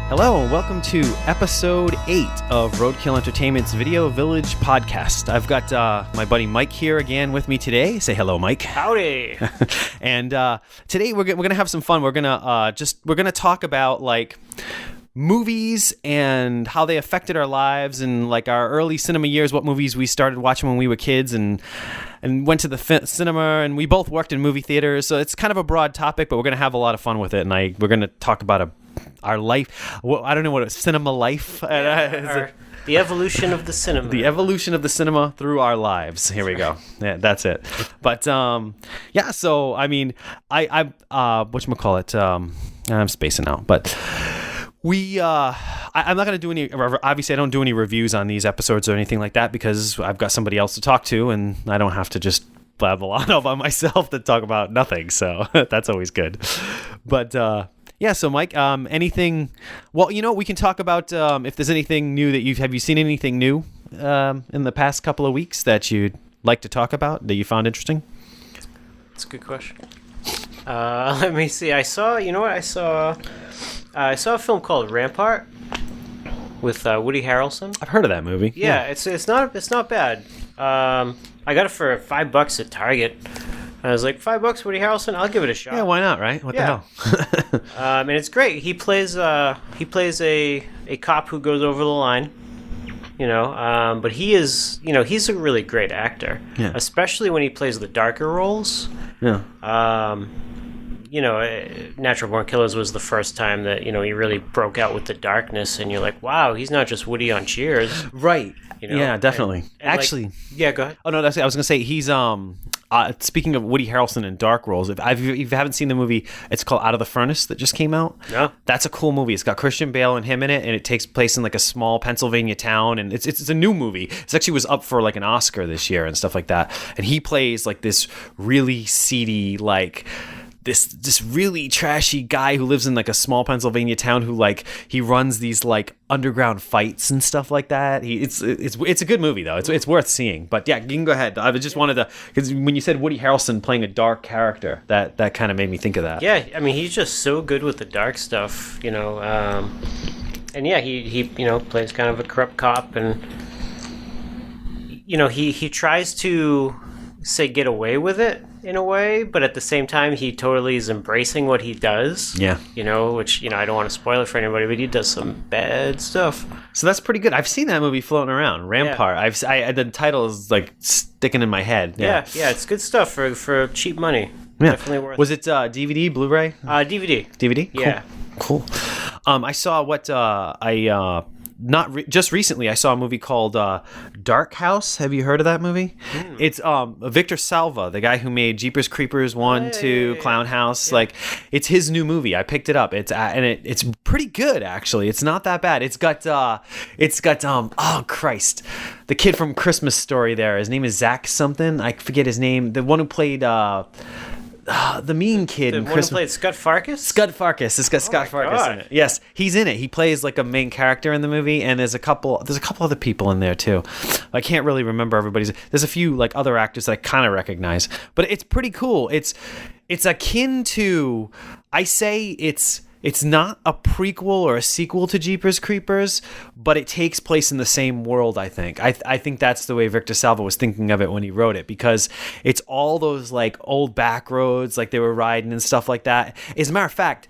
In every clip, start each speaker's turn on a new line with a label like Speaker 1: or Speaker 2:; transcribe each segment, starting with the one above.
Speaker 1: Hello and welcome to episode 8 of Roadkill Entertainment's Video Village podcast. I've got my buddy Mike here again with me today. Say hello, Mike.
Speaker 2: Howdy.
Speaker 1: And today we're gonna have some fun. We're gonna talk about like movies and how they affected our lives and like our early cinema years, what movies we started watching when we were kids and went to the cinema, and we both worked in movie theaters, so it's kind of a broad topic, but we're gonna have a lot of fun with it, and we're gonna talk about our life. Well, I don't know what it's cinema life.
Speaker 2: The evolution of the cinema.
Speaker 1: The evolution of the cinema through our lives. Here we go. Yeah, that's it. But yeah. So I mean, I whatchamacallit, I'm spacing out, but I'm not going to do any, obviously I don't do any reviews on these episodes or anything like that because I've got somebody else to talk to and I don't have to just blab a lot all by myself to talk about nothing. So that's always good. But yeah, so Mike, anything, well, you know, we can talk about if there's anything new that have you seen anything new in the past couple of weeks that you'd like to talk about that you found interesting?
Speaker 2: That's a good question. Let me see. I saw a film called Rampart with Woody Harrelson.
Speaker 1: I've heard of that movie.
Speaker 2: Yeah. It's not bad. I got it for $5 at Target. I was like, $5, Woody Harrelson, I'll give it a shot.
Speaker 1: Yeah, why not, right? What the hell?
Speaker 2: And it's great. He plays a cop who goes over the line, you know. But he's a really great actor, especially when he plays the darker roles.
Speaker 1: Yeah.
Speaker 2: You know, Natural Born Killers was the first time that, you know, he really broke out with the darkness, and you're like, wow, he's not just Woody on Cheers.
Speaker 1: Right.
Speaker 2: You know?
Speaker 1: Yeah, definitely.
Speaker 2: And
Speaker 1: actually.
Speaker 2: like, yeah, go ahead.
Speaker 1: Oh, no, I was going to say, he's, speaking of Woody Harrelson in dark roles, if you haven't seen the movie, it's called Out of the Furnace that just came out.
Speaker 2: No.
Speaker 1: That's a cool movie. It's got Christian Bale and him in it, and it takes place in like a small Pennsylvania town, and it's a new movie. It actually was up for like an Oscar this year and stuff like that. And he plays like this really seedy, like this really trashy guy who lives in like a small Pennsylvania town who like he runs these like underground fights and stuff like that. It's a good movie though. It's worth seeing. But yeah, you can go ahead. I just wanted to, because when you said Woody Harrelson playing a dark character, that kind of made me think of that.
Speaker 2: Yeah, I mean he's just so good with the dark stuff, you know. And yeah, he you know plays kind of a corrupt cop, and you know he tries to say get away with it in a way, but at the same time he totally is embracing what he does.
Speaker 1: Yeah.
Speaker 2: You know, which, you know, I don't want to spoil it for anybody, but he does some bad stuff.
Speaker 1: So that's pretty good. I've seen that movie floating around, Rampart.
Speaker 2: Yeah.
Speaker 1: The title is like sticking in my head.
Speaker 2: Yeah, it's good stuff for cheap money.
Speaker 1: Yeah.
Speaker 2: Definitely worth it.
Speaker 1: Was it DVD, Blu-ray?
Speaker 2: DVD.
Speaker 1: DVD?
Speaker 2: Yeah.
Speaker 1: Cool. I saw just recently I saw a movie called Dark House. Have you heard of that movie? It's Victor Salva, the guy who made Jeepers Creepers 1, 2, Clown House. Yeah. Like, it's his new movie. I picked it up. It's pretty good actually. It's not that bad. It's got oh Christ, the kid from Christmas Story there. His name is Zach something. I forget his name. The one who played the mean kid in Christmas.
Speaker 2: The one who played Scott Farkus?
Speaker 1: Scott Farkus. It's got Scott Farkus in it. Yes, he's in it. He plays like a main character in the movie, and there's a couple other people in there too. I can't really remember everybody's. There's a few like other actors that I kind of recognize, but it's pretty cool. It's akin to, I say it's not a prequel or a sequel to Jeepers Creepers, but it takes place in the same world, I think. I think that's the way Victor Salva was thinking of it when he wrote it, because it's all those like old back roads like they were riding and stuff like that. As a matter of fact,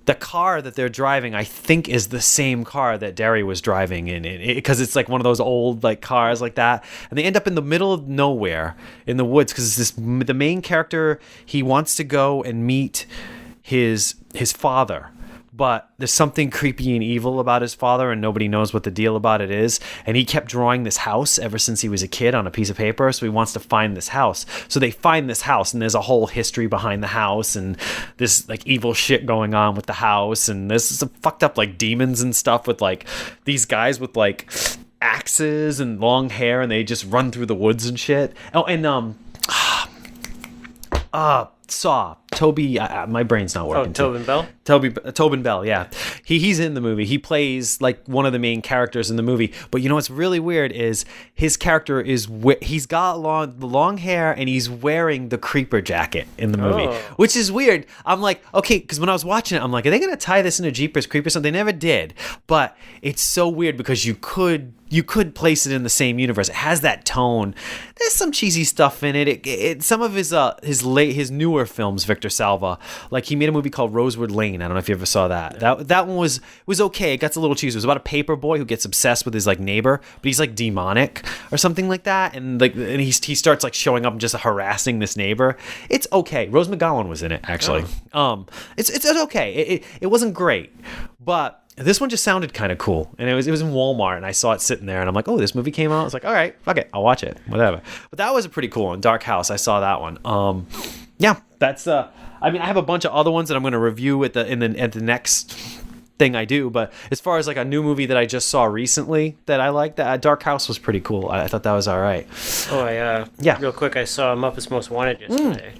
Speaker 1: the car that they're driving, I think, is the same car that Derry was driving in, because it's like one of those old like cars like that. And they end up in the middle of nowhere in the woods, because the main character, he wants to go and meet his father, but there's something creepy and evil about his father, and nobody knows what the deal about it is. And he kept drawing this house ever since he was a kid on a piece of paper, so he wants to find this house. So they find this house, and there's a whole history behind the house, and this like evil shit going on with the house, and there's some fucked up like demons and stuff with like these guys with like axes and long hair, and they just run through the woods and shit. Oh, and Saw. Toby, my brain's not working.
Speaker 2: Tobin Bell?
Speaker 1: Tobin Bell, yeah. He's in the movie. He plays like one of the main characters in the movie. But you know what's really weird is his character he's got long hair and he's wearing the creeper jacket in the movie, which is weird. I'm like, okay, because when I was watching it, I'm like, are they going to tie this into Jeepers Creepers? They never did. But it's so weird because you could place it in the same universe. It has that tone. There's some cheesy stuff in it. Some of his newer films, Victor Salva, like he made a movie called Rosewood Lane. I don't know if you ever saw that. That one was okay. It got a little cheesy. It was about a paper boy who gets obsessed with his like neighbor, but he's like demonic or something like that, and he starts like showing up and just harassing this neighbor. It's okay. Rose McGowan was in it actually. It's okay. It wasn't great, but this one just sounded kind of cool, and it was in Walmart, and I saw it sitting there, and I'm like, oh, this movie came out. I was like, all right, fuck it, I'll watch it, whatever. But that was a pretty cool one. Dark House, I saw that one. Yeah, that's I mean, I have a bunch of other ones that I'm going to review at the next thing I do, but as far as like a new movie that I just saw recently that I liked, that Dark House was pretty cool. I thought that was all right.
Speaker 2: Real quick, I saw Muppets Most Wanted yesterday.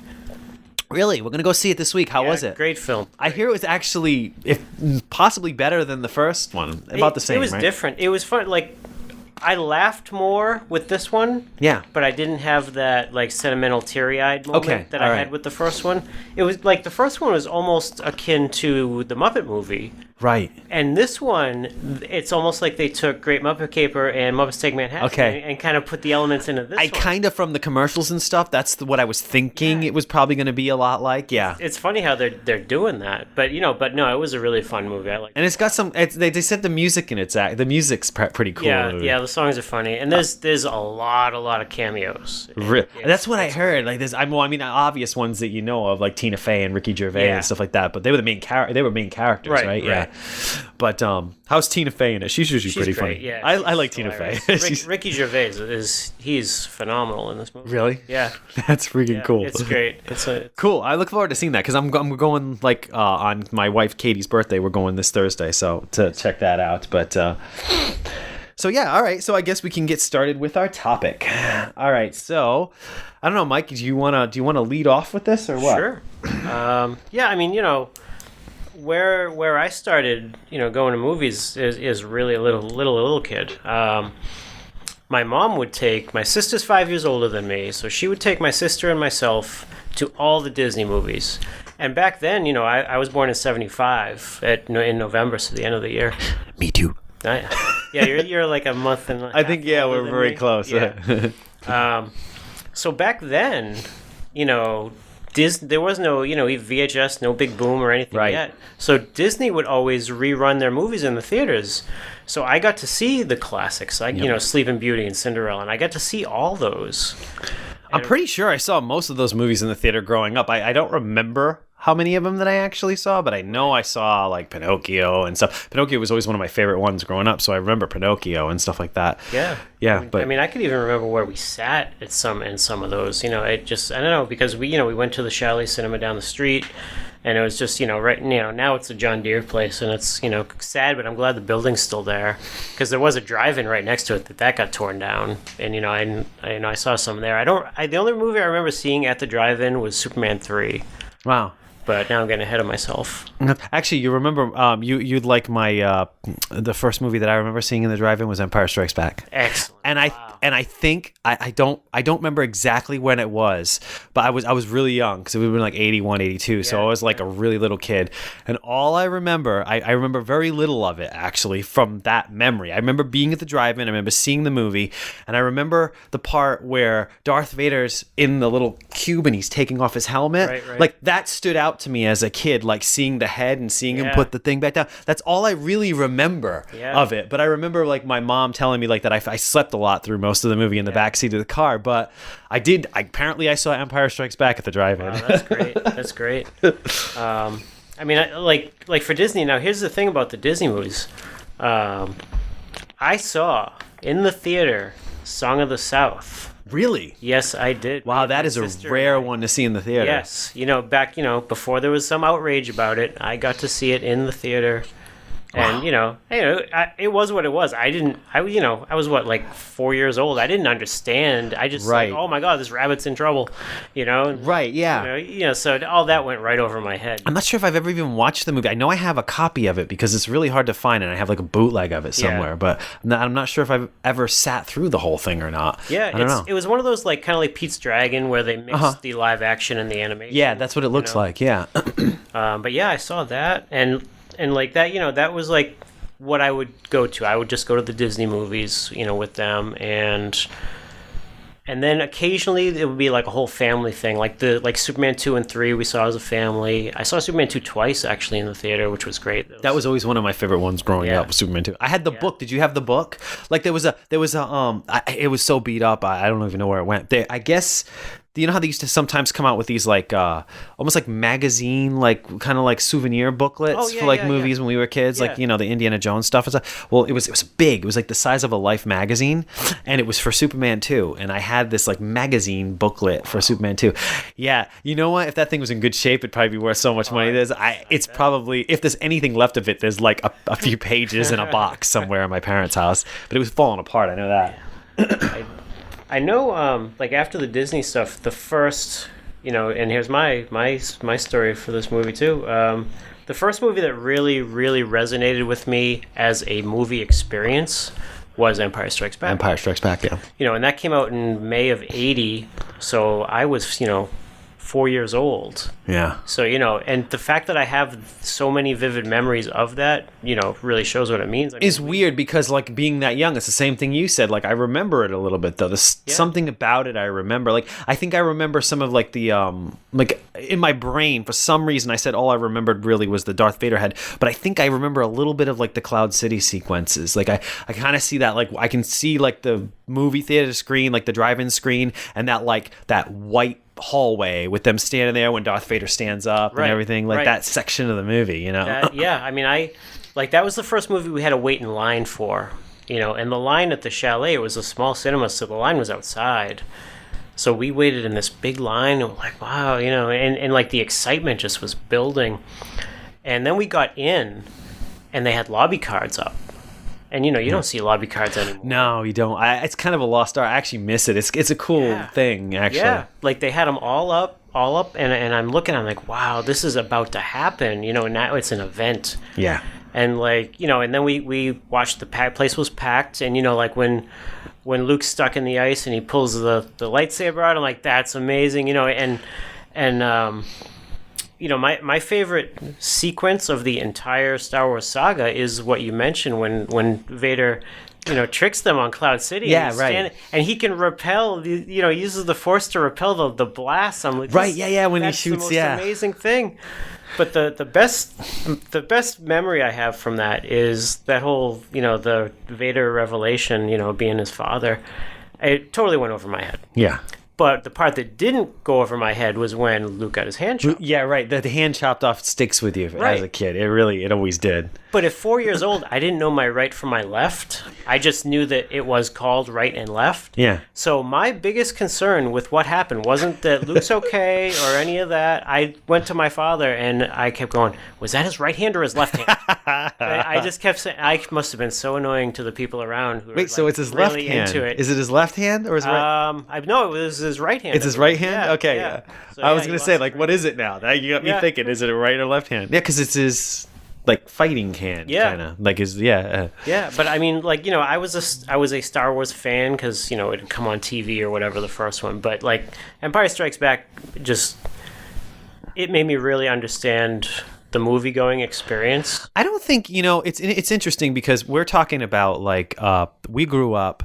Speaker 1: Really? We're going to go see it this week. How was it?
Speaker 2: Great film.
Speaker 1: I hear it was actually possibly better than the first one. About the same,
Speaker 2: It was
Speaker 1: right?
Speaker 2: different. It was fun. Like, I laughed more with this one.
Speaker 1: Yeah.
Speaker 2: But I didn't have that, like, sentimental teary-eyed moment that I had with the first one. It was, like, the first one was almost akin to the Muppet movie.
Speaker 1: Right.
Speaker 2: And this one, it's almost like they took Great Muppet Caper and Muppets Take Manhattan and kind of put the elements into this one.
Speaker 1: Kind of from the commercials and stuff, that's what I was thinking it was probably going to be a lot like, yeah.
Speaker 2: It's funny how they're doing that. But, no, it was a really fun movie. I like it.
Speaker 1: And it's got some, they said the music in the music's pretty cool.
Speaker 2: Yeah, the songs are funny. And there's a lot of cameos.
Speaker 1: That's what I heard. Like obvious ones that you know of, like Tina Fey and Ricky Gervais and stuff like that, but they were main characters, right? Yeah. But how's Tina Fey in it? She's usually pretty
Speaker 2: great,
Speaker 1: funny.
Speaker 2: Yeah,
Speaker 1: I like Tina Fey.
Speaker 2: Ricky Gervais he's phenomenal in this movie.
Speaker 1: Really?
Speaker 2: Yeah.
Speaker 1: That's freaking cool.
Speaker 2: It's great.
Speaker 1: Cool. I look forward to seeing that because I'm going like on my wife Katie's birthday. We're going this Thursday, so to check that out. But so yeah, all right. So I guess we can get started with our topic. All right. So I don't know, Mike. Do you wanna lead off with this or what?
Speaker 2: Sure. Yeah. I mean, where I started, going to movies is really a little kid. My mom would take, my sister's 5 years older than me, so she would take my sister and myself to all the Disney movies. And back then, I was born in 1975 in November, so the end of the year.
Speaker 1: Me too.
Speaker 2: Yeah, you're like a month and a half.
Speaker 1: I think we're very close.
Speaker 2: Yeah. So back then, there was no, VHS, no big boom or anything yet. So Disney would always rerun their movies in the theaters. So I got to see the classics, like, Sleeping Beauty and Cinderella, and I got to see all those.
Speaker 1: I'm pretty sure I saw most of those movies in the theater growing up. I don't remember how many of them that I actually saw, but I know I saw like Pinocchio and stuff. Pinocchio was always one of my favorite ones growing up, so I remember Pinocchio and stuff like that.
Speaker 2: Yeah.
Speaker 1: But
Speaker 2: I could even remember where we sat in some of those. I don't know, because we went to the Chalet Cinema down the street, and it was just now it's a John Deere place, and it's sad, but I'm glad the building's still there, because there was a drive-in right next to it that got torn down, and I saw some there. The only movie I remember seeing at the drive-in was Superman 3.
Speaker 1: Wow.
Speaker 2: But now I'm getting ahead of myself.
Speaker 1: Actually, you remember you'd like my the first movie that I remember seeing in the drive-in was Empire Strikes Back.
Speaker 2: Excellent.
Speaker 1: And I think I don't remember exactly when it was, but I was really young because it would have been like 81, 82, so I was like a really little kid. And all I remember, I remember very little of it actually from that memory. I remember being at the drive-in, I remember seeing the movie, and I remember the part where Darth Vader's in the little cube and he's taking off his helmet.
Speaker 2: Right.
Speaker 1: Like that stood out to me as a kid, like seeing the head and seeing him put the thing back down. That's all I really remember of it. But I remember like my mom telling me like that I slept a lot through most of the movie in the backseat of the car. But apparently I saw Empire Strikes Back at the drive-in.
Speaker 2: Wow, that's great. That's great. Like for Disney, now here's the thing about the Disney movies. I saw in the theater Song of the South.
Speaker 1: Really?
Speaker 2: Yes, I did.
Speaker 1: Wow, that is a rare one to see in the theater.
Speaker 2: Yes. Back, before there was some outrage about it, I got to see it in the theater. And it was what it was. I was what, like 4 years old. I didn't understand. I just like, oh my god, this rabbit's in trouble,
Speaker 1: Right, yeah.
Speaker 2: So all that went right over my head.
Speaker 1: I'm not sure if I've ever even watched the movie. I know I have a copy of it because it's really hard to find, and I have like a bootleg of it somewhere. But I'm not sure if I've ever sat through the whole thing or not.
Speaker 2: Yeah, I don't know. It was one of those like kind of like Pete's Dragon where they mixed the live action and the animation.
Speaker 1: Yeah, that's what it looks like. Yeah.
Speaker 2: But yeah, I saw that, and like that, that was like what I would go to. I would just go to the Disney movies, with them, and then occasionally it would be like a whole family thing, like Superman 2 and 3 we saw as a family. I saw Superman 2 twice actually in the theater, which was great.
Speaker 1: That was always one of my favorite ones growing up, Superman 2. I had the book. Did you have the book? Like it was so beat up. I don't even know where it went. I guess. Do you know how they used to sometimes come out with these like almost like magazine, like kind of like souvenir booklets for like movies when we were kids, like the Indiana Jones stuff and stuff? Well, it was big. It was like the size of a Life magazine, and it was for Superman 2. And I had this like magazine booklet for Superman 2. Yeah, you know what? If that thing was in good shape, it'd probably be worth so much money. It's probably, if there's anything left of it, there's like a few pages in a box somewhere in my parents' house. But it was falling apart. I know that.
Speaker 2: I know, like after the Disney stuff, the first, and here's my story for this movie too. The first movie that really, really resonated with me as a movie experience was Empire Strikes Back.
Speaker 1: Empire Strikes Back, yeah.
Speaker 2: And that came out in May of '80, so I was, 4 years old.
Speaker 1: Yeah.
Speaker 2: So, and the fact that I have so many vivid memories of that, really shows what it means.
Speaker 1: It's weird because, like, being that young, it's the same thing you said. Like, I remember it a little bit, though. There's something about it I remember. Like, I think I remember some of, like, the, like, in my brain, for some reason, I said all I remembered really was the Darth Vader head. But I think I remember a little bit of, like, the Cloud City sequences. Like, I kind of see that, like, I can see, like, the movie theater screen, like, the drive-in screen, and that, like, that white hallway with them standing there when Darth Vader stands up and everything, like that section of the movie,
Speaker 2: I mean, that was the first movie we had to wait in line for, and the line at the chalet, it was a small cinema, so the line was outside, so we waited in this big line, and we're like, wow, and like the excitement just was building, and then we got in and they had lobby cards up. And, you don't see lobby cards anymore.
Speaker 1: No, you don't. It's kind of a lost art. I actually miss it. It's a cool thing, actually. Yeah,
Speaker 2: like they had them all up, and I'm looking, I'm like, wow, this is about to happen, now it's an event.
Speaker 1: Yeah.
Speaker 2: And, like, and then we watched the place was packed, and, like, when Luke's stuck in the ice and he pulls the lightsaber out, I'm like, that's amazing, my favorite sequence of the entire Star Wars saga is what you mentioned when Vader, tricks them on Cloud City.
Speaker 1: Yeah, right.
Speaker 2: And he can repel, he uses the Force to repel the blast. I'm like,
Speaker 1: right, yeah, when he shoots,
Speaker 2: the most amazing thing. But the best memory I have from that is that whole, the Vader revelation, being his father. It totally went over my head.
Speaker 1: Yeah.
Speaker 2: But the part that didn't go over my head was when Luke got his hand chopped.
Speaker 1: Yeah, right. The hand chopped off sticks with you as a kid. It always did.
Speaker 2: But at 4 years old, I didn't know my right from my left. I just knew that it was called right and left.
Speaker 1: Yeah.
Speaker 2: So my biggest concern with what happened wasn't that Luke's okay or any of that. I went to my father and I kept going, was that his right hand or his left hand? I just kept saying, I must have been so annoying to the people around who were
Speaker 1: so it's his left hand.
Speaker 2: Into it.
Speaker 1: Is it his left hand or his right?
Speaker 2: No, it was his right hand.
Speaker 1: It's his right hand?
Speaker 2: Yeah,
Speaker 1: okay,
Speaker 2: yeah. So,
Speaker 1: I was going to say, like, what is it now? You got me thinking, is it a right or left hand? Yeah, because it's his, like, fighting hand, kind of. Like, his,
Speaker 2: Yeah, but I mean, like, I was a Star Wars fan because, it had come on TV or whatever, the first one. But, like, Empire Strikes Back it made me really understand the movie-going experience.
Speaker 1: I don't think, it's interesting because we're talking about, like, we grew up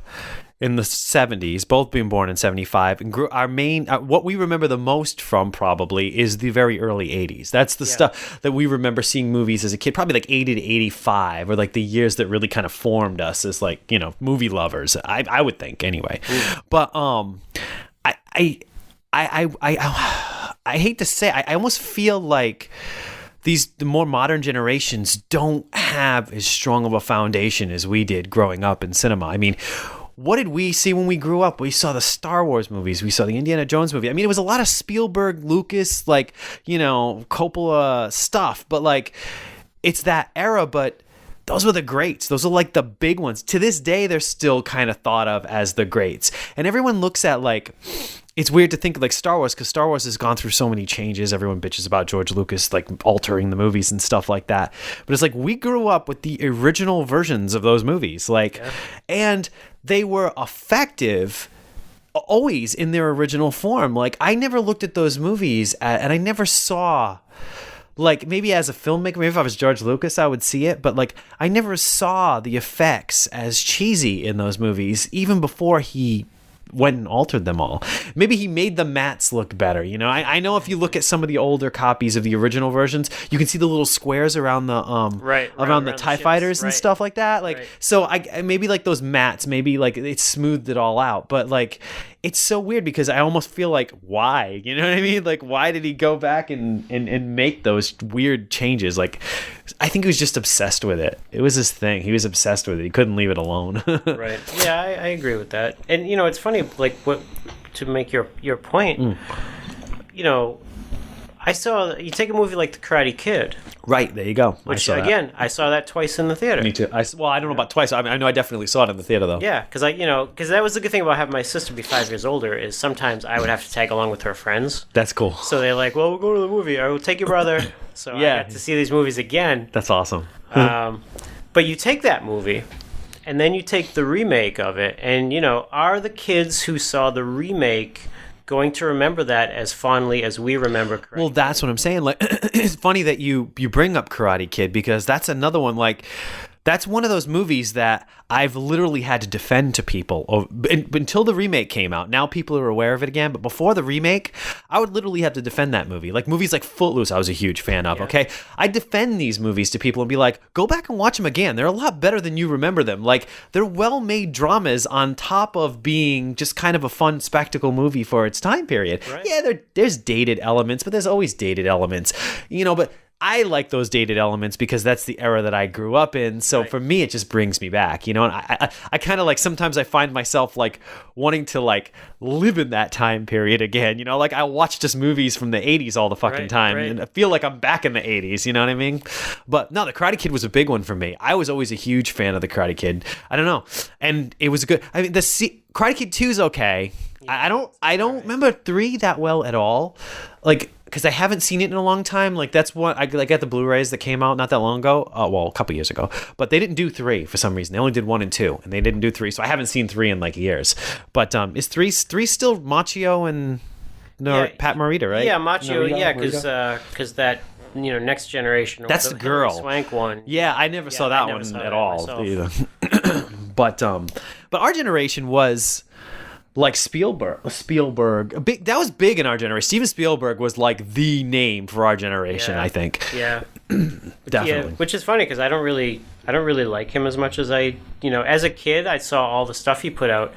Speaker 1: in the 70s, both being born in 75, and our main, what we remember the most from probably is the very early 80s. That's the stuff that we remember seeing movies as a kid, probably like 80 to 85, or like the years that really kind of formed us as, like, movie lovers. I would think anyway. But I hate to say, I almost feel like the more modern generations don't have as strong of a foundation as we did growing up in cinema. I mean, what did we see when we grew up? We saw the Star Wars movies. We saw the Indiana Jones movie. I mean, it was a lot of Spielberg, Lucas, like, Coppola stuff. But, like, it's that era, but those were the greats. Those are like the big ones. To this day, they're still kind of thought of as the greats. And everyone looks at like, it's weird to think of like Star Wars, because Star Wars has gone through so many changes. Everyone bitches about George Lucas like altering the movies and stuff like that. But it's like we grew up with the original versions of those movies, like, and they were effective always in their original form. Like I never looked at those movies and I never saw, like, maybe as a filmmaker, maybe if I was George Lucas, I would see it, but like I never saw the effects as cheesy in those movies, even before he went and altered them all. Maybe he made the mats look better. You know, I know if you look at some of the older copies of the original versions, you can see the little squares around the around the TIE fighters and stuff like that. Like, so I maybe like those mats, maybe like it smoothed it all out. But like, it's so weird because I almost feel like, why? You know what I mean? Like, why did he go back and make those weird changes? Like, I think he was just obsessed with it. It was his thing. He was obsessed with it. He couldn't leave it alone.
Speaker 2: Right. Yeah, I agree with that. And, you know, it's funny, like, what to make your point, you know, you take a movie like The Karate Kid.
Speaker 1: Right, there you go.
Speaker 2: Which, I saw that twice in the theater.
Speaker 1: Me too. I don't know about twice. I mean, I know I definitely saw it in the theater, though.
Speaker 2: Yeah, because that was the good thing about having my sister be 5 years older, is sometimes I would have to tag along with her friends.
Speaker 1: That's cool.
Speaker 2: So they're like, well, we'll go to the movie. I will take your brother. So I got to see these movies again.
Speaker 1: That's awesome.
Speaker 2: But you take that movie, and then you take the remake of it, and, you know, are the kids who saw the remake going to remember that as fondly as we remember Karate Kid?
Speaker 1: Well, that's what I'm saying. Like, it's funny that you bring up Karate Kid, because that's another one. Like, that's one of those movies that I've literally had to defend to people until the remake came out. Now people are aware of it again, but before the remake, I would literally have to defend that movie. Like movies like Footloose, I was a huge fan of. Okay, I defend these movies to people and be like, go back and watch them again. They're a lot better than you remember them. Like, they're well-made dramas on top of being just kind of a fun spectacle movie for its time period. Right. Yeah, there's dated elements, but there's always dated elements, you know. But I like those dated elements because that's the era that I grew up in. So for me, it just brings me back, you know. And I kind of like, sometimes I find myself like wanting to like live in that time period again, you know. Like I watch just movies from the 80s all the fucking time, and I feel like I'm back in the 80s, you know what I mean? But no, the Karate Kid was a big one for me. I was always a huge fan of the Karate Kid. I don't know, and it was good. I mean, Karate Kid 2 is okay. I don't remember 3 that well at all, like, because I haven't seen it in a long time. Like, that's what I got the Blu-rays that came out not that long ago. Well, a couple years ago. But they didn't do 3 for some reason. They only did 1 and 2, and they didn't do 3. So I haven't seen 3 in like years. But is 3 still Machio and Pat Morita, right?
Speaker 2: Yeah, Machio. Yeah, because that, you know, Next Generation.
Speaker 1: That's the girl.
Speaker 2: Swank one.
Speaker 1: Yeah, I never saw that one at all either. But our generation was like Spielberg. That was big in our generation. Steven Spielberg was like the name for our generation, I think. Yeah. Definitely.
Speaker 2: Yeah, which is funny because I don't really like him as much as I, you know, as a kid I saw all the stuff he put out.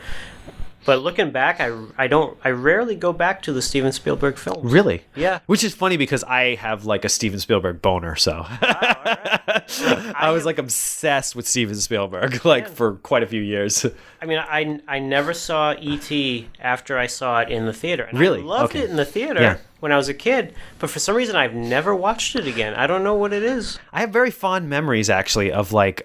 Speaker 2: But looking back, I rarely go back to the Steven Spielberg films.
Speaker 1: Really?
Speaker 2: Yeah.
Speaker 1: Which is funny because I have like a Steven Spielberg boner, so. Wow, all right. I was like obsessed with Steven Spielberg for quite a few years.
Speaker 2: I mean, I never saw E.T. after I saw it in the theater. And
Speaker 1: really?
Speaker 2: I loved it in the theater when I was a kid, but for some reason I've never watched it again. I don't know what it is.
Speaker 1: I have very fond memories actually of like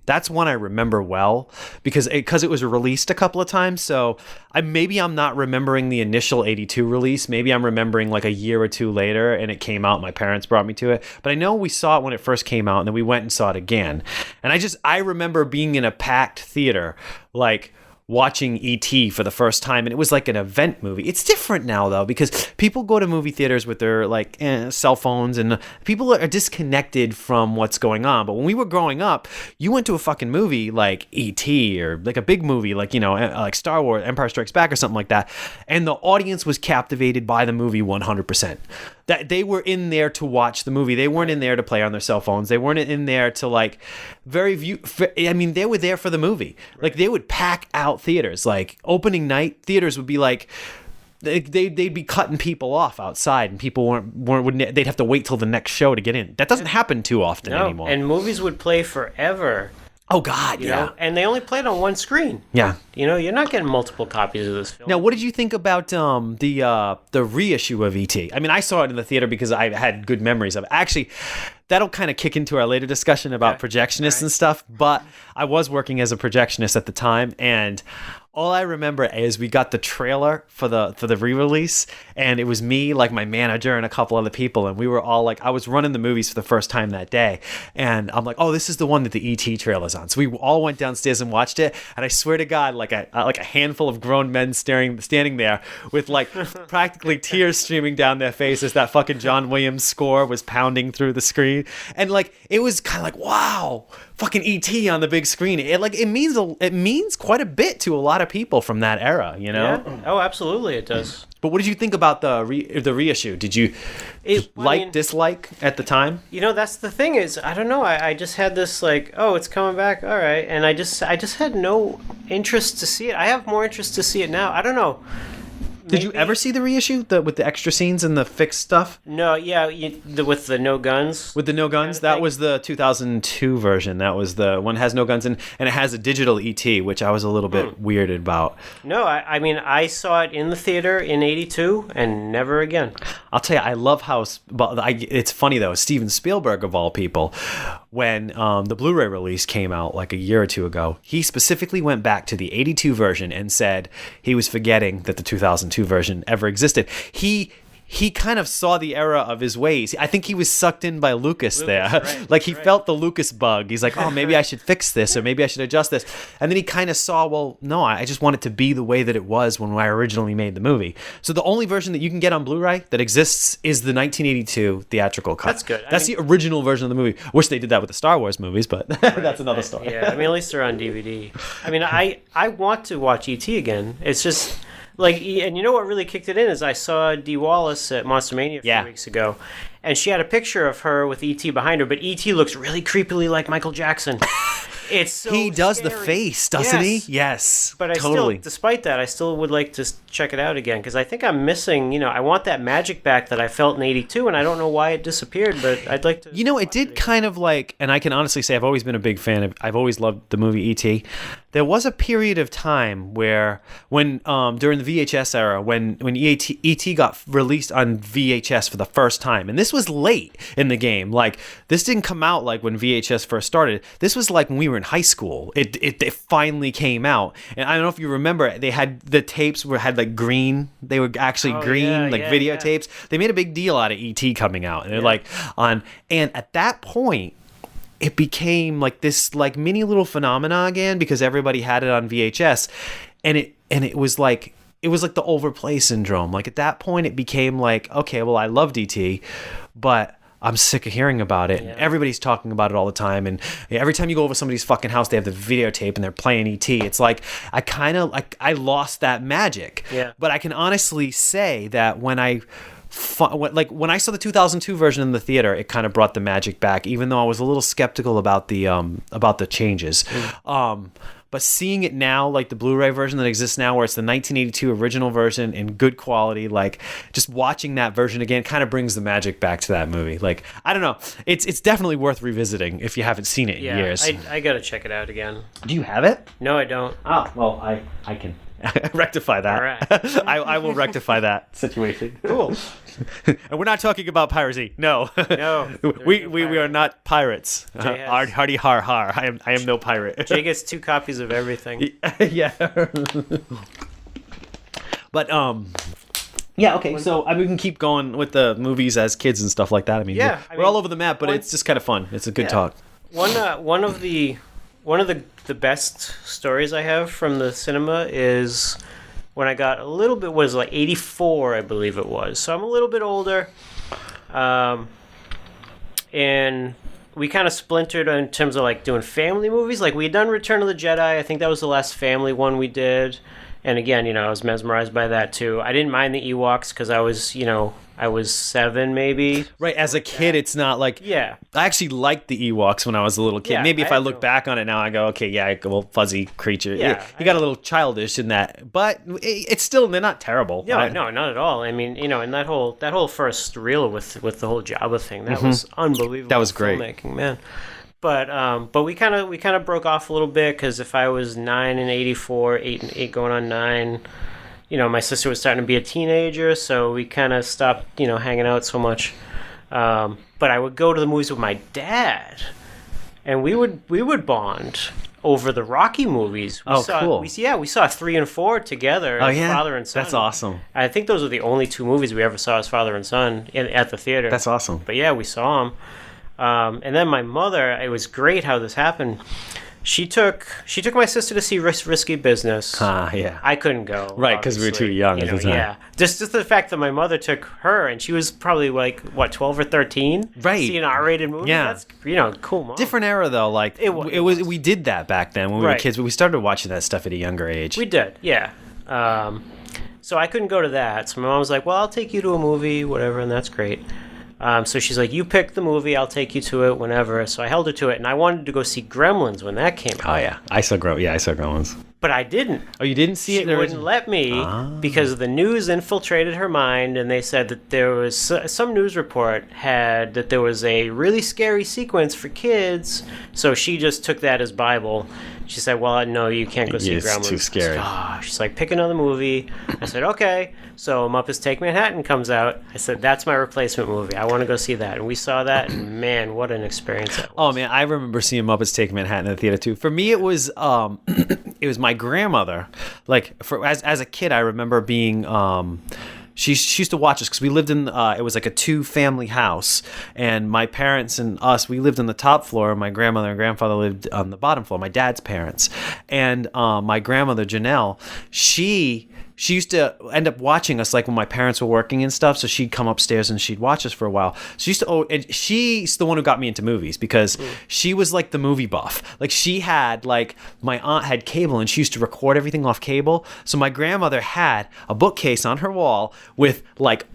Speaker 1: that's one I remember well because it was released a couple of times. So I'm not remembering the initial 82 release. Maybe I'm remembering like a year or two later and it came out. My parents brought me to it, but I know we saw it when it first came out and then we went and saw it again. And I remember being in a packed theater, like watching E.T. for the first time, and it was like an event movie. It's different now though because people go to movie theaters with their like cell phones and people are disconnected from what's going on. But when we were growing up, you went to a fucking movie like E.T. or like a big movie like, you know, like Star Wars, Empire Strikes Back or something like that, and the audience was captivated by the movie 100%. That they were in there to watch the movie. They weren't in there to play on their cell phones. They weren't in there to like I mean, they were there for the movie. Right. Like they would pack out theaters. Like opening night, theaters would be like they'd be cutting people off outside, and people they'd have to wait till the next show to get in. That doesn't happen too often anymore.
Speaker 2: And movies would play forever.
Speaker 1: Oh God,
Speaker 2: you know? And they only played on one screen.
Speaker 1: Yeah.
Speaker 2: You know, you're not getting multiple copies of this film.
Speaker 1: Now, what did you think about the reissue of E.T.? I mean, I saw it in the theater because I had good memories of it. Actually, that'll kind of kick into our later discussion about projectionists and stuff. But I was working as a projectionist at the time, and all I remember is we got the trailer for the re-release, and it was me, like my manager, and a couple other people, and we were all like, I was running the movies for the first time that day, and I'm like, oh, this is the one that the E.T. trailer's on. So we all went downstairs and watched it, and I swear to God, like a handful of grown men standing there with like practically tears streaming down their faces. That fucking John Williams score was pounding through the screen, and like it was kind of like, wow, fucking E.T. on the big screen. It means quite a bit to a lot of people from that era, you know?
Speaker 2: Yeah. Oh, absolutely, it does.
Speaker 1: But what did you think about the reissue? Did you dislike at the time?
Speaker 2: You know, that's the thing is, I don't know. I just had this like, oh, it's coming back, all right, and I just had no interest to see it. I have more interest to see it now. I don't know.
Speaker 1: Did you ever see the reissue with the extra scenes and the fixed stuff?
Speaker 2: No, yeah, with the no guns.
Speaker 1: With the no guns, that was the 2002 version. That was the one that has no guns and it has a digital ET, which I was a little bit weirded about.
Speaker 2: No, I mean I saw it in the theater in '82 and never again.
Speaker 1: I'll tell you, I love how. It's funny though. Steven Spielberg of all people, when the Blu-ray release came out like a year or two ago, he specifically went back to the '82 version and said he was forgetting that the 2002 version ever existed. He kind of saw the era of his ways. I think he was sucked in by Lucas there.
Speaker 2: Right,
Speaker 1: like he felt the Lucas bug. He's like, oh, maybe I should fix this or maybe I should adjust this. And then he kind of saw, well, no, I just want it to be the way that it was when I originally made the movie. So the only version that you can get on Blu-ray that exists is the 1982 theatrical cut.
Speaker 2: That's good.
Speaker 1: That's the original version of the movie. Wish they did that with the Star Wars movies, but that's another story.
Speaker 2: Yeah, I mean, at least they're on DVD. I mean, I want to watch E.T. again. It's just... like, and you know what really kicked it in is I saw Dee Wallace at Monster Mania a few weeks ago, and she had a picture of her with E.T. behind her, but E.T. looks really creepily like Michael Jackson. It's so
Speaker 1: he does
Speaker 2: scary.
Speaker 1: The face, doesn't he? Yes,
Speaker 2: but totally. Despite that, I still would like to check it out again because I think I'm missing. You know, I want that magic back that I felt in '82, and I don't know why it disappeared. But I'd like to.
Speaker 1: You know, it did kind of like, and I can honestly say I've always been a big fan of. I've always loved the movie E.T. There was a period of time where, when during the VHS era, when E.T. got released on VHS for the first time, and this was late in the game. Like this didn't come out like when VHS first started. This was like when we were in high school. It finally came out, and I don't know if you remember, they had the tapes had like green. They were actually green, videotapes. They made a big deal out of E.T. coming out, and they're like on. And at that point, it became like this like mini little phenomena again because everybody had it on VHS, and it was like the overplay syndrome. Like at that point, it became like, okay, well, I loved E.T., but I'm sick of hearing about it. Yeah. Everybody's talking about it all the time, and every time you go over somebody's fucking house, they have the videotape and they're playing E.T. It's like I lost that magic.
Speaker 2: Yeah.
Speaker 1: But I can honestly say that when I saw the 2002 version in the theater, it kind of brought the magic back, even though I was a little skeptical about the changes. But seeing it now, like the Blu-ray version that exists now, where it's the 1982 original version in good quality, like just watching that version again kind of brings the magic back to that movie. Like, I don't know. It's definitely worth revisiting if you haven't seen it in years.
Speaker 2: I got to check it out again.
Speaker 1: Do you have it?
Speaker 2: No, I don't.
Speaker 1: Oh, well, I can rectify that.
Speaker 2: All right.
Speaker 1: I will rectify that situation. Cool. And we're not talking about piracy. No.
Speaker 2: No.
Speaker 1: we are not pirates. Hardy har har. I am no pirate.
Speaker 2: Jay gets 2 copies of everything.
Speaker 1: Yeah. But yeah, okay. So we can keep going with the movies as kids and stuff like that. I mean, we're all over the map, but it's just kind of fun. It's a good talk.
Speaker 2: One of the best stories I have from the cinema is when I got a little bit, was like 84, I believe it was. So I'm a little bit older. And we kind of splintered in terms of like doing family movies. Like we had done Return of the Jedi. I think that was the last family one we did. And again, you know, I was mesmerized by that too. I didn't mind the Ewoks because I was 7 maybe.
Speaker 1: Right, as a kid, it's not like... Yeah. I actually liked the Ewoks when I was a little kid. Maybe if I look back on it now, I go, okay, yeah, a little fuzzy creature. Yeah. You got a little childish in that. But it's still, they're not terrible.
Speaker 2: No, not at all. I mean, you know, and that whole first reel with the whole Jabba thing, that was unbelievable.
Speaker 1: That was great.
Speaker 2: Filmmaking, man. But we kind of broke off a little bit because if I was 9 in 84, 8 going on 9... You know, my sister was starting to be a teenager, so we kind of stopped, you know, hanging out so much. But I would go to the movies with my dad, and we would bond over the Rocky movies.
Speaker 1: Cool.
Speaker 2: We saw 3 and 4 together as father and son.
Speaker 1: That's awesome.
Speaker 2: I think those were the only 2 movies we ever saw as father and son at the theater.
Speaker 1: That's awesome.
Speaker 2: But yeah, we saw them. And then my mother, it was great how this happened. She took my sister to see Risky Business.
Speaker 1: Yeah.
Speaker 2: I couldn't go.
Speaker 1: Right, because we were too young at the time.
Speaker 2: Yeah. Just the fact that my mother took her, and she was probably like, 12 or 13?
Speaker 1: Right.
Speaker 2: See an R-rated movie?
Speaker 1: Yeah.
Speaker 2: That's, cool mom.
Speaker 1: Different era, though. Like, it was. We did that back then when we were kids, but we started watching that stuff at a younger age.
Speaker 2: We did, yeah. So I couldn't go to that. So my mom was like, well, I'll take you to a movie, whatever, and that's great. So she's like, you pick the movie, I'll take you to it whenever. So I held her to it, and I wanted to go see Gremlins when that came out.
Speaker 1: Oh, yeah. I saw Gremlins.
Speaker 2: But I didn't.
Speaker 1: Oh, you didn't see it?
Speaker 2: She wouldn't let me because the news infiltrated her mind, and they said that there was some news report had that there was a really scary sequence for kids. So she just took that as Bible. She said, well, no, you can't go see Gremlins.
Speaker 1: It's too scary.
Speaker 2: She's like, pick another movie. I said, okay. So Muppets Take Manhattan comes out. I said, that's my replacement movie. I want to go see that. And we saw that, and man, what an experience that was. Oh,
Speaker 1: man, I remember seeing Muppets Take Manhattan in the theater, too. For me, it was it was my grandmother. Like, as a kid, I remember being... She used to watch us because we lived in, it was like a 2-family house, and my parents and us, we lived on the top floor. My grandmother and grandfather lived on the bottom floor, my dad's parents. And my grandmother, Janelle, she used to end up watching us like when my parents were working and stuff. So she'd come upstairs and she'd watch us for a while. She used to, and she's the one who got me into movies because she was like the movie buff. Like she had my aunt had cable and she used to record everything off cable. So my grandmother had a bookcase on her wall with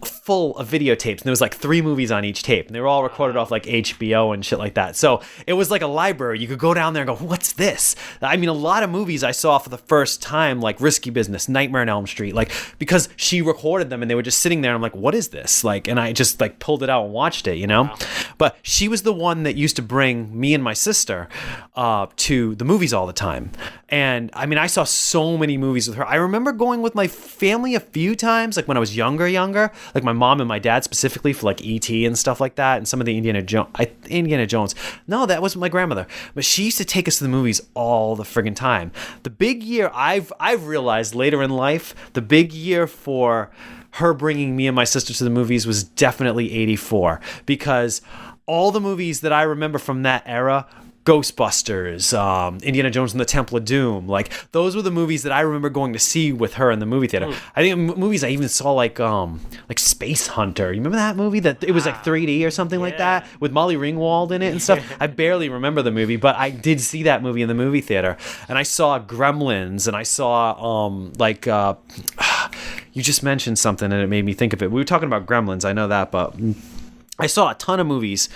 Speaker 1: full of videotapes. And there was 3 movies on each tape. And they were all recorded off HBO and shit like that. So it was like a library. You could go down there and go, what's this? I mean, a lot of movies I saw for the first time, like Risky Business, Nightmare on Elm Street, because she recorded them and they were just sitting there. And I'm like, what is this? And I just pulled it out and watched it, Wow. But she was the one that used to bring me and my sister to the movies all the time. And I mean, I saw so many movies with her. I remember going with my family a few times, when I was younger, like my mom and my dad specifically for E.T. and stuff like that. And some of the Indiana Jones. No, that wasn't my grandmother, but she used to take us to the movies all the friggin' time. The big year I've realized later in life, the big year for her bringing me and my sister to the movies was definitely 84, because all the movies that I remember from that era, Ghostbusters, Indiana Jones and the Temple of Doom, those were the movies that I remember going to see with her in the movie theater. I think movies I even saw like Space Hunter. You remember that movie that it was 3D or something like that with Molly Ringwald in it and stuff? I barely remember the movie, but I did see that movie in the movie theater. And I saw Gremlins, and I saw you just mentioned something and it made me think of it. We were talking about Gremlins, I know that, but I saw a ton of movies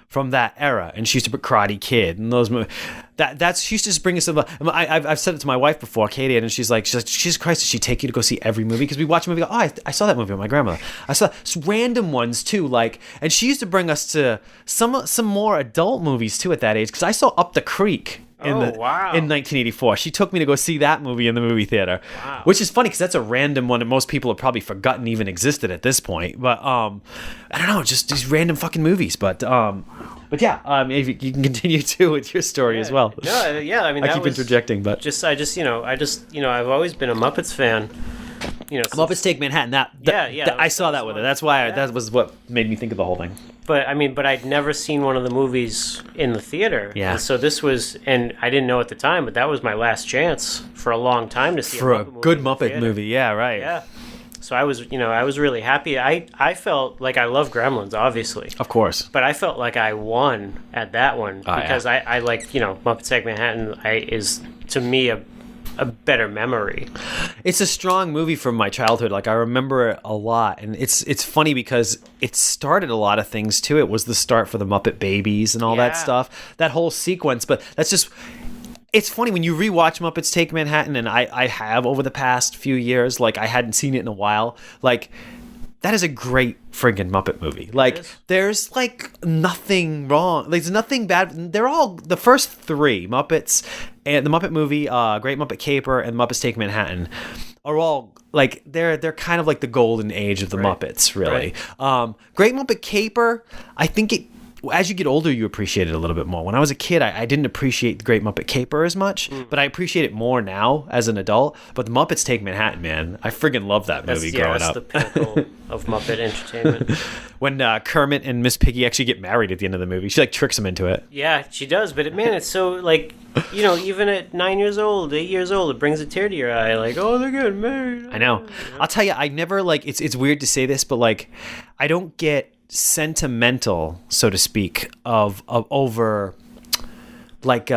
Speaker 1: from that era, and she used to put Karate Kid and those movies. She used to just bring us to I've said it to my wife before, Katie, and she's like, Jesus Christ, did she take you to go see every movie? Because we watch a movie, I saw that movie with my grandmother. I saw random ones too, and she used to bring us to some more adult movies too at that age. Because I saw Up the Creek. In 1984. She took me to go see that movie in the movie theater. Wow. Which is funny because that's a random one that most people have probably forgotten even existed at this point. But I don't know, just these random fucking movies. But yeah, if you can continue too with your story as well.
Speaker 2: No, yeah, I mean,
Speaker 1: I keep interjecting, but
Speaker 2: I've always been a Muppets fan.
Speaker 1: Muppets Take Manhattan. I saw that with her. That's why that was what made me think of the whole thing.
Speaker 2: But I'd never seen one of the movies in the theater. Yeah. And so this was, and I didn't know at the time, but that was my last chance for a long time to see
Speaker 1: a good Muppet movie. Yeah, right.
Speaker 2: Yeah. So I was really happy. I felt like I love Gremlins, obviously.
Speaker 1: Of course.
Speaker 2: But I felt like I won at that one because I like, Muppets Take Manhattan is to me a better memory.
Speaker 1: It's a strong movie from my childhood. I remember it a lot, and it's funny because it started a lot of things too. It was the start for the Muppet Babies and all that stuff, that whole sequence. But that's just, it's funny when you rewatch Muppets Take Manhattan, and I have over the past few years. I hadn't seen it in a while. That is a great friggin' Muppet movie. There's nothing wrong. There's nothing bad. They're all, the first 3 Muppets and the Muppet Movie, Great Muppet Caper, and Muppets Take Manhattan, are all like they're kind of like the golden age of the Muppets, really. Great Muppet Caper, I think as you get older, you appreciate it a little bit more. When I was a kid, I didn't appreciate the Great Muppet Caper as much, but I appreciate it more now as an adult. But the Muppets Take Manhattan, man, I friggin' love that movie growing up.
Speaker 2: That's the pinnacle of Muppet entertainment.
Speaker 1: When Kermit and Miss Piggy actually get married at the end of the movie, she like tricks him into it.
Speaker 2: Yeah, she does. But man, it's so like, even at 9 years old, 8 years old, it brings a tear to your eye. Like, oh, they're getting married.
Speaker 1: I know. I'll tell you, I never like. It's weird to say this, but like, I don't get sentimental, so to speak, of over like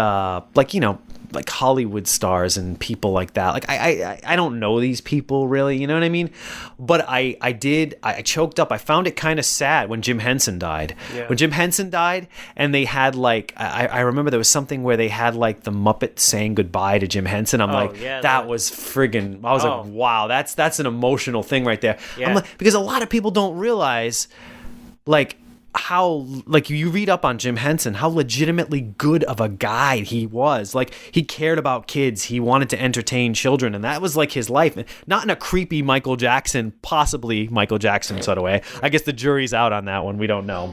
Speaker 1: Hollywood stars and people like that. Like I don't know these people really, you know what I mean? But I choked up. I found it kind of sad when Jim Henson died. Yeah. When Jim Henson died, and they had like I remember there was something where they had like the Muppets saying goodbye to Jim Henson. I'm that was friggin'. I was like, wow, that's an emotional thing right there. Yeah. I'm like, because a lot of people don't realize like how, like, you read up on Jim Henson, how legitimately good of a guy he was. Like, he cared about kids, he wanted to entertain children, and that was like his life. Not in a creepy possibly Michael Jackson sort of way. I guess the jury's out on that one, we don't know,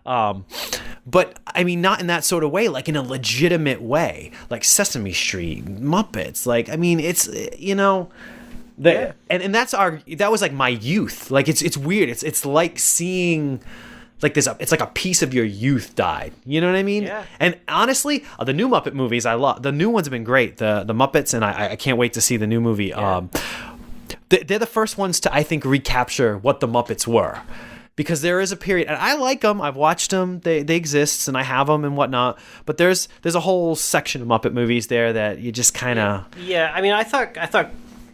Speaker 1: but I mean, not in that sort of way, like in a legitimate way, like Sesame Street, Muppets, like, I mean, it's, and that was like my youth. Like it's weird. It's like seeing like it's like a piece of your youth died. You know what I mean? Yeah. And honestly, the new Muppet movies I love. The new ones have been great. The Muppets, and I can't wait to see the new movie. Yeah. They're the first ones to, I think, recapture what the Muppets were. Because there is a period, and I like them. I've watched them; they exist, and I have them and whatnot. But there's a whole section of Muppet movies there that you just kind of.
Speaker 2: Yeah, I mean, I thought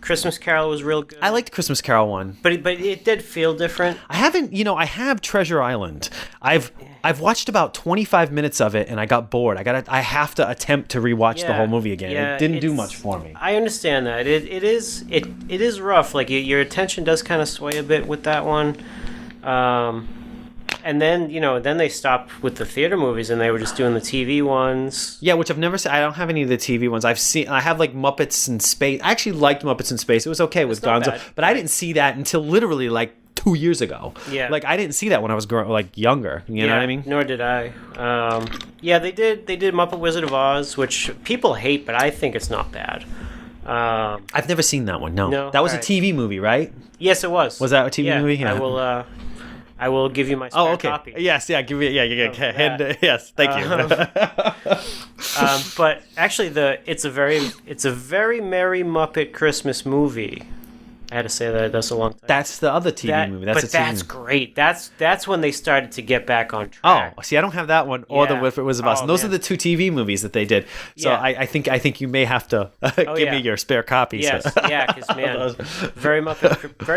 Speaker 2: Christmas Carol was real good.
Speaker 1: I liked the Christmas Carol one,
Speaker 2: but it did feel different.
Speaker 1: I haven't, I have Treasure Island. I've watched about 25 minutes of it, and I got bored. I have to attempt to rewatch the whole movie again. It didn't do much for me.
Speaker 2: I understand that. It is rough. Like your attention does kind of sway a bit with that one. And then, then they stopped with the theater movies and they were just doing the TV ones.
Speaker 1: Yeah, which I've never seen. I don't have any of the TV ones. I have like Muppets in Space. I actually liked Muppets in Space. It was okay with Gonzo. But I didn't see that until literally like 2 years ago. Yeah. Like I didn't see that when I was younger. You know what I mean?
Speaker 2: Nor did I. They did Muppet Wizard of Oz, which people hate, but I think it's not bad.
Speaker 1: I've never seen that one. No. That was a TV movie, right?
Speaker 2: Yes, it was.
Speaker 1: Was that a TV movie? Yeah.
Speaker 2: I will give you my spare copy.
Speaker 1: Yes, yeah, give me, yes, thank you.
Speaker 2: But actually, it's a very Merry Muppet Christmas movie. I had to say that. That's a long time.
Speaker 1: That's the other TV movie.
Speaker 2: That's great. That's when they started to get back on track.
Speaker 1: Oh, see, I don't have that one or the If It Was About Us. Those are the two TV movies that they did. So I think you may have to give me your spare copy.
Speaker 2: Yes, because man, Very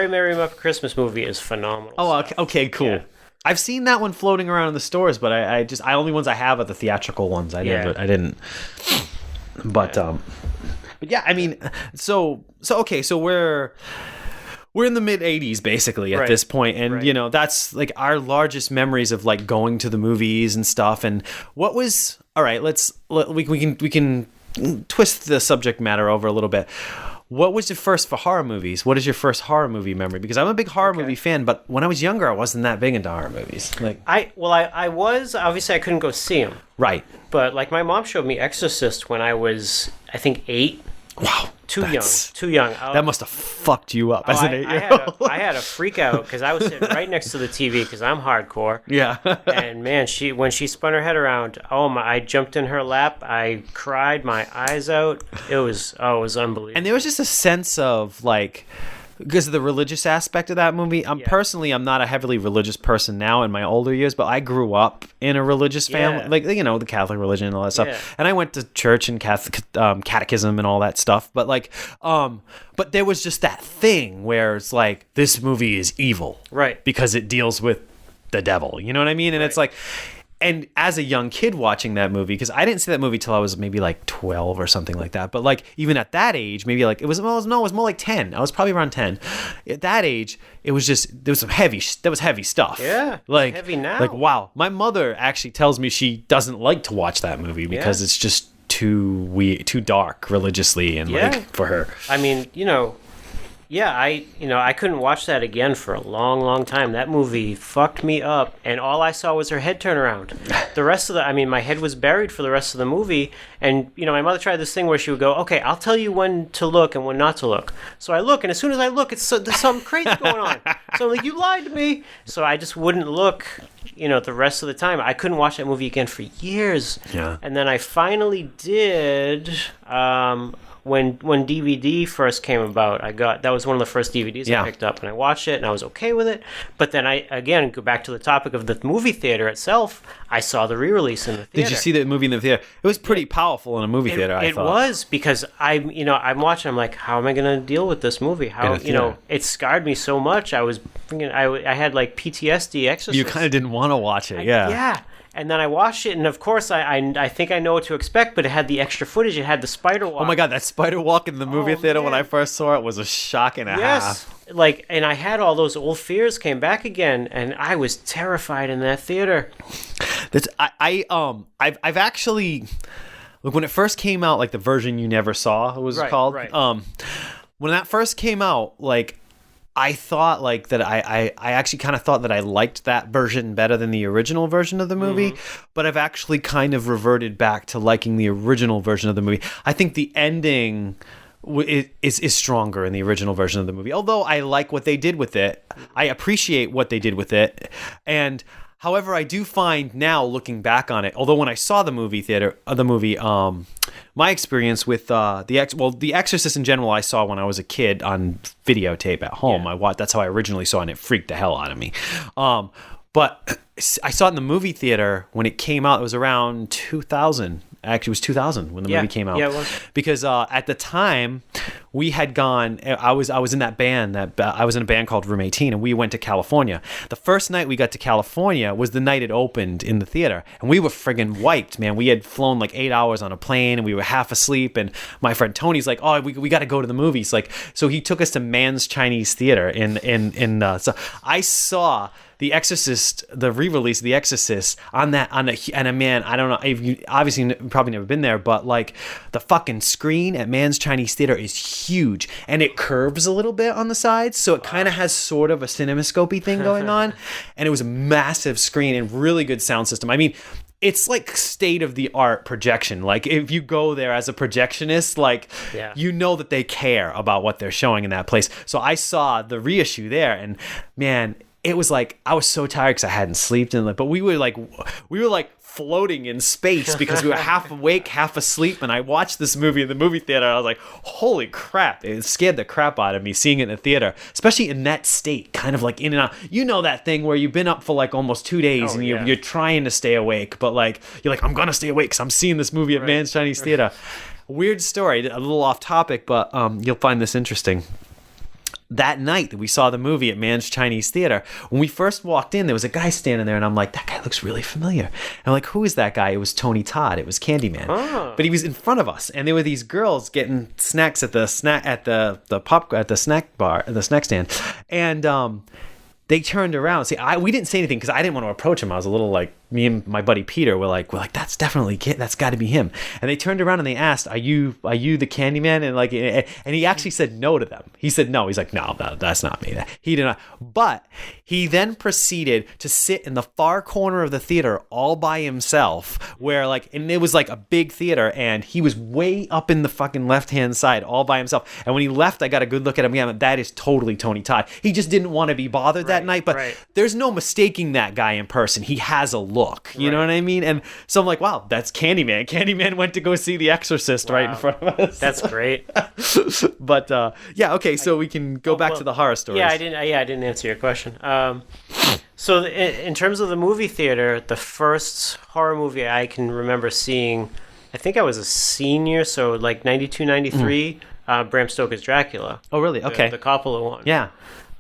Speaker 2: Merry Muppet Christmas movie is phenomenal.
Speaker 1: Oh, okay, cool. Yeah. I've seen that one floating around in the stores, but I only ones I have are the theatrical ones. I didn't. But yeah, I mean, so okay, so we're in the mid 80s basically at this point, and that's like our largest memories of like going to the movies and stuff. And what was we can twist the subject matter over a little bit. What was your first for horror movies? What is your first horror movie memory? Because I'm a big horror movie fan, but when I was younger, I wasn't that big into horror movies. Like
Speaker 2: I was, obviously I couldn't go see them.
Speaker 1: Right.
Speaker 2: But like my mom showed me Exorcist when I was, I think, 8.
Speaker 1: Wow.
Speaker 2: Too young.
Speaker 1: That must have fucked you up as an 8-year-old.
Speaker 2: I had a freak out because I was sitting right next to the TV because I'm hardcore.
Speaker 1: Yeah.
Speaker 2: And man, when she spun her head around, I jumped in her lap. I cried my eyes out. It was unbelievable.
Speaker 1: And there was just a sense of like, because of the religious aspect of that movie. Personally, I'm not a heavily religious person now in my older years, but I grew up in a religious family, like the Catholic religion and all that stuff. Yeah. And I went to church and Catholic catechism and all that stuff. But but there was just that thing where it's like, this movie is evil,
Speaker 2: right?
Speaker 1: Because it deals with the devil. You know what I mean? And it's like. And as a young kid watching that movie, because I didn't see that movie till I was maybe like 12 or something like that. But like even at that age, maybe like it was more like 10. I was probably around 10. At that age, it was just there was heavy stuff.
Speaker 2: Yeah,
Speaker 1: like
Speaker 2: heavy now.
Speaker 1: Like wow, my mother actually tells me she doesn't like to watch that movie because it's just too dark religiously and like for her.
Speaker 2: I mean, Yeah, I couldn't watch that again for a long, long time. That movie fucked me up, and all I saw was her head turn around. The rest of my head was buried for the rest of the movie, and, my mother tried this thing where she would go, okay, I'll tell you when to look and when not to look. So I look, and as soon as I look, there's something crazy going on. So I'm like, you lied to me. So I just wouldn't look, the rest of the time. I couldn't watch that movie again for years.
Speaker 1: Yeah.
Speaker 2: And then I finally did... When DVD first came about, that was one of the first DVDs I picked up, and I watched it, and I was okay with it. But then I, again, go back to the topic of the movie theater itself. I saw the re-release in the theater.
Speaker 1: Did you see the movie in the theater? It was pretty powerful in a movie theater, I thought.
Speaker 2: It was, because I'm watching, I'm like, how am I going to deal with this movie? It scarred me so much. I was thinking, I had like PTSD, Exorcist.
Speaker 1: You kind of didn't want to watch it, yeah.
Speaker 2: Yeah. And then I watched it, and of course, I think I know what to expect, but it had the extra footage. It had the spider walk.
Speaker 1: Oh my God, that spider walk in the movie theater when I first saw it was a shock and a half.
Speaker 2: And I had all those old fears came back again, and I was terrified in that theater.
Speaker 1: I've actually, look, when it first came out, like the version you never saw, it was called.
Speaker 2: Right.
Speaker 1: When that first came out, like, I thought like that I actually kind of thought that I liked that version better than the original version of the movie, but I've actually kind of reverted back to liking the original version of the movie. I think the ending is stronger in the original version of the movie, although I like what they did with it. I appreciate what they did with it, and however, I do find now looking back on it, although when I saw the movie, my experience with The Exorcist in general, I saw when I was a kid on videotape at home. Yeah. That's how I originally saw it, and it freaked the hell out of me. But I saw it in the movie theater when it came out. It was around 2000. Actually, it was 2000 when the movie came out.
Speaker 2: Yeah, it was.
Speaker 1: Because at the time, we had gone. I was in that band. I was in a band called Room 18, and we went to California. The first night we got to California was the night it opened in the theater, and we were friggin' wiped, man. We had flown like 8 hours on a plane, and we were half asleep. And my friend Tony's like, "Oh, we got to go to the movies." Like, so he took us to Mann's Chinese Theater so I saw The Exorcist, the re-release of The Exorcist and a man, I don't know, if you obviously probably never been there, but like the fucking screen at Mann's Chinese Theater is huge, and it curves a little bit on the sides, so it kind of has sort of a cinemascopy thing going on, and it was a massive screen and really good sound system. I mean, it's like state-of-the-art projection. Like, if you go there as a projectionist, like, you know that they care about what they're showing in that place. So I saw the reissue there, and man, it was like, I was so tired because I hadn't slept in it, but we were like floating in space because we were half awake, half asleep. And I watched this movie in the movie theater. I was like, holy crap. It scared the crap out of me seeing it in the theater, especially in that state, kind of like in and out. You know, that thing where you've been up for like almost 2 days and you're trying to stay awake, but like, you're like, I'm going to stay awake because I'm seeing this movie at Mann's Chinese Theater. Weird story, a little off topic, but you'll find this interesting. That night that we saw the movie at Mann's Chinese Theater, when we first walked in, there was a guy standing there, and I'm like, that guy looks really familiar. And I'm like, who is that guy? It was Tony Todd. It was Candyman. Oh. But he was in front of us, and there were these girls getting snacks at the snack bar, the snack stand, and they turned around. See, we didn't say anything because I didn't want to approach him. I was a little like, me and my buddy Peter were like, that's got to be him. And they turned around and they asked, are you the Candyman? And like, and he actually said no to them. He said no. He's like, no, that's not me. He did not. But he then proceeded to sit in the far corner of the theater all by himself, where like, and it was like a big theater, and he was way up in the fucking left-hand side all by himself. And when he left, I got a good look at him. Yeah, that is totally Tony Todd. He just didn't want to be bothered that night, but there's no mistaking that guy in person. He has a look, you know what I mean? And so I'm like, wow, that's Candyman. Candyman went to go see The Exorcist right in front of us.
Speaker 2: That's great.
Speaker 1: But okay, so we can go back to the horror stories.
Speaker 2: I didn't answer your question. So in terms of the movie theater, the first horror movie I can remember seeing, I think I was a senior, so like 92, 93, Bram Stoker's Dracula.
Speaker 1: Oh, really? Okay.
Speaker 2: The Coppola one.
Speaker 1: Yeah.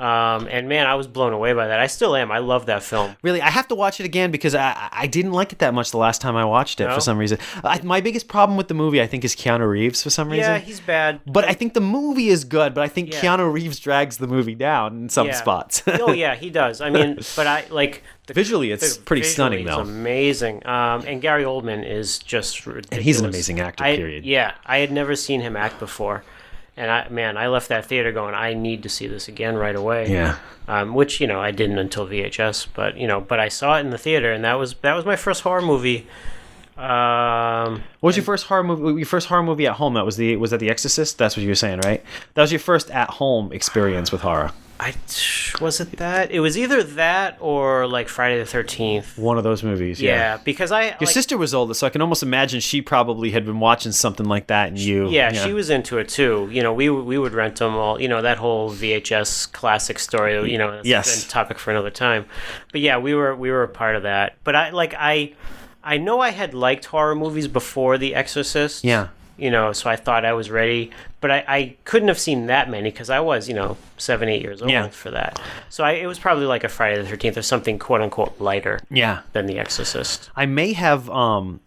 Speaker 2: And man, I was blown away by that. I still am. I love that film.
Speaker 1: Really, I have to watch it again because I didn't like it that much the last time I watched it for some reason. My biggest problem with the movie, I think, is Keanu Reeves for some reason.
Speaker 2: Yeah, he's bad.
Speaker 1: But I think the movie is good, but I think Keanu Reeves drags the movie down in some spots.
Speaker 2: Oh, yeah, he does. I mean, but I like...
Speaker 1: Visually, it's pretty stunning, though.
Speaker 2: It's amazing. And Gary Oldman is just ridiculous.
Speaker 1: And he's an amazing actor, period.
Speaker 2: Yeah, I had never seen him act before. And I left that theater going, I need to see this again right away.
Speaker 1: Yeah.
Speaker 2: Which, I didn't until VHS, but I saw it in the theater, and that was my first horror movie.
Speaker 1: What was your first horror movie? Your first horror movie at home? Was that The Exorcist? That's what you were saying, right? That was your first at home experience with horror.
Speaker 2: Was it that? It was either that or like Friday the 13th.
Speaker 1: One of those movies. Yeah,
Speaker 2: because
Speaker 1: your sister was older, so I can almost imagine she probably had been watching something like that, and you.
Speaker 2: Yeah, she was into it too. We would rent them all. That whole VHS classic story. That's a topic for another time. But yeah, we were a part of that. But I know I had liked horror movies before The Exorcist.
Speaker 1: Yeah.
Speaker 2: So I thought I was ready. But I couldn't have seen that many because I was, 7, 8 years old for that. So it was probably like a Friday the 13th or something quote-unquote lighter than The Exorcist.
Speaker 1: I may have, I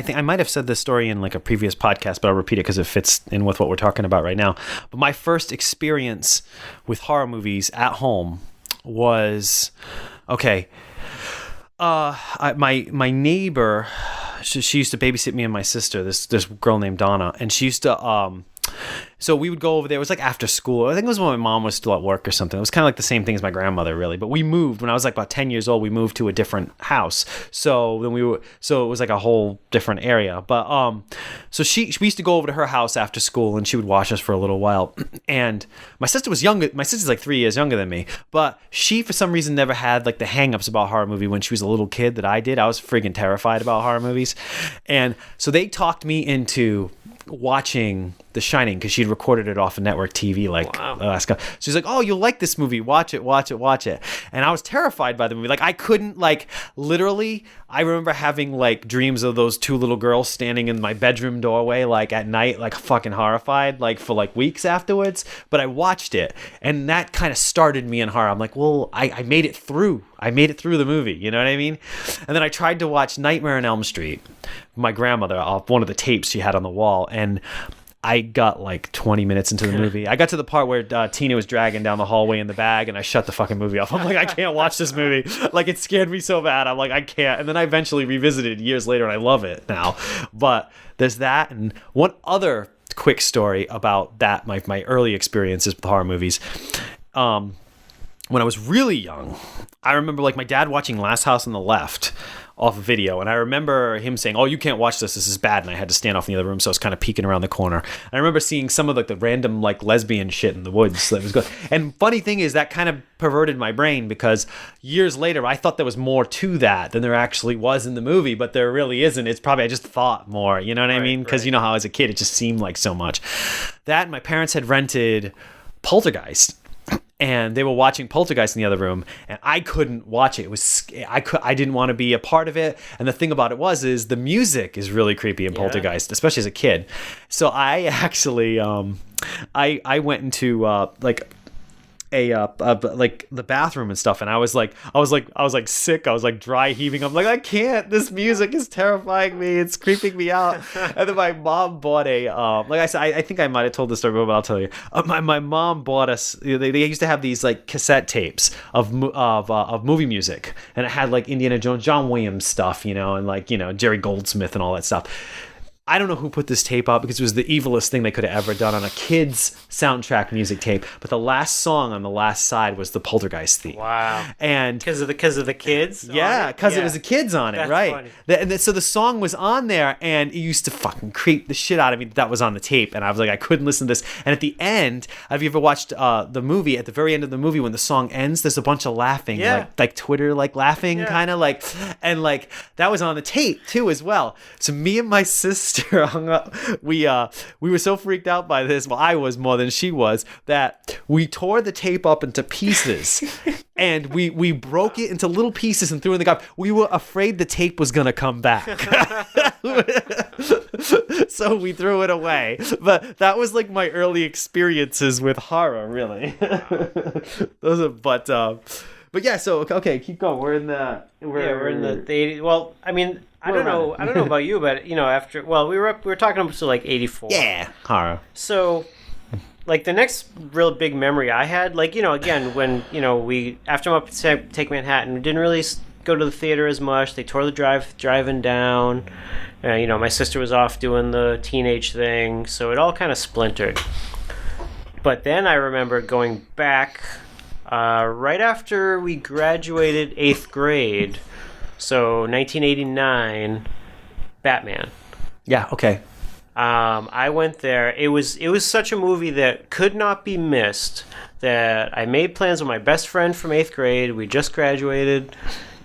Speaker 1: think I might have said this story in like a previous podcast, but I'll repeat it because it fits in with what we're talking about right now. But my first experience with horror movies at home was, my neighbor, she used to babysit me and my sister, this girl named Donna, and she used to so we would go over there. It was like after school. I think it was when my mom was still at work or something. It was kind of like the same thing as my grandmother, really. But we moved when I was like about 10 years old. We moved to a different house. So then it was like a whole different area. But so we used to go over to her house after school, and she would watch us for a little while. And my sister was younger. My sister's like 3 years younger than me, but she for some reason never had like the hang-ups about horror movie when she was a little kid that I did. I was friggin' terrified about horror movies, and so they talked me into watching The Shining because she'd recorded it off of network TV Alaska. She's like, "Oh, you'll like this movie. Watch it." And I was terrified by the movie. Like I couldn't literally. I remember having like dreams of those two little girls standing in my bedroom doorway like at night, like fucking horrified, like for like weeks afterwards. But I watched it, and that kind of started me in horror. I'm like, well, I made it through. I made it through the movie. You know what I mean? And then I tried to watch Nightmare on Elm Street. My grandmother off one of the tapes she had on the wall, and I got like 20 minutes into the movie. I got to the part where Tina was dragging down the hallway in the bag, and I shut the fucking movie off. I'm like, I can't watch this movie. Like, it scared me so bad. I'm like, I can't. And then I eventually revisited it years later, and I love it now. But there's that. And one other quick story about that, my early experiences with horror movies. When I was really young, I remember like my dad watching Last House on the Left off a video, and I remember him saying, "Oh, you can't watch this is bad," and I had to stand off in the other room, so I was kind of peeking around the corner. I remember seeing some of like the random like lesbian shit in the woods that was good. And funny thing is that kind of perverted my brain because years later I thought there was more to that than there actually was in the movie, but there really isn't. It's probably I just thought more, you know what I mean? Because you know how as a kid it just seemed like so much. That my parents had rented Poltergeist. And they were watching Poltergeist in the other room, and I couldn't watch it. It was I didn't want to be a part of it. And the thing about it is the music is really creepy in Poltergeist, especially as a kid. So I actually I went into like the bathroom and stuff, and I was like sick. I was like dry heaving. I'm like, I can't. This music is terrifying me. It's creeping me out. And then my mom bought like I said, I think I might have told this story, but I'll tell you. My mom bought us. They used to have these like cassette tapes of movie music, and it had like Indiana Jones, John Williams stuff, and like Jerry Goldsmith and all that stuff. I don't know who put this tape out because it was the evilest thing they could have ever done on a kid's soundtrack music tape. But the last song on the last side was the Poltergeist theme.
Speaker 2: Wow!
Speaker 1: And
Speaker 2: because of the kids,
Speaker 1: yeah, because it was the kids on it,
Speaker 2: that's
Speaker 1: right? So the song was on there, and it used to fucking creep the shit out of me that was on the tape. And I was like, I couldn't listen to this. And at the end, have you ever watched the movie? At the very end of the movie, when the song ends, there's a bunch of laughing, like Twitter, like laughing, kind of like, and like that was on the tape too as well. So me and my sister hung up. We were so freaked out by this. Well, I was more than she was, that we tore the tape up into pieces and we broke it into little pieces and threw it in the garbage. We were afraid the tape was gonna come back. So we threw it away. But that was like my early experiences with horror, really. But yeah, so okay, keep going. We're in the
Speaker 2: 80s. Well, I mean, I don't know about you, but after we were talking up to like 84.
Speaker 1: Yeah, horror.
Speaker 2: So, like the next real big memory I had, like again when we after Muppets Take Manhattan, we didn't really go to the theater as much. They tore the drive-in down. My sister was off doing the teenage thing, so it all kind of splintered. But then I remember going back right after we graduated 8th grade, so 1989, Batman.
Speaker 1: Yeah, okay.
Speaker 2: I went there. It was such a movie that could not be missed, that I made plans with my best friend from 8th grade. We just graduated,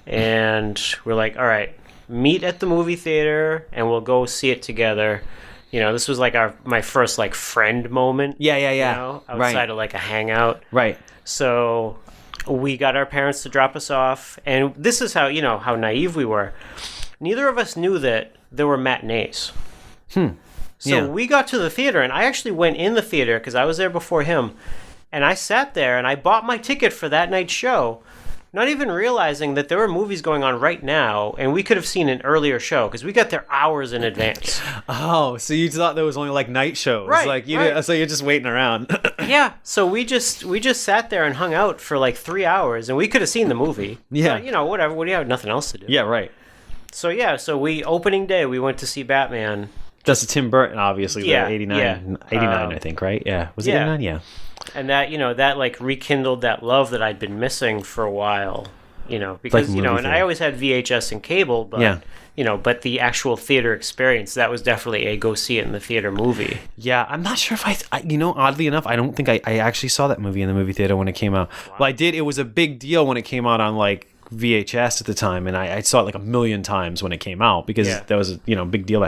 Speaker 2: and we're like, all right, meet at the movie theater, and we'll go see it together. This was like my first like friend moment.
Speaker 1: Yeah.
Speaker 2: Outside of like a hangout.
Speaker 1: Right.
Speaker 2: So we got our parents to drop us off, and this is how how naive we were. Neither of us knew that there were matinees. So we got to the theater, and I actually went in the theater because I was there before him, and I sat there and I bought my ticket for that night's show, not even realizing that there were movies going on right now, and we could have seen an earlier show because we got there hours in advance.
Speaker 1: Oh, so you thought there was only like night shows,
Speaker 2: right?
Speaker 1: Like
Speaker 2: right.
Speaker 1: So you're just waiting around.
Speaker 2: Yeah. So we just sat there and hung out for like 3 hours, and we could have seen the movie.
Speaker 1: Yeah.
Speaker 2: But, whatever. What do you have? Nothing else to do.
Speaker 1: Yeah. Right.
Speaker 2: So opening day we went to see Batman.
Speaker 1: That's a Tim Burton, obviously.
Speaker 2: Yeah,
Speaker 1: 89, I think, right? Yeah. Was it
Speaker 2: yeah.
Speaker 1: 89? Yeah.
Speaker 2: And that, that like rekindled that love that I'd been missing for a while, because,
Speaker 1: like
Speaker 2: and I always had VHS and cable, but, but the actual theater experience, that was definitely a go see it in the theater movie.
Speaker 1: Yeah. I'm not sure if oddly enough, I don't think I actually saw that movie in the movie theater when it came out. Wow. Well, I did. It was a big deal when it came out on like VHS at the time, and I saw it like 1,000,000 times when it came out because that was a big deal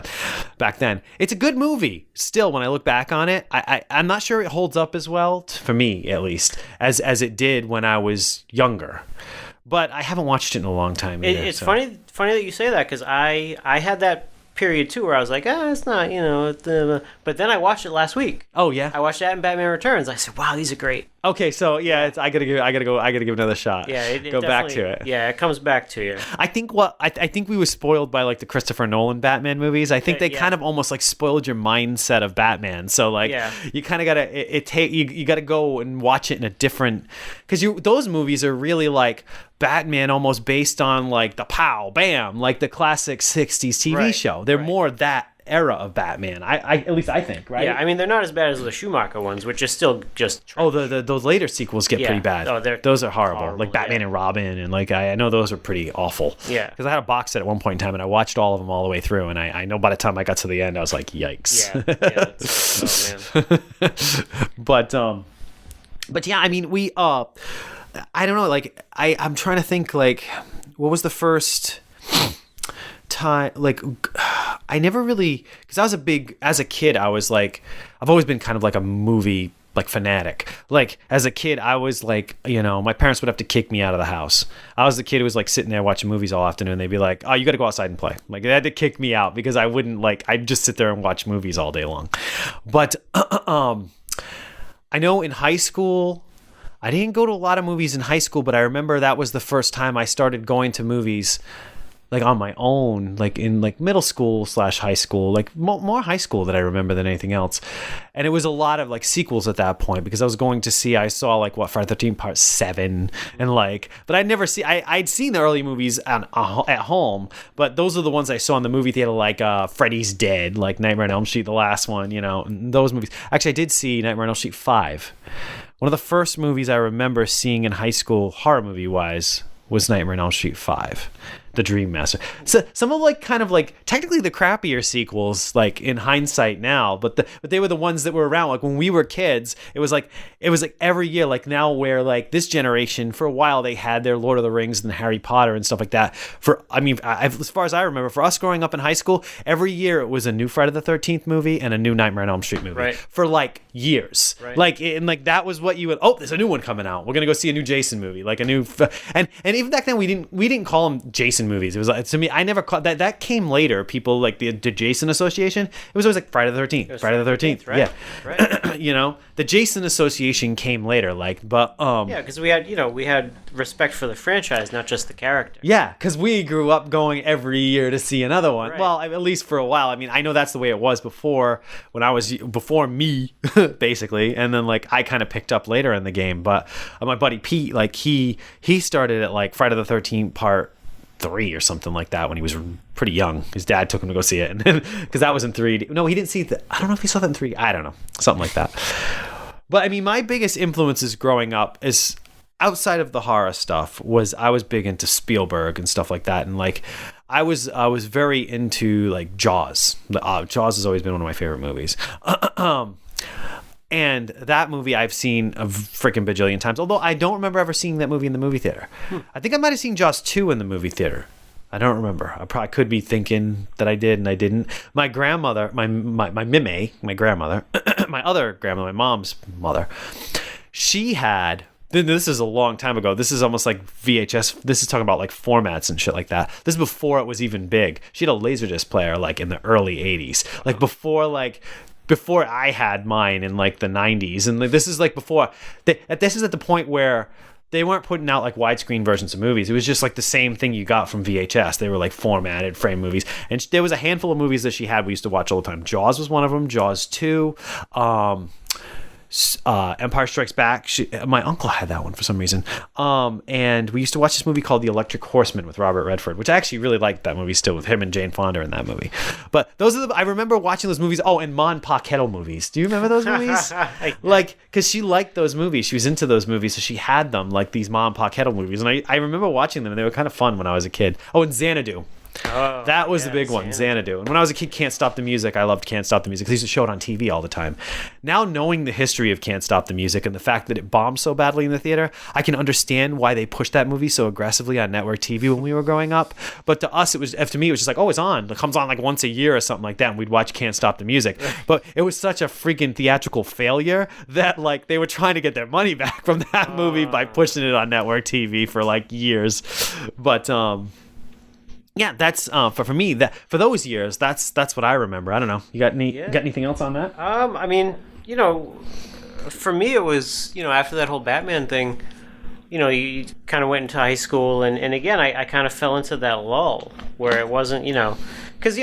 Speaker 1: back then. It's a good movie still when I look back on it. I'm not sure it holds up as well, for me at least, as it did when I was younger, but I haven't watched it in a long time either,
Speaker 2: it's funny that you say that, because I had that period too where I was like, it's not, but then I watched it last week.
Speaker 1: Oh yeah,
Speaker 2: I watched that in Batman Returns. I said, wow, these are great.
Speaker 1: Okay, so yeah, I gotta give another shot.
Speaker 2: Yeah,
Speaker 1: go back to it.
Speaker 2: Yeah, it comes back to you.
Speaker 1: I think I think we were spoiled by like the Christopher Nolan Batman movies. I think they kind of almost like spoiled your mindset of Batman. So like you kind of gotta you gotta go and watch it in a different, because those movies are really like Batman almost based on like the pow bam, like the classic 60s TV show. They're more that era of Batman. I at least I think, right?
Speaker 2: Yeah, I mean, they're not as bad as the Schumacher ones, which is still just trash.
Speaker 1: Oh, those later sequels get pretty bad.
Speaker 2: Oh,
Speaker 1: those are horrible. Like Batman and Robin, and like I know those are pretty awful.
Speaker 2: Yeah,
Speaker 1: because I had a box set at one point in time, and I watched all of them all the way through, and I know by the time I got to the end, I was like, yikes.
Speaker 2: Oh man.
Speaker 1: But yeah, I mean, we I don't know, like I'm trying to think, like, what was the first time, like, I never really, because as a kid, I was like, I've always been kind of like a movie like fanatic. Like as a kid, I was like, my parents would have to kick me out of the house. I was the kid who was like sitting there watching movies all afternoon. They'd be like, oh, you got to go outside and play. Like they had to kick me out because I wouldn't, like, I'd just sit there and watch movies all day long. But I know in high school, I didn't go to a lot of movies in high school, but I remember that was the first time I started going to movies like on my own, like in like middle school / high school, like more high school that I remember than anything else. And it was a lot of like sequels at that point, because I was going to see, I saw like Friday the 13th Part 7 and like, but I'd never see, I'd seen the early movies at home, but those are the ones I saw in the movie theater, like Freddy's Dead, like Nightmare on Elm Street, the last one, those movies. Actually, I did see Nightmare on Elm Street 5. One of the first movies I remember seeing in high school, horror movie wise, was Nightmare on Elm Street 5. The Dream Master. So some of like kind of like technically the crappier sequels, like in hindsight now, but they were the ones that were around. Like when we were kids, it was like every year, like now where like this generation, for a while they had their Lord of the Rings and Harry Potter and stuff like that. As far as I remember, for us growing up in high school, every year it was a new Friday the 13th movie and a new Nightmare on Elm Street movie, right, for like years. Right. Like, and like that was what you would, there's a new one coming out. We're going to go see a new Jason movie, like a new, and even back then we didn't call them Jason movies. It was like, to me, I never called that came later. People like the Jason Association. It was always like Friday the 13th, Friday the 13th, right? Yeah, right. The Jason Association came later, like, but
Speaker 2: because we had respect for the franchise, not just the character.
Speaker 1: Yeah, because we grew up going every year to see another one.
Speaker 2: Right.
Speaker 1: Well, at least for a while. I mean, I know that's the way it was before before me, basically, and then like I kind of picked up later in the game. But my buddy Pete, like he started at like Friday the 13th Part 3 or something like that when he was pretty young. His dad took him to go see it, and then because that was in 3D. No, he didn't see it. I don't know if he saw that in 3D. I don't know, something like that. But I mean, my biggest influences growing up is outside of the horror stuff was I was big into Spielberg and stuff like that, and like I was very into like Jaws. Jaws has always been one of my favorite movies. And that movie I've seen a freaking bajillion times, although I don't remember ever seeing that movie in the movie theater. I think I might have seen Jaws 2 in the movie theater. I don't remember. I probably could be thinking that I did and I didn't. My grandmother, my Mime, my grandmother, my other grandmother, my mom's mother, she had... This is a long time ago. This is almost like VHS. This is talking about like formats and shit like that. This is before it was even big. She had a Laserdisc player like in the early 80s. Like before I had mine in like the 90s. And this is like before. This is at the point where they weren't putting out like widescreen versions of movies. It was just like the same thing you got from VHS. They were like formatted frame movies. And there was a handful of movies that she had we used to watch all the time. Jaws was one of them. Jaws 2. Empire Strikes Back. My uncle had that one for some reason. And we used to watch this movie called The Electric Horseman with Robert Redford, which I actually really liked that movie still, with him and Jane Fonda in that movie. But those are I remember watching those movies. Oh, and Mon Pa Kettle movies. Do you remember those movies? Like, because she liked those movies. She was into those movies, so she had them, like these Mon Pa Kettle movies. And I remember watching them, and they were kind of fun when I was a kid. Oh, and Xanadu. Oh, that was the big one, Xanadu. And when I was a kid, Can't Stop the Music, I loved Can't Stop the Music. They used to show it on TV all the time. Now, knowing the history of Can't Stop the Music and the fact that it bombed so badly in the theater, I can understand why they pushed that movie so aggressively on network TV when we were growing up. But to us, to me, it was just like, oh, it's on. It comes on like once a year or something like that, and we'd watch Can't Stop the Music. But it was such a freaking theatrical failure that like they were trying to get their money back from that movie by pushing it on network TV for like years. But yeah, that's for me. That for those years, that's what I remember. I don't know. You got anything else on that?
Speaker 2: I mean, for me, it was after that whole Batman thing, you kind of went into high school, and again, I kind of fell into that lull where it wasn't, because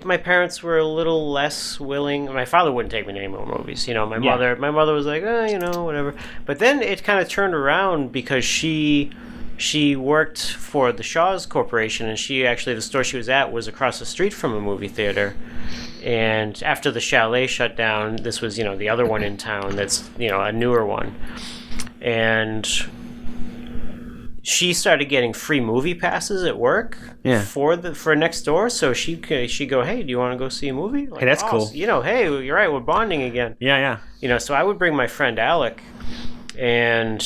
Speaker 2: my parents were a little less willing. My father wouldn't take me to any more movies. My mother was like, whatever. But then it kind of turned around because she worked for the Shaw's Corporation, and the store she was at was across the street from a movie theater. And after the Chalet shut down, this was, the other one in town that's, a newer one. And she started getting free movie passes at work for next door. So she'd go, hey, do you want to go see a movie? Like,
Speaker 1: hey, that's cool.
Speaker 2: Hey, you're right, we're bonding again.
Speaker 1: Yeah.
Speaker 2: So I would bring my friend Alec, and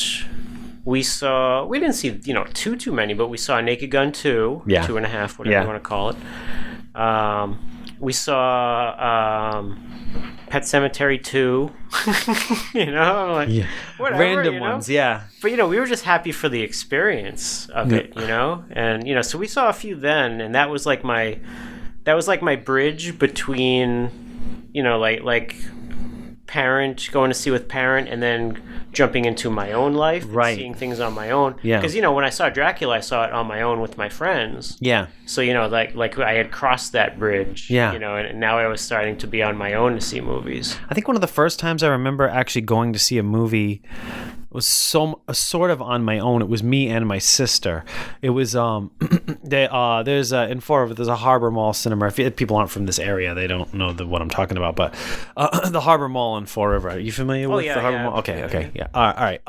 Speaker 2: we didn't see, too many, but we saw Naked Gun 2, 2.5, whatever you want to call it. We saw Pet Sematary 2, I'm like, whatever.
Speaker 1: Random ones, yeah.
Speaker 2: But, we were just happy for the experience of it, And, so we saw a few then, and that was like my bridge between, like parent, going to see with parent, and then jumping into my own life, and seeing things on my own. Yeah. Because when I saw Dracula, I saw it on my own with my friends. Yeah. So like I had crossed that bridge. Yeah. And now I was starting to be on my own to see movies.
Speaker 1: I think one of the first times I remember actually going to see a movie was sort of on my own. It was me and my sister. It was there's in Fall River, there's a Harbor Mall cinema. If people aren't from this area, they don't know what I'm talking about. But the Harbor Mall in Fall River. Are you familiar with the Harbor Mall? Okay, yeah. All right.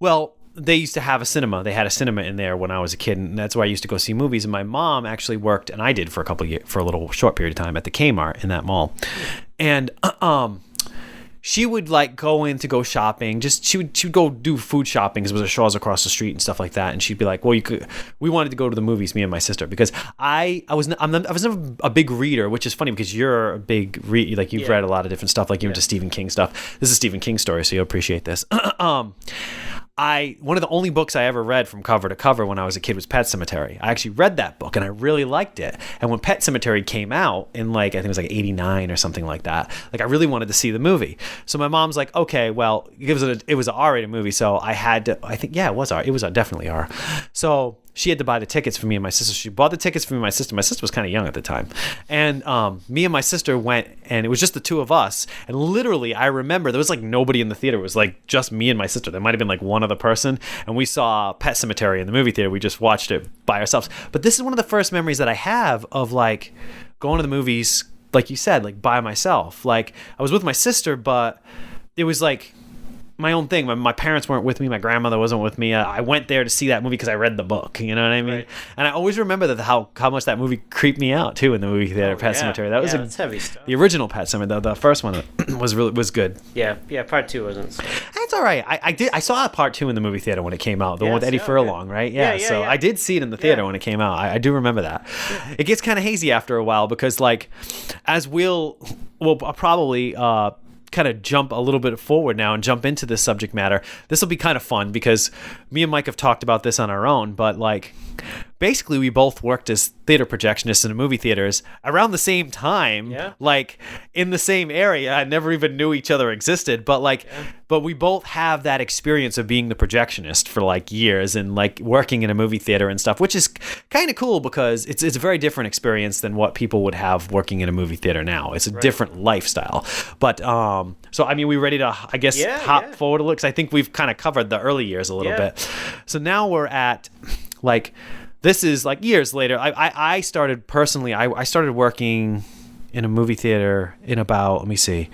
Speaker 1: Well, they used to have a cinema. They had a cinema in there when I was a kid, and that's where I used to go see movies. And my mom actually worked, and I did for a little short period of time at the Kmart in that mall, and she would like go in to go shopping. She would go do food shopping because there was a Shaw's across the street and stuff like that. And she'd be like, "Well, we wanted to go to the movies, me and my sister, because I was never a big reader, which is funny because you're a big read. Like you've read a lot of different stuff, like you're into Stephen King stuff. This is a Stephen King story, so you'll appreciate this." One of the only books I ever read from cover to cover when I was a kid was Pet Sematary. I actually read that book and I really liked it. And when Pet Sematary came out in I think it was like 89 or something like that, I really wanted to see the movie. So my mom's like, okay, well, it was an R-rated movie, so I had to, it was definitely R. So she had to buy the tickets for me and my sister. She bought the tickets for me and my sister. My sister was kind of young at the time. And me and my sister went, and it was just the two of us. And literally, I remember there was like nobody in the theater. It was like just me and my sister. There might have been like one other person. And we saw Pet Sematary in the movie theater. We just watched it by ourselves. But this is one of the first memories that I have of like going to the movies, like you said, like by myself. Like I was with my sister, but it was like my own thing. My parents weren't with me. My grandmother wasn't with me. I went there to see that movie because I read the book. You know what I mean? Right. And I always remember that how much that movie creeped me out too in the movie theater. Pet Sematary. That was
Speaker 2: that's heavy stuff.
Speaker 1: The original Pet Sematary. The first one was good.
Speaker 2: Yeah. Part 2 wasn't. So.
Speaker 1: That's all right. I saw part 2 in the movie theater when it came out. The one with Eddie Furlong, right? Yeah. So I did see it in the theater when it came out. I do remember that. Yeah. It gets kind of hazy after a while because like as we'll probably kind of jump a little bit forward now and jump into this subject matter. This will be kind of fun because me and Mike have talked about this on our own, but like basically we both worked as theater projectionists in the movie theaters around the same time, like in the same area. I never even knew each other existed, but like but we both have that experience of being the projectionist for like years and like working in a movie theater and stuff, which is kind of cool because it's a very different experience than what people would have working in a movie theater now. It's a different lifestyle. But so I mean, we ready to I guess hop forward a little because I think we've kind of covered the early years a little bit. So now we're at like this is like years later. I started personally. I started working in a movie theater in about, let me see.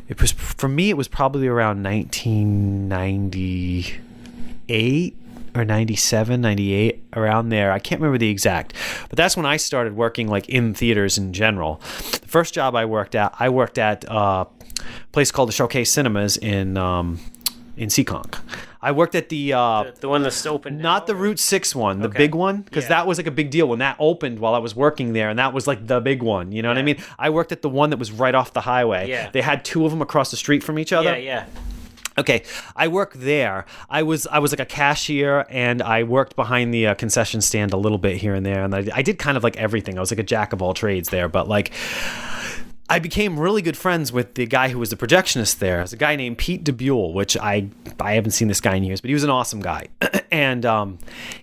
Speaker 1: It was for me. It was probably around 1998 or 97, 98, around there. I can't remember the exact, but that's when I started working like in theaters in general. The first job I worked at a place called the Showcase Cinemas in Seekonk. I worked at the
Speaker 2: one that's open now,
Speaker 1: not the Route 6 one, the big one, because that was like a big deal when that opened while I was working there, and that was like the big one. You know what I mean? I worked at the one that was right off the highway. Yeah. They had two of them across the street from each other.
Speaker 2: Yeah.
Speaker 1: Okay, I worked there. I was like a cashier, and I worked behind the concession stand a little bit here and there, and I did kind of like everything. I was like a jack of all trades there, but like I became really good friends with the guy who was the projectionist there. It was a guy named Pete DeBuell, which I haven't seen this guy in years, but he was an awesome guy. And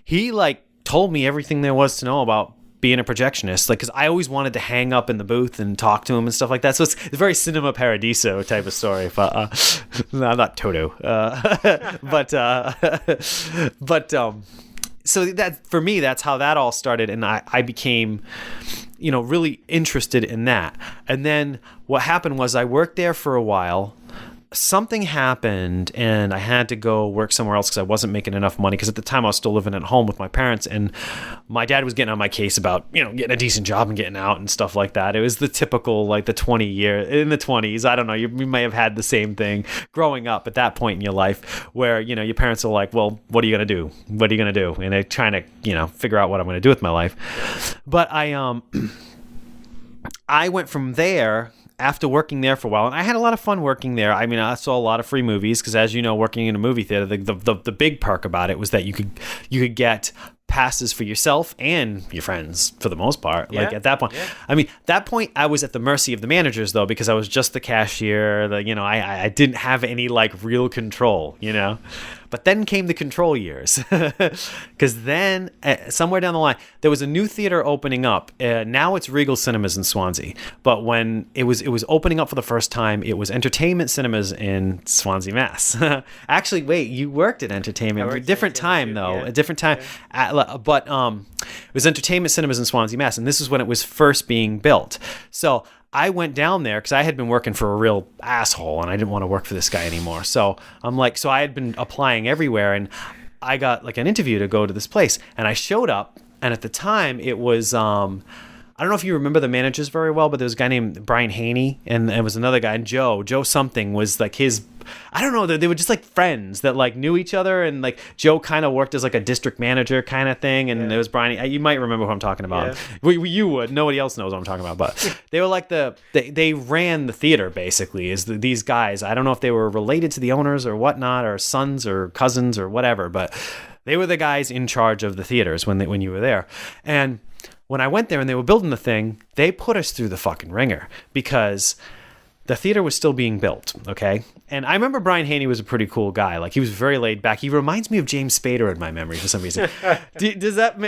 Speaker 1: he like told me everything there was to know about being a projectionist, like, because I always wanted to hang up in the booth and talk to him and stuff like that. So it's a very Cinema Paradiso type of story. But no, not Toto. But so that for me, that's how that all started, and I became, really interested in that. And then what happened was I worked there for a while. Something happened and I had to go work somewhere else because I wasn't making enough money, because at the time I was still living at home with my parents, and my dad was getting on my case about getting a decent job and getting out and stuff like that. It was the typical, like, the 20 year in the 20s. I don't know, you may have had the same thing growing up at that point in your life where your parents are like, well, what are you gonna do, and they're trying to figure out what I'm gonna do with my life. But I went from there after working there for a while, and I had a lot of fun working there. I mean, I saw a lot of free movies because, as you know, working in a movie theater, the big perk about it was that you could get passes for yourself and your friends for the most part. Like at that point, I mean, that point I was at the mercy of the managers though, because I was just the cashier. I didn't have any like real control, But then came the control years, because then somewhere down the line there was a new theater opening up. Now it's Regal Cinemas in Swansea, but when it was opening up for the first time, it was Entertainment Cinemas in Swansea, Mass. Actually, wait, you worked at Entertainment, a different time though, a different time. But it was Entertainment Cinemas in Swansea, Mass, and this is when it was first being built. So I went down there because I had been working for a real asshole and I didn't want to work for this guy anymore. So so I had been applying everywhere, and I got like an interview to go to this place, and I showed up, and at the time it was I don't know if you remember the managers very well, but there was a guy named Brian Haney, and there was another guy, and Joe something was like his, I don't know, they were just like friends that like knew each other, and like Joe kind of worked as like a district manager kind of thing, and there was Brian, you might remember who I'm talking about. You would, nobody else knows what I'm talking about, but they were like they ran the theater basically, these guys. I don't know if they were related to the owners or whatnot, or sons or cousins or whatever, but they were the guys in charge of the theaters when you were there. And when I went there and they were building the thing, they put us through the fucking ringer, because the theater was still being built, okay? And I remember Brian Haney was a pretty cool guy. Like, he was very laid back. He reminds me of James Spader in my memory for some reason. Does that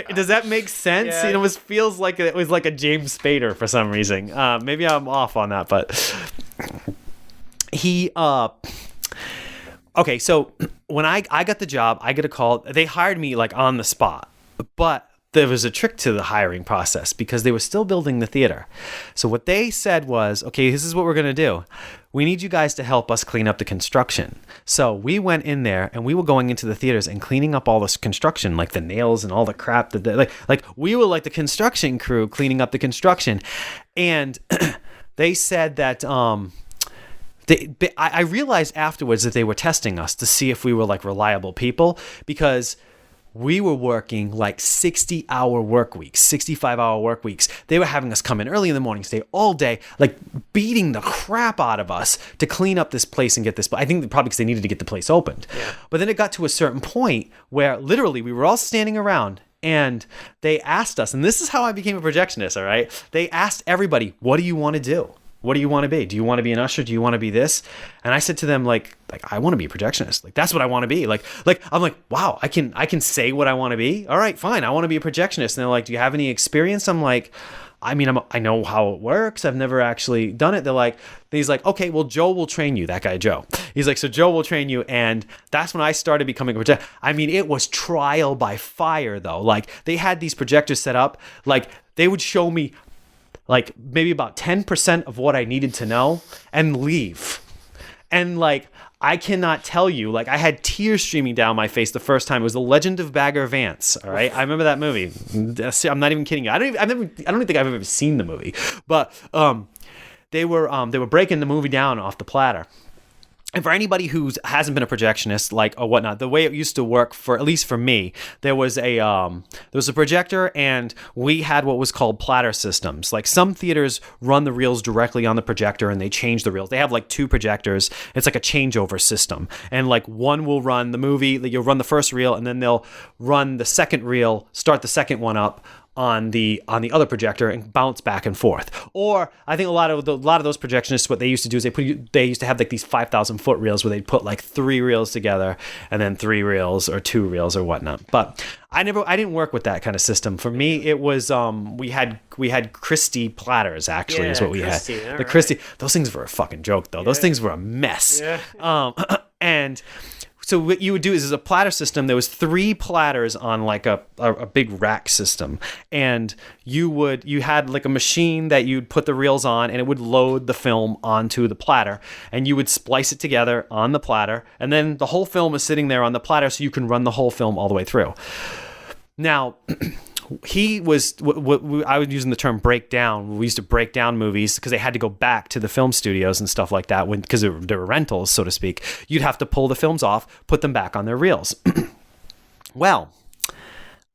Speaker 1: make sense?
Speaker 2: Yeah.
Speaker 1: It almost feels like it was like a James Spader for some reason. Maybe I'm off on that, but he okay, so when I got the job, I get a call. They hired me like on the spot, but there was a trick to the hiring process because they were still building the theater. So what they said was, okay, this is what we're going to do. We need you guys to help us clean up the construction. So we went in there and we were going into the theaters and cleaning up all this construction, like the nails and all the crap that like we were like the construction crew cleaning up the construction. And they said that I realized afterwards that they were testing us to see if we were like reliable people, because we were working like 60-hour work weeks, 65-hour work weeks. They were having us come in early in the morning, stay all day, like beating the crap out of us to clean up this place and get this. I think probably because they needed to get the place opened. Yeah. But then it got to a certain point where literally we were all standing around and they asked us, and this is how I became a projectionist, all right? They asked everybody, what do you want to do? What do you want to be? Do you want to be an usher? Do you want to be this? And I said to them, like I want to be a projectionist. Like, that's what I want to be. Like I'm like, wow, I can say what I want to be. All right, fine. I want to be a projectionist. And they're like, do you have any experience? I'm like, I mean, I know how it works. I've never actually done it. He's like, okay, well, Joe will train you. That guy, Joe. He's like, so Joe will train you. And that's when I started becoming a projector. I mean, it was trial by fire, though. Like, they had these projectors set up. Like, they would show me like maybe about 10% of what I needed to know and leave. And like, I cannot tell you, like, I had tears streaming down my face the first time. It was The Legend of Bagger Vance. All right. I remember that movie. I'm not even kidding you. I don't even think I've ever seen the movie, but they were breaking the movie down off the platter. And for anybody who hasn't been a projectionist, like, or whatnot, the way it used to work, for at least for me, there was a projector, and we had what was called platter systems. Like, some theaters run the reels directly on the projector, and they change the reels. They have like 2 projectors. It's like a changeover system, and like one will run the movie. You'll run the first reel, and then they'll run the second reel, start the second one up on the other projector and bounce back and forth. Or I think a lot of those projectionists, what they used to do is they used to have like these 5,000 foot reels where they'd put like 3 reels together and then 3 reels or 2 reels or whatnot. But I didn't work with that kind of system. For me, it was we had Christie platters, actually, is what we
Speaker 2: Christie,
Speaker 1: had. The
Speaker 2: right.
Speaker 1: Christie, those things were a fucking joke though. Yeah. Those things were a mess. Yeah. And so what you would do is a platter system. There was 3 platters on like a big rack system, and you had like a machine that you'd put the reels on, and it would load the film onto the platter, and you would splice it together on the platter, and then the whole film is sitting there on the platter, so you can run the whole film all the way through. Now, I was using the term breakdown. We used to break down movies because they had to go back to the film studios and stuff like that because they were rentals, so to speak. You'd have to pull the films off, put them back on their reels. Well,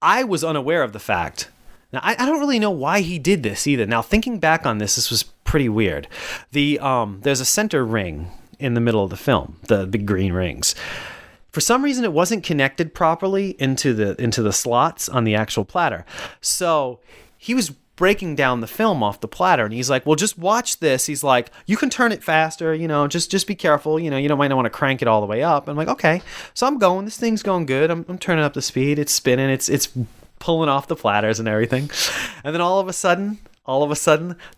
Speaker 1: I was unaware of the fact. Now, I don't really know why he did this either. Now, thinking back on this was pretty weird. There's a center ring in the middle of the film, the big green rings. For some reason, it wasn't connected properly into the slots on the actual platter. So he was breaking down the film off the platter, and he's like, well, just watch this. He's like, you can turn it faster, just be careful. You might not want to crank it all the way up. I'm like, okay. So I'm going. This thing's going good. I'm turning up the speed. It's spinning. It's pulling off the platters and everything. And then all of a sudden,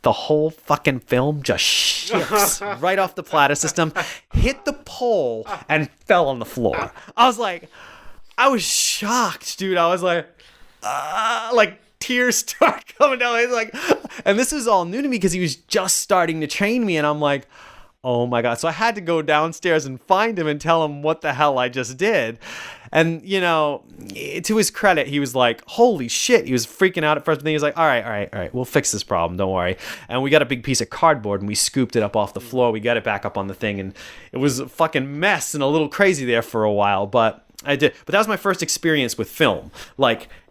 Speaker 1: the whole fucking film just shifts right off the platter system, hit the pole, and fell on the floor. I was shocked, dude. I was like tears start coming down. It's like, and this is all new to me because he was just starting to train me, and I'm like, oh my God. So I had to go downstairs and find him and tell him what the hell I just did. And, to his credit, he was like, holy shit. He was freaking out at first, but then he was like, all right. We'll fix this problem. Don't worry. And we got a big piece of cardboard and we scooped it up off the floor. We got it back up on the thing, and it was a fucking mess and a little crazy there for a while, but I did. But that was my first experience with film.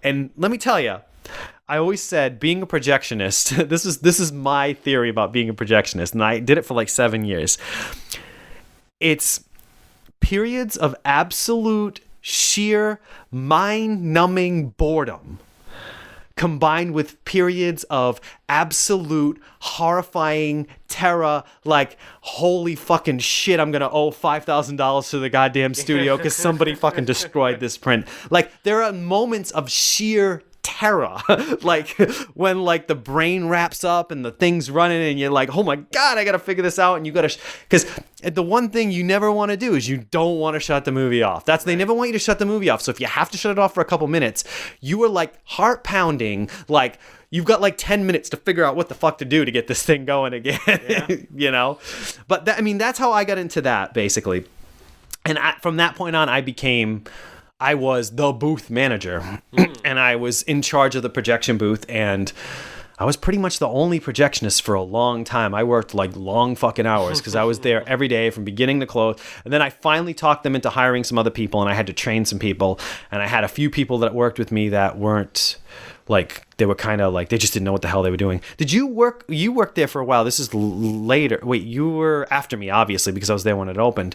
Speaker 1: And let me tell you, I always said being a projectionist, this is my theory about being a projectionist, and I did it for like 7 years. It's periods of absolute sheer mind-numbing boredom combined with periods of absolute horrifying terror, like, holy fucking shit, I'm gonna owe $5,000 to the goddamn studio because somebody fucking destroyed this print. Like, there are moments of sheer terror, like when like the brain wraps up and the thing's running and you're like, oh my god, I gotta figure this out, and you gotta because the one thing you never want to do is you don't want to shut the movie off. They never want you to shut the movie off. So if you have to shut it off for a couple minutes, you are like heart pounding, like you've got like 10 minutes to figure out what the fuck to do to get this thing going again. You know, but that's how I got into that basically. And from that point on, I was the booth manager, and I was in charge of the projection booth, and I was pretty much the only projectionist for a long time. I worked like long fucking hours because I was there every day from beginning to close. And then I finally talked them into hiring some other people, and I had to train some people. And I had a few people that worked with me that weren't like, they were kind of like, they just didn't know what the hell they were doing. Did you work? You worked there for a while. This is later. Wait, you were after me, obviously, because I was there when it opened.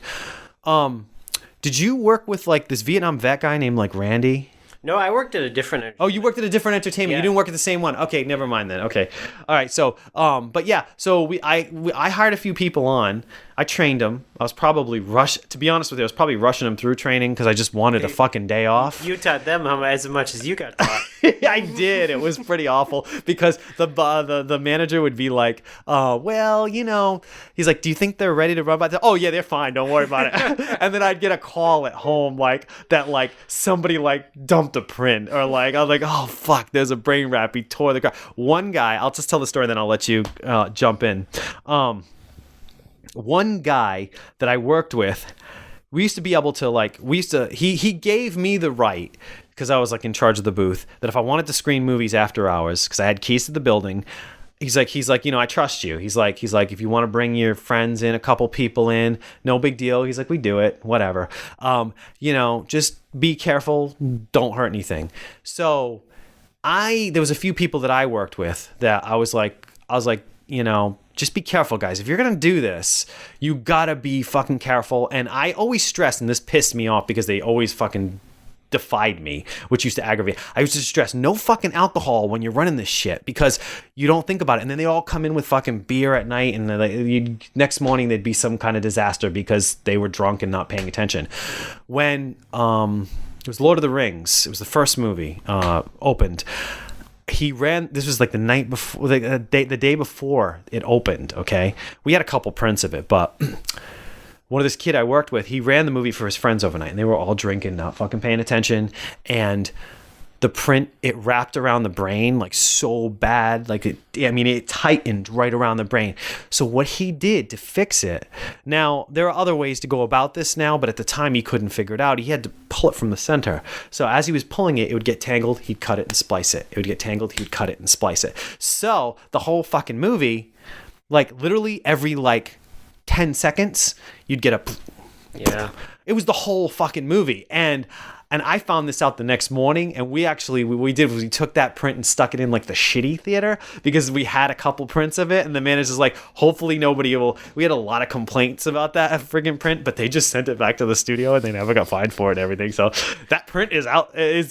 Speaker 1: Did you work with like this Vietnam vet guy named like Randy?
Speaker 2: No, I worked at a different.
Speaker 1: Oh, you worked at a different entertainment.
Speaker 2: Yeah.
Speaker 1: You didn't work at the same one. Okay, never mind then. Okay, all right. So, but yeah. So I hired a few people on. I trained them. I was probably to be honest with you, I was probably rushing them through training because I just wanted a fucking day off.
Speaker 2: You taught them as much as you got taught.
Speaker 1: I did. It was pretty awful because the manager would be like, well, you know, he's like, do you think they're ready to run by? Oh yeah, they're fine. Don't worry about it. And then I'd get a call at home like that, like somebody like dumped a print, or like I was like, oh fuck, there's a brain wrap. He tore the car. One guy, I'll just tell the story, then I'll let you jump in. One guy that I worked with, we used to be able to like, he gave me the right, because I was like in charge of the booth, that if I wanted to screen movies after hours, because I had keys to the building, he's like, you know, I trust you. He's like, if you want to bring your friends in, a couple people in, no big deal. He's like, we do it, whatever. You know, just be careful, don't hurt anything. So there was a few people that I worked with that I was like, you know, just be careful, guys. If you're going to do this, you got to be fucking careful. And I always stress, and this pissed me off because they always fucking defied me, which used to aggravate. I used to stress, no fucking alcohol when you're running this shit, because you don't think about it. And then they all come in with fucking beer at night, and next morning they'd be some kind of disaster because they were drunk and not paying attention. When it was Lord of the Rings, it was the first movie opened. This was like the night before, the day before it opened, okay? We had a couple prints of it, but one of this kid I worked with, he ran the movie for his friends overnight, and they were all drinking, not fucking paying attention, and the print, it wrapped around the brain like so bad, like it tightened right around the brain. So what he did to fix it, now there are other ways to go about this now, but at the time he couldn't figure it out. He had to pull it from the center. So as he was pulling it, it would get tangled, he'd cut it and splice it. It would get tangled, he would cut it and splice it. So the whole fucking movie, like literally every like 10 seconds, you'd get a...
Speaker 2: Yeah.
Speaker 1: It was the whole fucking movie. And I found this out the next morning, and we took that print and stuck it in like the shitty theater, because we had a couple prints of it, and the manager's like, hopefully nobody will. We had a lot of complaints about that friggin' print, but they just sent it back to the studio and they never got fined for it and everything. So that print is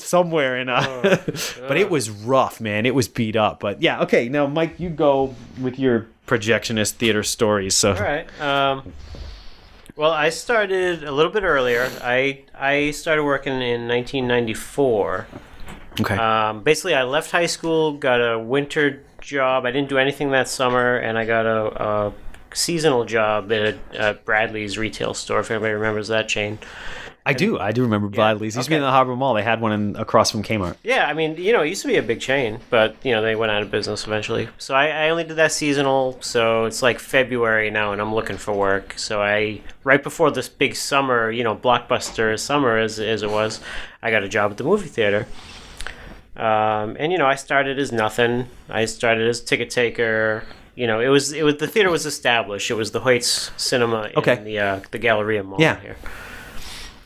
Speaker 1: somewhere in but it was rough, man. It was beat up. But yeah, okay, now Mike, you go with your projectionist theater stories. So
Speaker 2: all right. Well, I started a little bit earlier. I started working in 1994.
Speaker 1: Okay.
Speaker 2: Basically, I left high school, got a winter job. I didn't do anything that summer, and I got a seasonal job at Bradley's retail store, if anybody remembers that chain.
Speaker 1: I do remember Bradley's. It used to be in the Harbor Mall. They had one across from Kmart.
Speaker 2: Yeah, I mean, you know, it used to be a big chain, but, you know, they went out of business eventually. So I only did that seasonal, so it's like February now, and I'm looking for work. So right before this big summer, you know, blockbuster summer as it was, I got a job at the movie theater. And, you know, I started as nothing. I started as ticket taker. You know, it was the theater was established. It was the Hoyt's Cinema in the Galleria Mall here.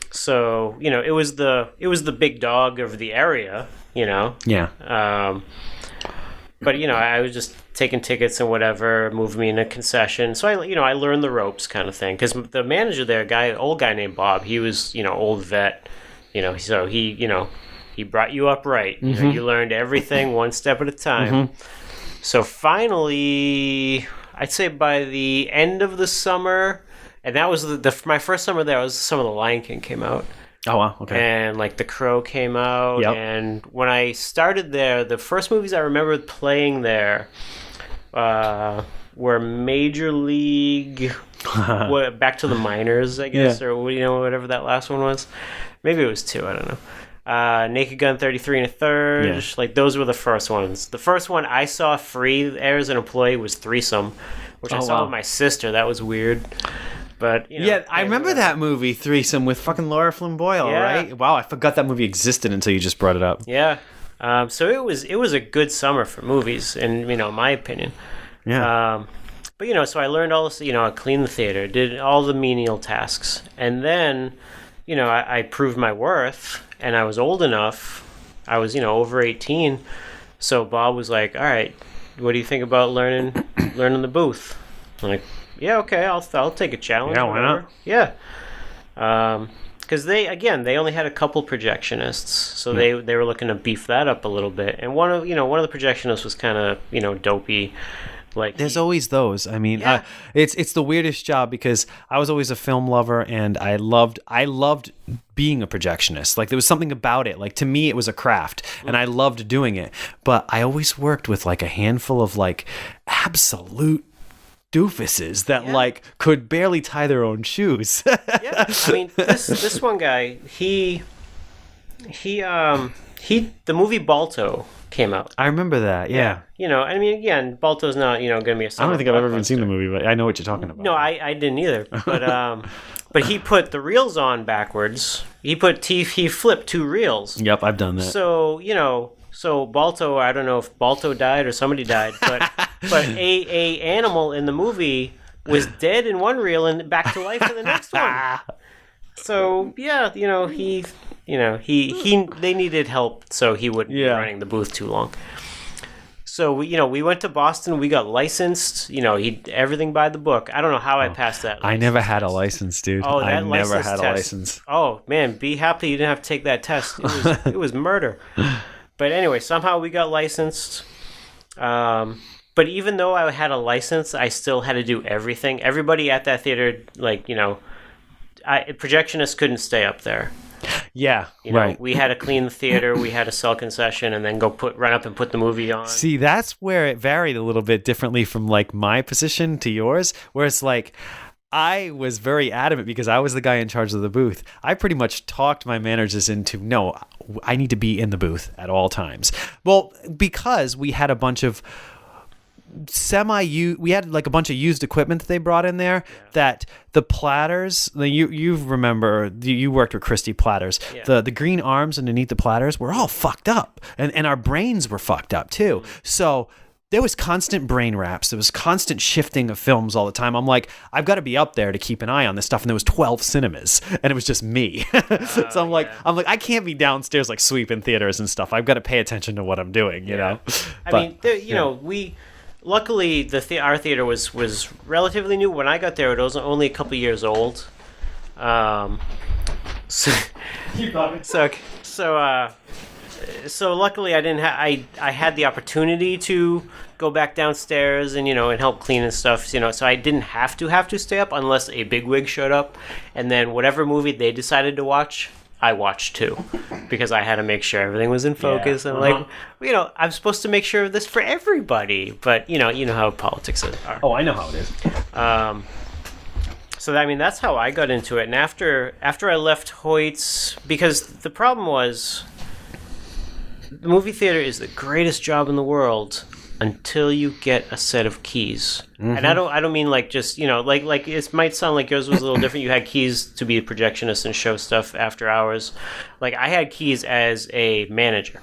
Speaker 2: So, you know, it was the big dog of the area, you know. Yeah. But, you know, I was just taking tickets and whatever, moved me in a concession. So I learned the ropes kind of thing, because the manager there, old guy named Bob, he was, you know, old vet, you know, so he he brought you up right. You know, you learned everything one step at a time. So finally, I'd say by the end of the summer, and that was my first summer there, was the summer The Lion King came out.
Speaker 1: Oh, wow. Okay.
Speaker 2: And like The Crow came out. And when I started there, the first movies I remember playing there were Major League, Back to the Minors, I guess, or whatever that last one was. Maybe it was 2, I don't know. Naked Gun 33 1/3. Like, those were the first ones. The first one I saw free there as an employee was Threesome, which I saw with my sister. That was weird. But
Speaker 1: I remember that movie, Threesome, with fucking Laura Flynn Boyle, right? Wow, I forgot that movie existed until you just brought it up.
Speaker 2: Yeah. So it was a good summer for movies, in my opinion.
Speaker 1: Yeah.
Speaker 2: But so I learned all this. I cleaned the theater, did all the menial tasks, and then I proved my worth, and I was old enough. I was over 18, so Bob was like, "All right, what do you think about learning the booth?" I'm like, yeah, okay, I'll take a challenge.
Speaker 1: Yeah, why not?
Speaker 2: Yeah. Because they only had a couple projectionists, so they were looking to beef that up a little bit. And one of the projectionists was kind of dopey. Like,
Speaker 1: there's always those. I mean, it's the weirdest job because I was always a film lover and I loved being a projectionist. Like, there was something about it. Like, to me, it was a craft and I loved doing it. But I always worked with like a handful of like absolute doofuses that like could barely tie their own shoes.
Speaker 2: I mean, this one guy, he the movie Balto came out.
Speaker 1: I remember that. Yeah.
Speaker 2: I mean, again, Balto's not going to be a summer
Speaker 1: I don't think I've ever even seen the movie, but I know what you're talking about.
Speaker 2: No, I didn't either. But he put the reels on backwards. He flipped 2 reels.
Speaker 1: Yep, I've done that.
Speaker 2: So So Balto, I don't know if Balto died or somebody died, but a animal in the movie was dead in one reel and back to life in the next one. So they needed help, so he wouldn't be running the booth too long. So we went to Boston. We got licensed. Everything by the book. I don't know how I passed that.
Speaker 1: I never had a license, dude.
Speaker 2: Oh, that
Speaker 1: I never had
Speaker 2: test.
Speaker 1: a license.
Speaker 2: Oh man, be happy you didn't have to take that test. It was murder. But anyway, somehow we got licensed. But even though I had a license, I still had to do everything. Everybody at that theater, projectionists couldn't stay up there.
Speaker 1: Yeah, right.
Speaker 2: We had to clean the theater, we had to sell concession, and then run up and put the movie on.
Speaker 1: See, that's where it varied a little bit differently from like my position to yours, where it's like I was very adamant because I was the guy in charge of the booth. I pretty much talked my managers into, no, I need to be in the booth at all times. Well, because we had a bunch of we had like a bunch of used equipment that they brought in there that the platters, you remember, you worked with Christy Platters, the green arms underneath the platters were all fucked up and our brains were fucked up too. So there was constant brain wraps. There was constant shifting of films all the time. I'm like, I've got to be up there to keep an eye on this stuff. And there was 12 cinemas, and it was just me. So I'm like, I can't be downstairs like sweeping theaters and stuff. I've got to pay attention to what I'm doing. You know.
Speaker 2: Luckily, our theater was relatively new. When I got there, it was only a couple years old. So luckily I didn't I had the opportunity to go back downstairs and and help clean and stuff, so I didn't have to stay up unless a bigwig showed up, and then whatever movie they decided to watch, I watched too, because I had to make sure everything was in focus. And I'm supposed to make sure of this for everybody, but you know how politics are.
Speaker 1: Oh, I know how it is.
Speaker 2: So that's how I got into it. And after I left Hoyt's, because the problem was, the movie theater is the greatest job in the world until you get a set of keys. Mm-hmm. And I don't mean like just, like it might sound like yours was a little different. You had keys to be a projectionist and show stuff after hours. Like, I had keys as a manager.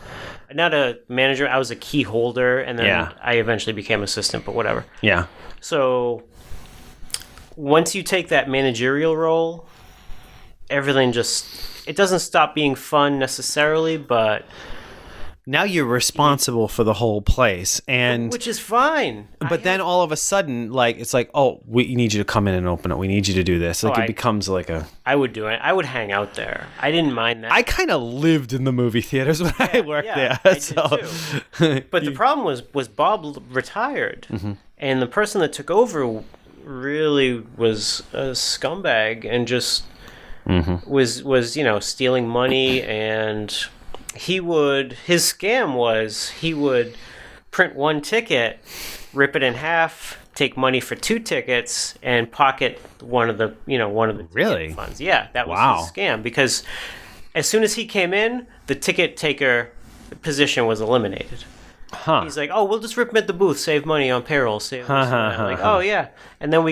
Speaker 2: Not a manager, I was a key holder, and then I eventually became assistant, but whatever.
Speaker 1: Yeah.
Speaker 2: So once you take that managerial role, everything it doesn't stop being fun necessarily, but
Speaker 1: Now you're responsible for the whole place, and
Speaker 2: which is fine.
Speaker 1: But then all of a sudden, like it's like, oh, we need you to come in and open it. We need you to do this. Like it becomes like a.
Speaker 2: I would do it. I would hang out there. I didn't mind that.
Speaker 1: I kind of lived in the movie theaters when I worked there.
Speaker 2: I did too. But the problem was Bob retired, and the person that took over really was a scumbag and just was stealing money, and his scam was he would print one ticket, rip it in half, take money for 2 tickets, and pocket one of the
Speaker 1: really
Speaker 2: funds. Yeah, that was his scam, because as soon as he came in, the ticket taker position was eliminated. He's like, oh, we'll just rip him at the booth, save money on payroll. I'm like, oh yeah. And then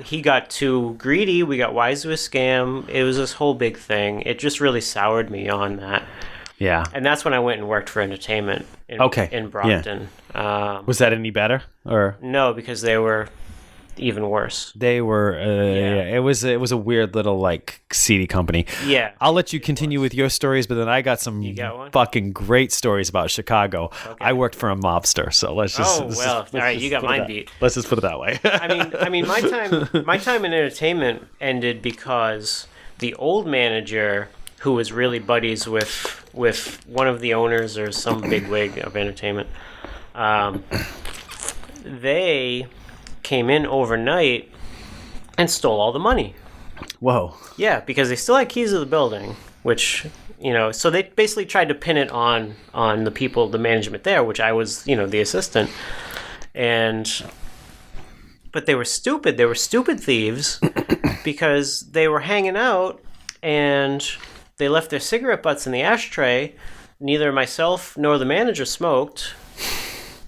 Speaker 2: he got too greedy. We got wise to his scam. It was this whole big thing. It just really soured me on that.
Speaker 1: Yeah.
Speaker 2: And that's when I went and worked for entertainment in Brockton.
Speaker 1: Yeah. Was that any better? Or
Speaker 2: no, because they were even worse.
Speaker 1: They were it was a weird little like seedy company.
Speaker 2: Yeah.
Speaker 1: I'll let you continue with your stories, but then I got some fucking great stories about Chicago. Okay. I worked for a mobster, so let's just
Speaker 2: all right, you got mine beat.
Speaker 1: Let's just put it that way.
Speaker 2: I mean my time in entertainment ended because the old manager, who was really buddies with one of the owners or some bigwig of entertainment, they came in overnight and stole all the money.
Speaker 1: Whoa.
Speaker 2: Yeah, because they still had keys to the building, which, so they basically tried to pin it on the people, the management there, which I was, the assistant. But they were stupid. They were stupid thieves because they were hanging out and they left their cigarette butts in the ashtray. Neither myself nor the manager smoked.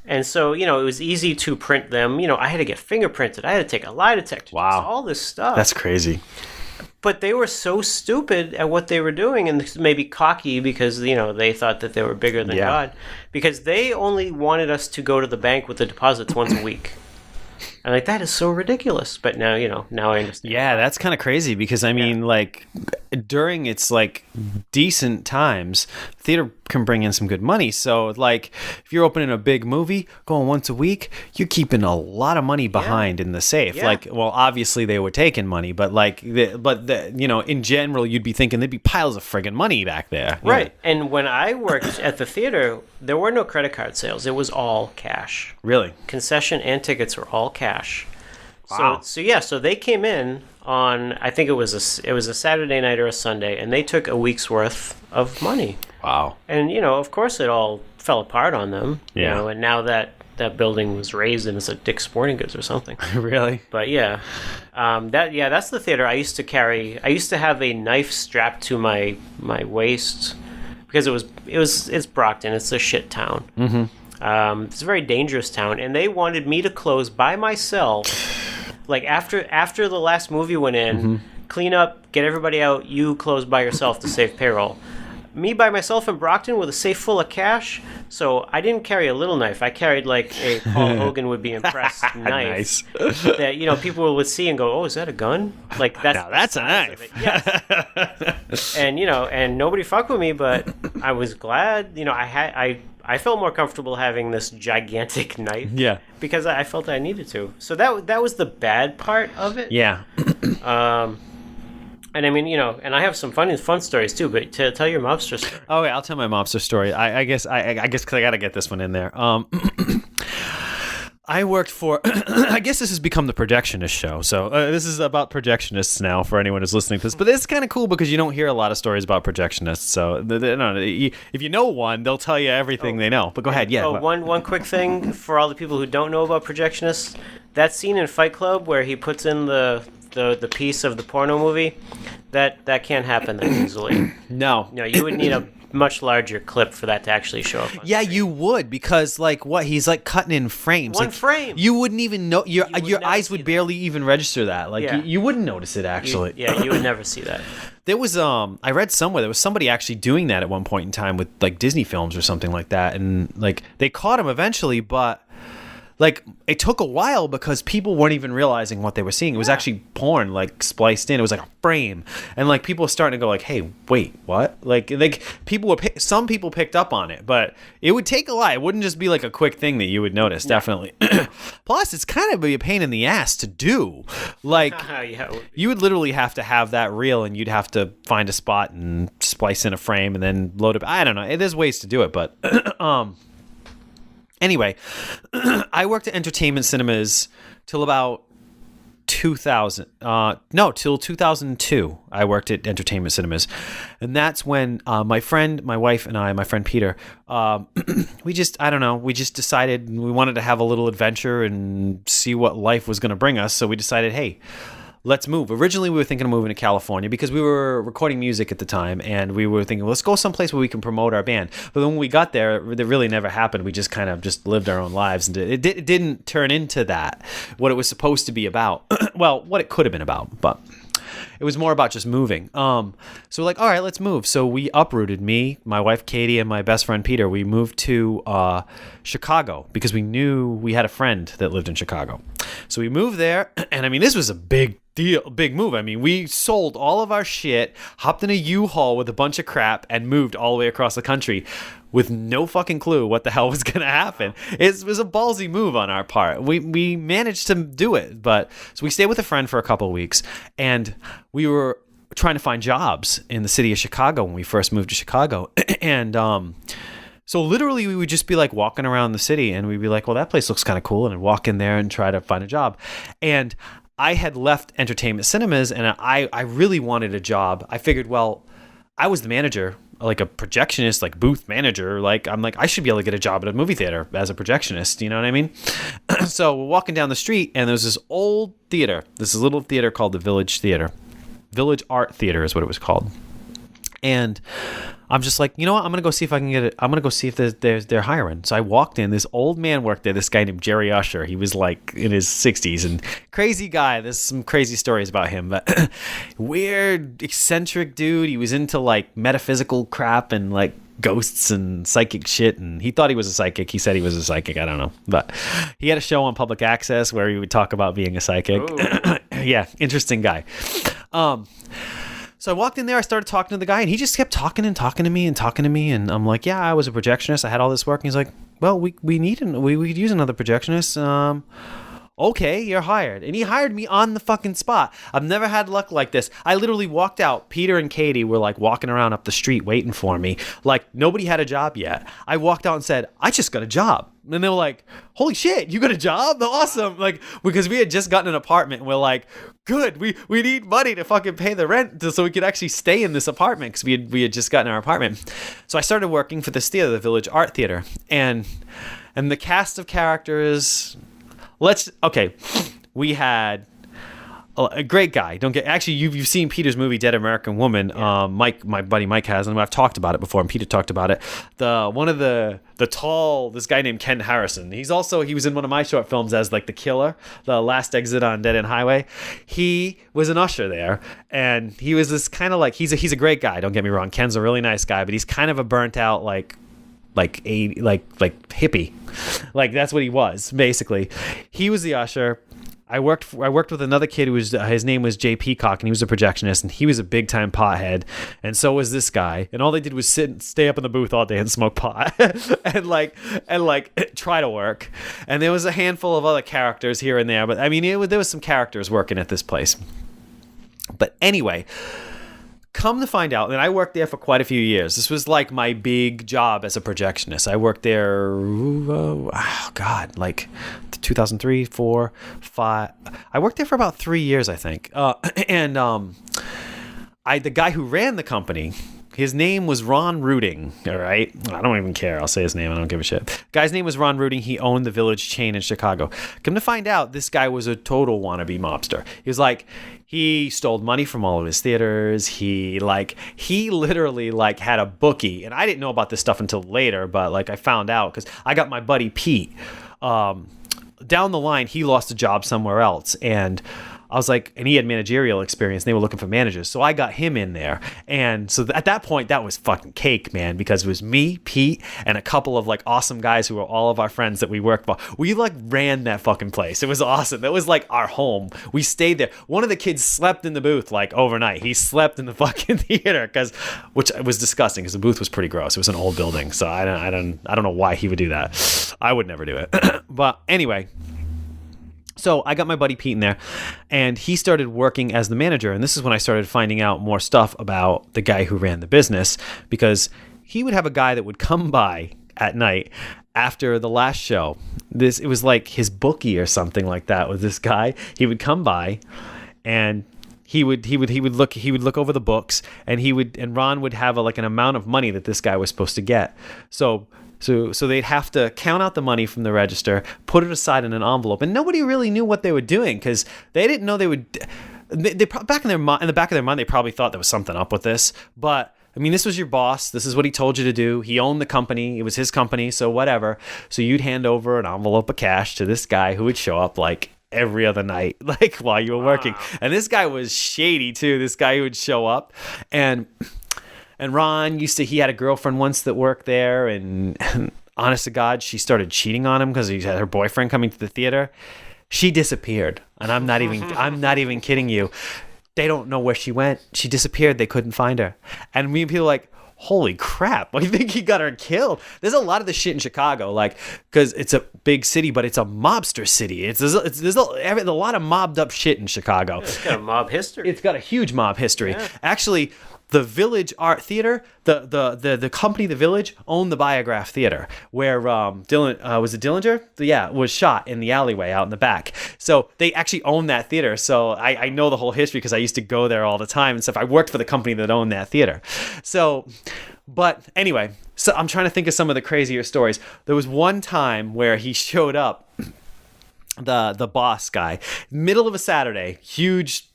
Speaker 2: And so, it was easy to print them. I had to get fingerprinted. I had to take a lie detector.
Speaker 1: Wow.
Speaker 2: All this stuff.
Speaker 1: That's crazy.
Speaker 2: But they were so stupid at what they were doing, and maybe cocky because, they thought that they were bigger than God. Because they only wanted us to go to the bank with the deposits once a week. I'm like, that is so ridiculous. But now, now I understand.
Speaker 1: Yeah, that's kind of crazy because, like, during its, like, decent times, theater can bring in some good money. So, like, if you're opening a big movie, going once a week, you're keeping a lot of money behind in the safe. Yeah. Like, well, obviously they were taking money, but, like, in general, you'd be thinking there'd be piles of friggin' money back there.
Speaker 2: Right. Yeah. And when I worked at the theater, there were no credit card sales. It was all cash.
Speaker 1: Really?
Speaker 2: Concession and tickets were all cash.
Speaker 1: Wow.
Speaker 2: So they came in on, I think it was a Saturday night or a Sunday, and they took a week's worth of money.
Speaker 1: Wow.
Speaker 2: And of course it all fell apart on them.
Speaker 1: Yeah.
Speaker 2: And now that building was raised and it's a Dick's Sporting Goods or something.
Speaker 1: Really?
Speaker 2: But that's the theater I used to carry. I used to have a knife strapped to my waist because it's Brockton. It's a shit town. Mm-hmm. It's a very dangerous town, and they wanted me to close by myself. Like after the last movie went in, clean up, get everybody out. You close by yourself to save payroll. Me by myself in Brockton with a safe full of cash. So I didn't carry a little knife. I carried like a Paul Hogan would be impressed knife. Nice. That people would see and go, "Oh, is that a gun?" Like that's
Speaker 1: a knife.
Speaker 2: Yes. And and nobody fucked with me, but I was glad. I felt more comfortable having this gigantic knife. Yeah. Because I felt I needed to. So that was the bad part of it.
Speaker 1: Yeah.
Speaker 2: And and I have some fun stories too, but to tell your mobster story.
Speaker 1: Oh, yeah, I'll tell my mobster story. I guess because I got to get this one in there. I worked for, I guess this has become the Projectionist show. So this is about Projectionists now for anyone who's listening to this. But it's kind of cool because you don't hear a lot of stories about Projectionists. So if you know one, they'll tell you everything they know. But go ahead. Yeah.
Speaker 2: One quick thing for all the people who don't know about Projectionists. That scene in Fight Club where he puts in the piece of the porno movie, that can't happen that easily.
Speaker 1: No.
Speaker 2: You would need a much larger clip for that to actually show up.
Speaker 1: Yeah, you would, because he's like cutting in frames.
Speaker 2: One frame.
Speaker 1: You wouldn't even know. Your eyes would barely even register that. You wouldn't notice it actually.
Speaker 2: You would never see that.
Speaker 1: There was I read somewhere there was somebody actually doing that at one point in time with like Disney films or something like that, and like they caught him eventually, but like it took a while because people weren't even realizing what they were seeing. It was actually porn like spliced in. It was like a frame, and like people were starting to go like, "Hey, wait, what?" Like people were some people picked up on it, but it would take a lot. It wouldn't just be like a quick thing that you would notice. Definitely. Plus, it's kind of a pain in the ass to do. Like you would literally have to have that reel, and you'd have to find a spot and splice in a frame, and then load it. I don't know. There's ways to do it, but anyway, I worked at Entertainment Cinemas till about 2000. Till 2002. I worked at Entertainment Cinemas, and that's when my wife and I, my friend Peter, we just decided we wanted to have a little adventure and see what life was going to bring us. So we decided, hey, let's move. Originally, we were thinking of moving to California because we were recording music at the time, and we were thinking, well, let's go someplace where we can promote our band. But then when we got there, it really never happened. We just kind of just lived our own lives, and it didn't turn into that, what it was supposed to be about. Well, what it could have been about, but it was more about just moving. So we're like, all right, let's move. So we uprooted, me, my wife Katie, and my best friend Peter. We moved to Chicago because we knew we had a friend that lived in Chicago. So we moved there, and I mean, this was a big move. I mean, we sold all of our shit, hopped in a U-Haul with a bunch of crap, and moved all the way across the country with no fucking clue what the hell was going to happen. It was a ballsy move on our part. We managed to do it, but so we stayed with a friend for a couple of weeks, and we were trying to find jobs in the city of Chicago when we first moved to Chicago. And so literally we would just be like walking around the city, and we'd be like, well, that place looks kind of cool, and I'd walk in there and try to find a job. And I had left Entertainment Cinemas, and I really wanted a job. I figured, well, I was the manager, like a projectionist, like booth manager. Like I'm like, I should be able to get a job at a movie theater as a projectionist. You know what I mean? So we're walking down the street, and there's this old theater, this little theater called the Village Art Theater is what it was called. And I'm just like, you know what? I'm going to go see if I can get it. I'm going to go see if they're hiring. So I walked in. This old man worked there, this guy named Jerry Usher. He was like in his 60s and crazy guy. There's some crazy stories about him, but weird, eccentric dude. He was into like metaphysical crap and like ghosts and psychic shit. And he thought he was a psychic. He said he was a psychic. I don't know. But he had a show on public access where he would talk about being a psychic. Yeah, interesting guy. So I walked in there, I started talking to the guy, and he just kept talking to me. And I'm like, yeah, I was a projectionist. I had all this work. And he's like, well, we could use another projectionist. Okay, you're hired. And he hired me on the fucking spot. I've never had luck like this. I literally walked out. Peter and Katie were like walking around up the street waiting for me. Like nobody had a job yet. I walked out and said, I just got a job. And they were like, holy shit, you got a job? Awesome. Like, because we had just gotten an apartment, and we're like, good, we need money to fucking pay the rent so we could actually stay in this apartment, because we had just gotten our apartment. So I started working for this theater, the Village Art Theater, and the cast of characters, we had a great guy. You've seen Peter's movie Dead American Woman. Yeah. My buddy Mike has, and I've talked about it before, and Peter talked about it. This guy named Ken Harrison. He was in one of my short films as like the killer, the last exit on Dead End Highway. He was an usher there, and he was this kind of like, he's a great guy. Don't get me wrong. Ken's a really nice guy, but he's kind of a burnt out like hippie. Like that's what he was basically. He was the usher. I worked with another kid who was his name was Jay Peacock, and he was a projectionist, and he was a big time pothead, and so was this guy. And all they did was stay up in the booth all day and smoke pot and try to work. And there was a handful of other characters here and there, but I mean there was some characters working at this place. But anyway, come to find out, and I worked there for quite a few years. This was like my big job as a projectionist. I worked there, 2003, 4, 5. I worked there for about 3 years, I think. The guy who ran the company, his name was Ron Rooting, all right? I don't even care. I'll say his name. I don't give a shit. Guy's name was Ron Rooting. He owned the Village chain in Chicago. Come to find out, this guy was a total wannabe mobster. He was like, he stole money from all of his theaters. He literally like had a bookie. And I didn't know about this stuff until later, but like I found out because I got my buddy Pete. Down the line, he lost a job somewhere else. And I was like, and he had managerial experience. And they were looking for managers, so I got him in there. And so at that point, that was fucking cake, man, because it was me, Pete, and a couple of like awesome guys who were all of our friends that we worked for. We like ran that fucking place. It was awesome. That was like our home. We stayed there. One of the kids slept in the booth like overnight. He slept in the fucking theater which was disgusting because the booth was pretty gross. It was an old building, so I don't know why he would do that. I would never do it. But anyway, so I got my buddy Pete in there, and he started working as the manager. And this is when I started finding out more stuff about the guy who ran the business, because he would have a guy that would come by at night after the last show. It was like his bookie or something like that with this guy. He would come by, and he would look over the books, and Ron would have an amount of money that this guy was supposed to get. So they'd have to count out the money from the register, put it aside in an envelope, and nobody really knew what they were doing because they didn't know they would. They back in the back of their mind, they probably thought there was something up with this, but. I mean, this was your boss. This is what he told you to do. He owned the company. It was his company, so whatever. So you'd hand over an envelope of cash to this guy who would show up like every other night, like while you were working. And this guy was shady too. This guy who would show up, and Ron he had a girlfriend once that worked there, and honest to God, she started cheating on him because he had her boyfriend coming to the theater. She disappeared, and I'm not even kidding you. They don't know where she went. She disappeared. They couldn't find her. And me and people are like, holy crap. I think he got her killed. There's a lot of this shit in Chicago, like, because it's a big city, but it's a mobster city. There's a lot of mobbed up shit in Chicago.
Speaker 2: Yeah, it's got a mob history.
Speaker 1: It's got a huge mob history.
Speaker 2: Yeah.
Speaker 1: Actually, the Village Art Theater, the company, the Village, owned the Biograph Theater, where was it Dillinger? Yeah, was shot in the alleyway out in the back. So they actually own that theater. So I know the whole history because I used to go there all the time and stuff. I worked for the company that owned that theater. So, but anyway, so I'm trying to think of some of the crazier stories. There was one time where he showed up. The boss guy, middle of a Saturday, huge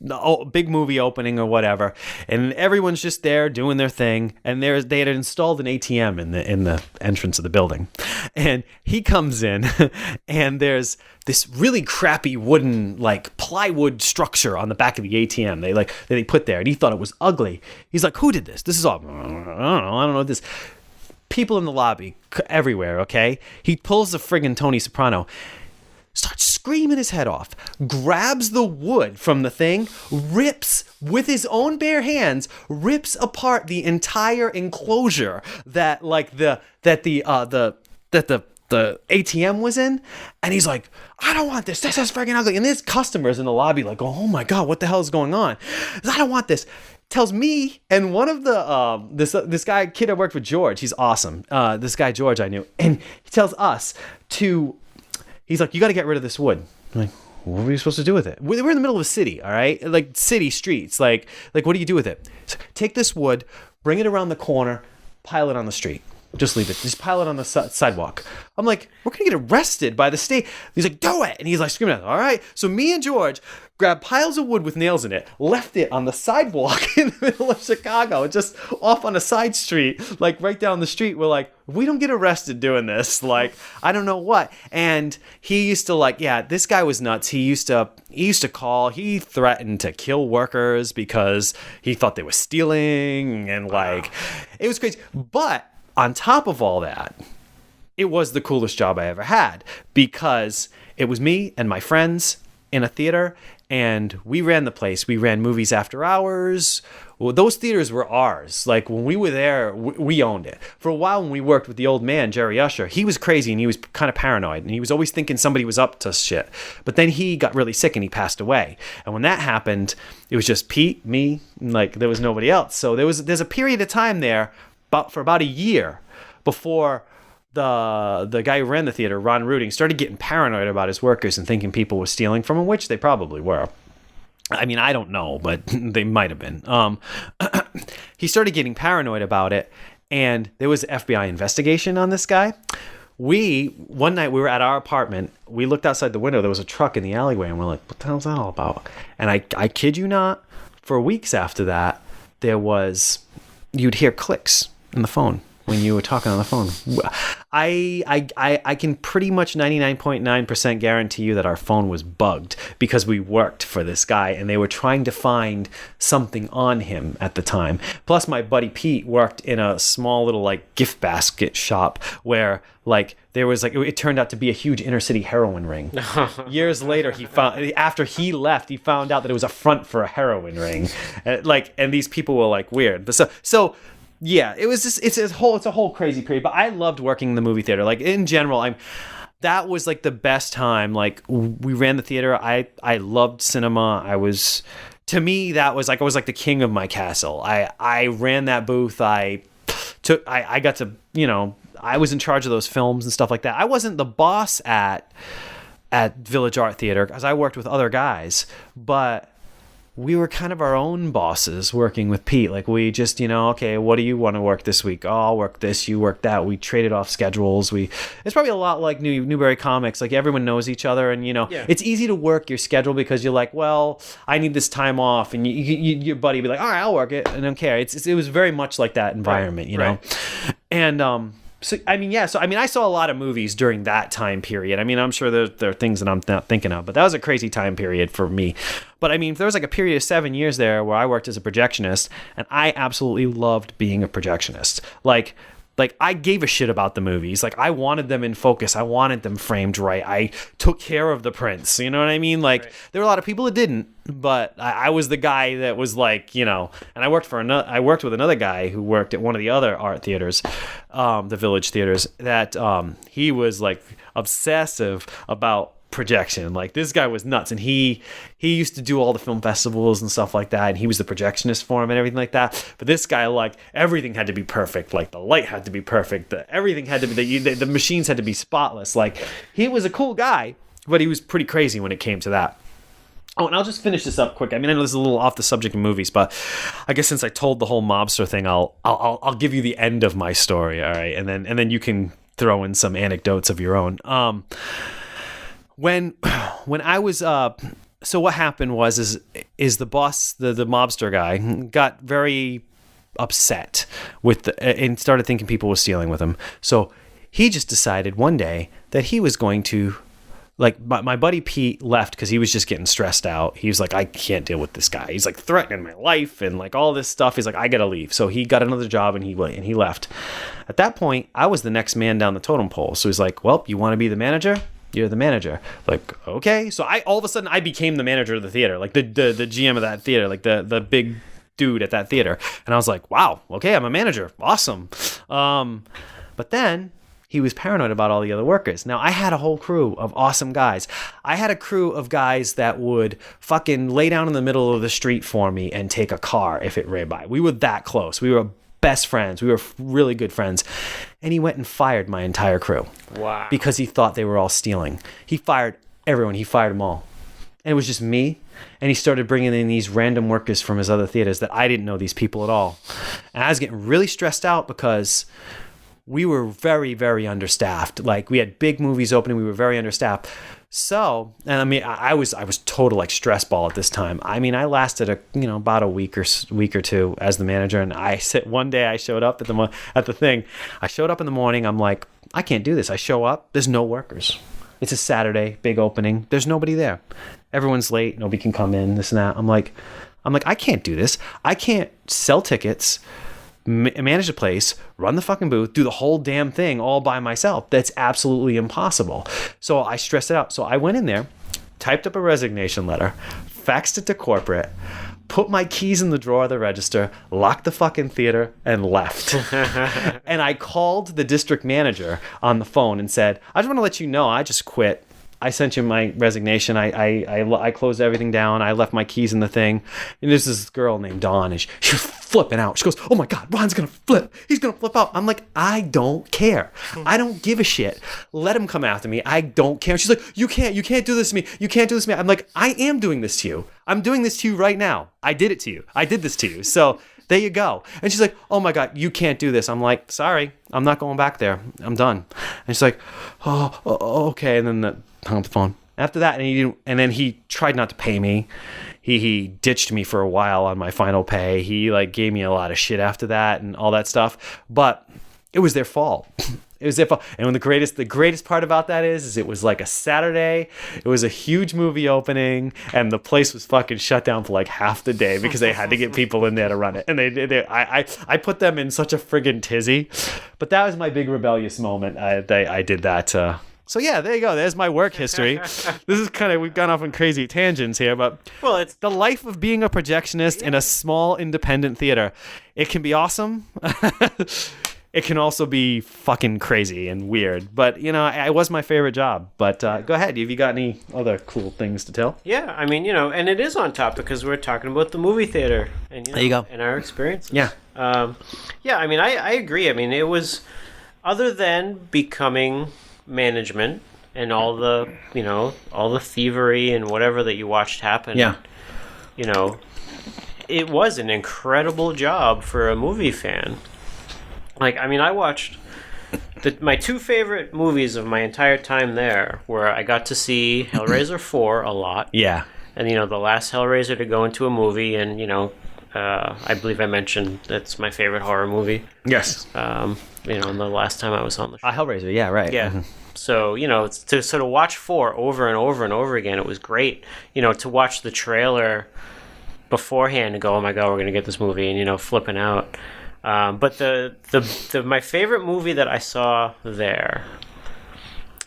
Speaker 1: big movie opening or whatever, and everyone's just there doing their thing, and they had installed an ATM in the entrance of the building, and he comes in and there's this really crappy wooden like plywood structure on the back of the ATM they put there, and he thought it was ugly. He's like, who did this? This is all I don't know this. People in the lobby everywhere. Okay, he pulls the friggin' Tony Soprano, starts screaming his head off, grabs the wood from the thing, rips with his own bare hands, rips apart the entire enclosure that the ATM was in, and he's like, I don't want this. This is freaking ugly. And there's customers in the lobby like, oh my God, what the hell is going on? I don't want this. Tells me and one of the this kid I worked with, George. He's awesome. This guy George I knew, and he tells us to. He's like, you got to get rid of this wood. I'm like, what are we supposed to do with it? We're in the middle of a city, all right? Like city streets. Like what do you do with it? So take this wood, bring it around the corner, pile it on the street. Just leave it. Just pile it on the sidewalk. I'm like, we're going to get arrested by the state. He's like, do it. And he's like screaming at us. All right. So me and George grabbed piles of wood with nails in it, left it on the sidewalk in the middle of Chicago, just off on a side street, like right down the street. We're like, if we don't get arrested doing this, like, I don't know what. And he used to this guy was nuts. He used to call, he threatened to kill workers because he thought they were stealing, and it was crazy. But on top of all that, it was the coolest job I ever had because it was me and my friends in a theater, and we ran the place. We ran movies after hours. Well, those theaters were ours. Like when we were there, we owned it. For a while when we worked with the old man, Jerry Usher, he was crazy and he was kind of paranoid and he was always thinking somebody was up to shit. But then he got really sick and he passed away. And when that happened, it was just Pete, me, like there was nobody else. So there's a period of time there for about a year before the guy who ran the theater, Ron Ruding, started getting paranoid about his workers and thinking people were stealing from him, which they probably were. I mean, I don't know, but they might have been. He started getting paranoid about it, and there was an FBI investigation on this guy. One night we were at our apartment, we looked outside the window, there was a truck in the alleyway, and we're like, what the hell's that all about? And I kid you not, for weeks after that, you'd hear clicks in the phone. when you were talking on the phone. I can pretty much 99.9% guarantee you that our phone was bugged because we worked for this guy and they were trying to find something on him at the time. Plus, my buddy Pete worked in a small little like gift basket shop where like there was like it turned out to be a huge inner city heroin ring. Years later, after he left, he found out that it was a front for a heroin ring, and these people were like weird. But so yeah, it was just it's a whole crazy period. But I loved working in the movie theater. Like in general, that was like the best time. Like we ran the theater. I loved cinema. To me that was like I was like the king of my castle. I ran that booth. I got to, I was in charge of those films and stuff like that. I wasn't the boss at Village Art Theater because I worked with other guys, but we were kind of our own bosses working with Pete. Like we just, okay, what do you want to work this week? Oh, I'll work this, you work that. We traded off schedules. It's probably a lot like Newberry Comics. Like everyone knows each other, and It's easy to work your schedule because you're like, well, I need this time off, and your buddy be like, all right, I'll work it. I don't care. It was very much like that environment, know. And So I saw a lot of movies during that time period. I'm sure there are things that I'm not thinking of, but that was a crazy time period for me. But there was like a period of 7 years there where I worked as a projectionist, and I absolutely loved being a projectionist. Like I gave a shit about the movies. Like I wanted them in focus. I wanted them framed right. I took care of the prints. You know what I mean? Like There were a lot of people that didn't, but I was the guy that was like, and I worked with another guy who worked at one of the other art theaters, the Village theaters, that he was like obsessive about projection. Like this guy was nuts, and he used to do all the film festivals and stuff like that, and he was the projectionist for him and everything like that. But this guy, like, everything had to be perfect. Like the light had to be perfect, everything had to be the machines had to be spotless. Like he was a cool guy, but he was pretty crazy when it came to that. Oh, and I'll just finish this up quick. I know this is a little off the subject of movies, but I guess since I told the whole mobster thing, I'll give you the end of my story, all right, and then you can throw in some anecdotes of your own. When I was so what happened was the boss, the mobster guy, got very upset with and started thinking people were stealing with him. So he just decided one day that he was going to, like, my buddy Pete left because he was just getting stressed out. He was like, I can't deal with this guy. He's like threatening my life and like all this stuff. He's like, I gotta leave. So he got another job and he left. At that point, I was the next man down the totem pole. So he's like, well, you want to be the manager? You're the manager. Like, okay. So all of a sudden I became the manager of the theater, like the GM of that theater, like the big dude at that theater. And I was like, wow, okay, I'm a manager. Awesome. But then he was paranoid about all the other workers. Now, I had a whole crew of awesome guys. I had a crew of guys that would fucking lay down in the middle of the street for me and take a car if it ran by. We were that close. We were best friends. We were really good friends. And he went and fired my entire crew.
Speaker 2: Wow.
Speaker 1: Because he thought they were all stealing. He fired everyone. He fired them all. And it was just me. And he started bringing in these random workers from his other theaters that I didn't know these people at all. And I was getting really stressed out because we were very, very understaffed. Like, we had big movies opening. We were very understaffed. So, and I was total like stress ball at this time. I lasted about a week or two as the manager. And one day I showed up at the thing. I showed up in the morning. I'm like, I can't do this. I show up. There's no workers. It's a Saturday, big opening. There's nobody there. Everyone's late. Nobody can come in. This and that. I'm like, I can't do this. I can't sell tickets, manage the place, run the fucking booth, do the whole damn thing all by myself. That's absolutely impossible. So I stressed it out. So I went in there, typed up a resignation letter, faxed it to corporate, put my keys in the drawer of the register, locked the fucking theater, and left. And I called the district manager on the phone and said, I just want to let you know I just quit. I sent you my resignation. I closed everything down. I left my keys in the thing. And there's this girl named Dawn, and she was flipping out. She goes, oh my God, Ron's going to flip. He's going to flip out. I'm like, I don't care. I don't give a shit. Let him come after me. I don't care. She's like, you can't do this to me. You can't do this to me. I'm like, I am doing this to you. I'm doing this to you right now. I did it to you. I did this to you. So there you go. And she's like, oh my God, you can't do this. I'm like, sorry, I'm not going back there. I'm done. And she's like, oh okay. And then hung up the phone. After that, and then he tried not to pay me. He ditched me for a while on my final pay. He like gave me a lot of shit after that and all that stuff. But It was their fault. It was their fault. And when the greatest part about that is it was like a Saturday. It was a huge movie opening, and the place was fucking shut down for like half the day because they had to get people in there to run it. And I put them in such a friggin' tizzy. But that was my big rebellious moment. I did that. So yeah, there you go. There's my work history. This is we've gone off on crazy tangents here, but
Speaker 2: it's
Speaker 1: the life of being a projectionist in a small independent theater. It can be awesome. It can also be fucking crazy and weird, but it was my favorite job. But go ahead. Have you got any other cool things to tell?
Speaker 2: Yeah, I mean, and it is on topic because we're talking about the movie theater and
Speaker 1: there you go.
Speaker 2: And our experiences.
Speaker 1: Yeah.
Speaker 2: Yeah. I mean, I agree. I mean, it was other than becoming management and all the thievery and whatever that you watched happen.
Speaker 1: Yeah.
Speaker 2: It was an incredible job for a movie fan. Like, I mean, I watched my two favorite movies of my entire time there were I got to see Hellraiser 4 a lot.
Speaker 1: Yeah.
Speaker 2: And, the last Hellraiser to go into a movie, and, I believe I mentioned that's my favorite horror movie.
Speaker 1: Yes.
Speaker 2: And the last time I was on the show.
Speaker 1: Hellraiser, yeah, right.
Speaker 2: Yeah. Mm-hmm. So, to sort of watch 4 over and over and over again, it was great. To watch the trailer beforehand and go, oh my God, we're going to get this movie, and, flipping out. But my favorite movie that I saw there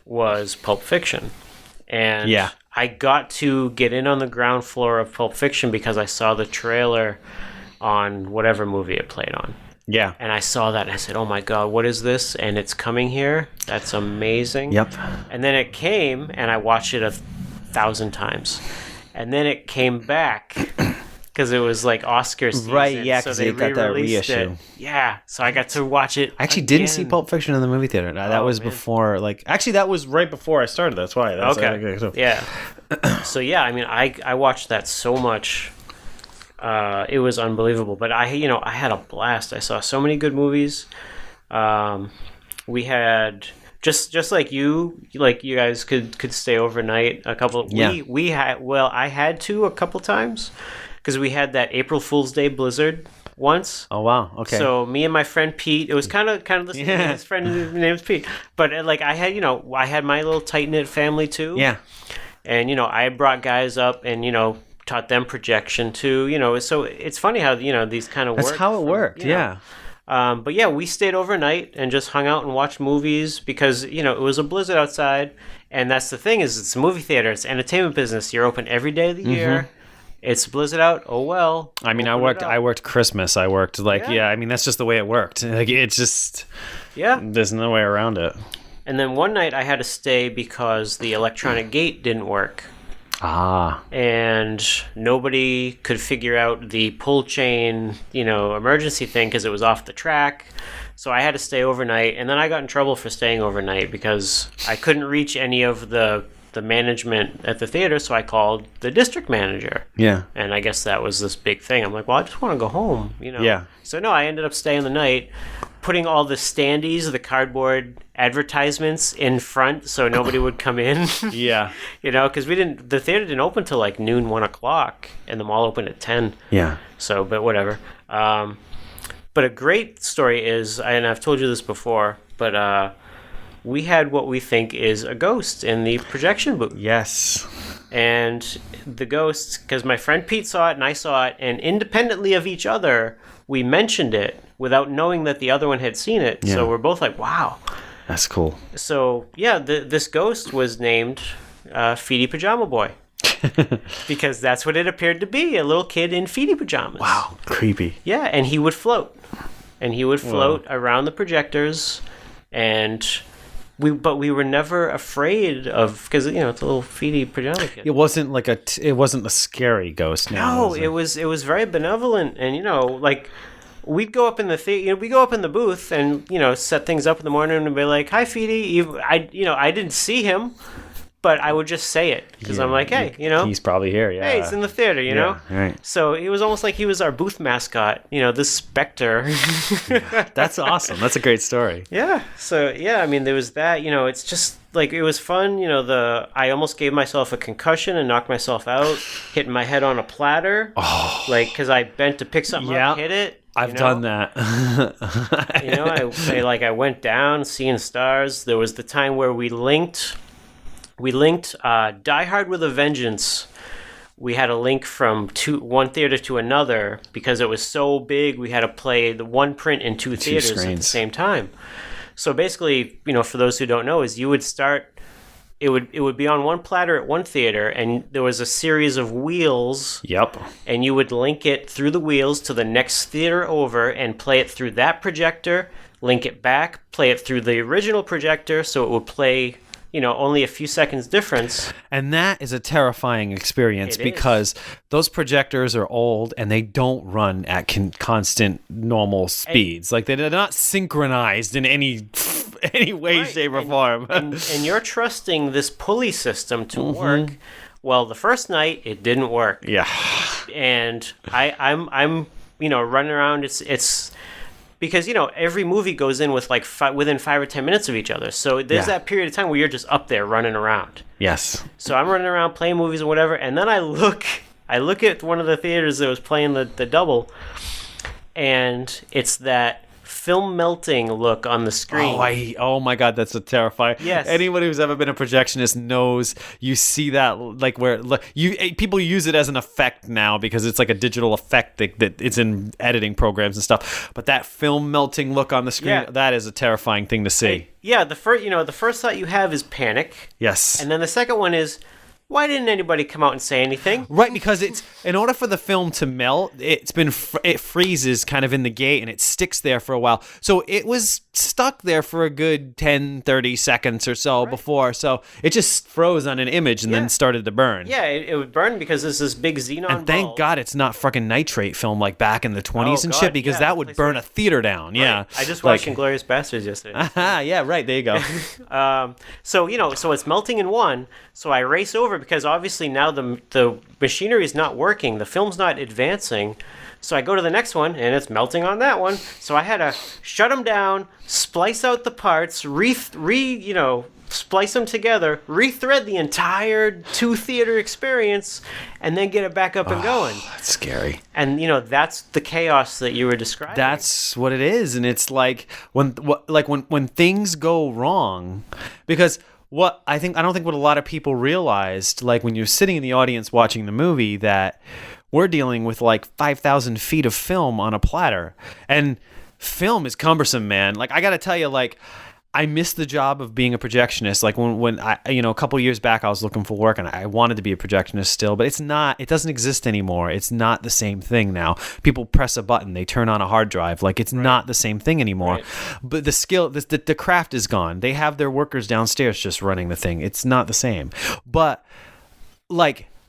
Speaker 2: was Pulp Fiction. And
Speaker 1: yeah.
Speaker 2: I got to get in on the ground floor of Pulp Fiction because I saw the trailer on whatever movie it played on.
Speaker 1: Yeah.
Speaker 2: And I saw that and I said, oh my God, what is this? And it's coming here. That's amazing.
Speaker 1: Yep.
Speaker 2: And then it came and I watched it 1,000 times. And then it came back because it was like Oscar season.
Speaker 1: Right, yeah, because they got that reissue.
Speaker 2: It. Yeah, so I got to watch it.
Speaker 1: I actually didn't see Pulp Fiction in the movie theater. That was before, that was right before I started. That's why.
Speaker 2: Okay. Yeah. So yeah, I mean, I watched that so much. It was unbelievable. But I had a blast. I saw so many good movies. We had just like you guys could stay overnight a couple.
Speaker 1: Yeah.
Speaker 2: I had to a couple times. Because we had that April Fool's Day blizzard once.
Speaker 1: Oh wow! Okay.
Speaker 2: So me and my friend Pete, it was kind of the same. Yeah. His friend name was Pete, but I had my little tight knit family too.
Speaker 1: Yeah.
Speaker 2: And I brought guys up and taught them projection too. So it's funny how these kind of work.
Speaker 1: That's how it worked. Yeah.
Speaker 2: But yeah, we stayed overnight and just hung out and watched movies because it was a blizzard outside, and that's the thing is it's a movie theater, it's entertainment business. You're open every day of the year. It's blizzard out. Oh well.
Speaker 1: I mean, I worked Christmas. I worked I mean, that's just the way it worked. It's just there's no way around it.
Speaker 2: And then one night I had to stay because the electronic gate didn't work.
Speaker 1: Ah.
Speaker 2: And nobody could figure out the pull chain, emergency thing because it was off the track. So I had to stay overnight, and then I got in trouble for staying overnight because I couldn't reach any of the management at the theater, so I called the district manager.
Speaker 1: Yeah.
Speaker 2: And I guess that was this big thing. I'm like, well, I just want to go home,
Speaker 1: Yeah.
Speaker 2: So no, I ended up staying the night, putting all the standees, the cardboard advertisements in front so nobody would come in.
Speaker 1: Yeah.
Speaker 2: Because the theater didn't open till like noon, 1 o'clock, and the mall opened at 10.
Speaker 1: Yeah.
Speaker 2: So, but whatever. But a great story is, and I've told you this before, but we had what we think is a ghost in the projection booth.
Speaker 1: Yes.
Speaker 2: And the ghost, because my friend Pete saw it and I saw it, and independently of each other, we mentioned it without knowing that the other one had seen it. Yeah. So we're both like, wow.
Speaker 1: That's cool.
Speaker 2: So, yeah, this ghost was named Feety Pajama Boy. Because that's what it appeared to be, a little kid in feety pajamas.
Speaker 1: Wow, creepy.
Speaker 2: Yeah, and he would float. And he would float around the projectors, and we were never afraid of, because it's a little feety pajama kid.
Speaker 1: It wasn't it wasn't a scary ghost.
Speaker 2: No, it was very benevolent, and we'd go up in the we go up in the booth and set things up in the morning and be like, "Hi, Feety." I didn't see him, but I would just say it because I'm like, hey,
Speaker 1: he's probably here. Yeah,
Speaker 2: hey, he's in the theater, know.
Speaker 1: Right.
Speaker 2: So it was almost like he was our booth mascot. This specter.
Speaker 1: That's awesome. That's a great story.
Speaker 2: Yeah. So yeah, I mean, there was that. It's just like it was fun. I almost gave myself a concussion and knocked myself out, hitting my head on a platter.
Speaker 1: Oh.
Speaker 2: Because I bent to pick something up, hit it.
Speaker 1: I've done that.
Speaker 2: I went down seeing stars. There was the time where we linked Die Hard with a Vengeance. We had a link from one theater to another because it was so big. We had to play the one print in two theaters at the same time. So basically, for those who don't know, is you would start. It would be on one platter at one theater, and there was a series of wheels.
Speaker 1: Yep.
Speaker 2: And you would link it through the wheels to the next theater over and play it through that projector, link it back, play it through the original projector, so it would play, only a few seconds difference.
Speaker 1: And that is a terrifying experience because those projectors are old and they don't run at constant normal speeds. Like they're not synchronized in any way, shape, or form.
Speaker 2: and you're trusting this pulley system to work. Well, the first night it didn't work.
Speaker 1: Yeah.
Speaker 2: And I'm running around. It's because every movie goes in with within 5 or 10 minutes of each other. So there's that period of time where you're just up there running around.
Speaker 1: Yes.
Speaker 2: So I'm running around playing movies or whatever, and then I look at one of the theaters that was playing the double, and it's that film melting look on the screen.
Speaker 1: Oh my God, that's a terrifying.
Speaker 2: Yes.
Speaker 1: Anybody who's ever been a projectionist knows you see that where people use it as an effect now because it's like a digital effect that it's in editing programs and stuff. But that film melting look on the screen, that is a terrifying thing to see.
Speaker 2: The first thought you have is panic.
Speaker 1: Yes.
Speaker 2: And then the second one is, why didn't anybody come out and say anything?
Speaker 1: Right, because it's in order for the film to melt, it freezes kind of in the gate and it sticks there for a while. So it was stuck there for a good 10, 30 seconds or so before. So it just froze on an image and then started to burn.
Speaker 2: Yeah, it would burn because there's this big xenon
Speaker 1: And thank God it's not fucking nitrate film like back in the 20s and shit because that would burn a theater down. Right. Yeah.
Speaker 2: I just watched Inglourious Basterds yesterday.
Speaker 1: Yeah, right. There you go.
Speaker 2: So it's melting in one. So I race over because obviously now the machinery is not working. The film's not advancing. So I go to the next one, and it's melting on that one. So I had to shut them down, splice out the parts, splice them together, rethread the entire 2-theater experience, and then get it back up and going.
Speaker 1: That's scary.
Speaker 2: And that's the chaos that you were describing.
Speaker 1: That's what it is, and it's like when things go wrong, because. I don't think what a lot of people realized, like when you're sitting in the audience watching the movie, that we're dealing with 5,000 feet of film on a platter, and film is cumbersome, man. I got to tell you, I missed the job of being a projectionist. When I, a couple years back, I was looking for work and I wanted to be a projectionist still, but it doesn't exist anymore. It's not the same thing now. People press a button, they turn on a hard drive. It's not the same thing anymore. Right. But the skill, the craft is gone. They have their workers downstairs just running the thing. It's not the same. But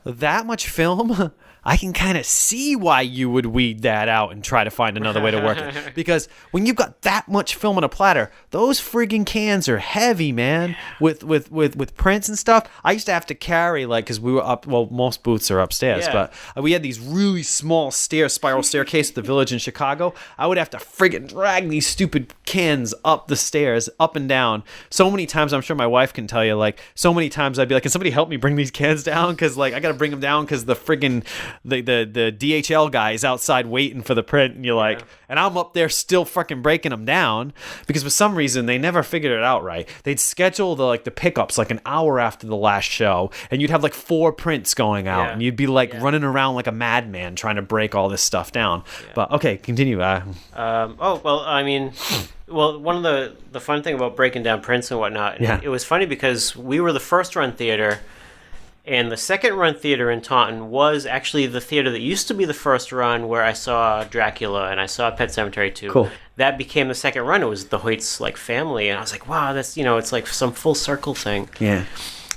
Speaker 1: that much film, I can kind of see why you would weed that out and try to find another way to work it. Because when you've got that much film on a platter, those friggin' cans are heavy, man. With prints and stuff. I used to have to carry, because we were up, well, most booths are upstairs, but we had these really small spiral staircase at the Village in Chicago. I would have to friggin' drag these stupid cans up the stairs, up and down. So many times, I'm sure my wife can tell you, so many times I'd be like, can somebody help me bring these cans down? Because, I got to bring them down because the friggin' the DHL guy is outside waiting for the print, and you're and I'm up there still fucking breaking them down because for some reason they never figured it out right. They'd schedule the pickups an hour after the last show, and you'd have 4 prints going out, and you'd be running around like a madman trying to break all this stuff down. Yeah. But okay, continue.
Speaker 2: One of the fun thing about breaking down prints and whatnot, it was funny because we were the first run theater. And the second run theater in Taunton was actually the theater that used to be the first run where I saw Dracula and I saw Pet Sematary 2.
Speaker 1: Cool.
Speaker 2: That became the second run. It was the Hoyt's family, and I was like, wow, that's it's some full circle thing.
Speaker 1: Yeah.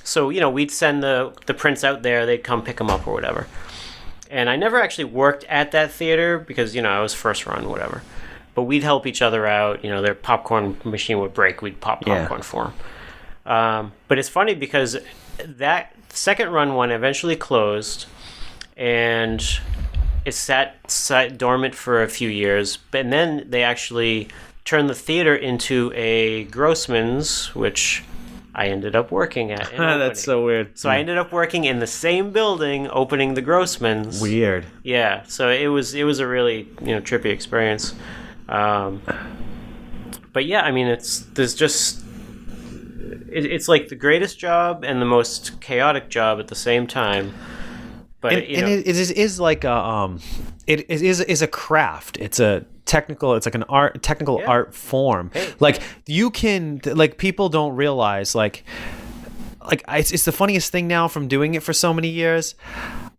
Speaker 2: So we'd send the prints out there, they'd come pick them up or whatever. And I never actually worked at that theater because I was first run, whatever. But we'd help each other out. Their popcorn machine would break, we'd pop popcorn for them. But it's funny because that second run one eventually closed, and it sat dormant for a few years. And then they actually turned the theater into a Grossman's, which I ended up working at.
Speaker 1: That's so weird.
Speaker 2: So I ended up working in the same building, opening the Grossman's.
Speaker 1: Weird.
Speaker 2: Yeah. So it was a really trippy experience. But yeah, I mean, it's like the greatest job and the most chaotic job at the same time. But
Speaker 1: it is like a it is a craft. It's a technical. It's like an art form.
Speaker 2: Hey.
Speaker 1: Like you can people don't realize it's the funniest thing now from doing it for so many years.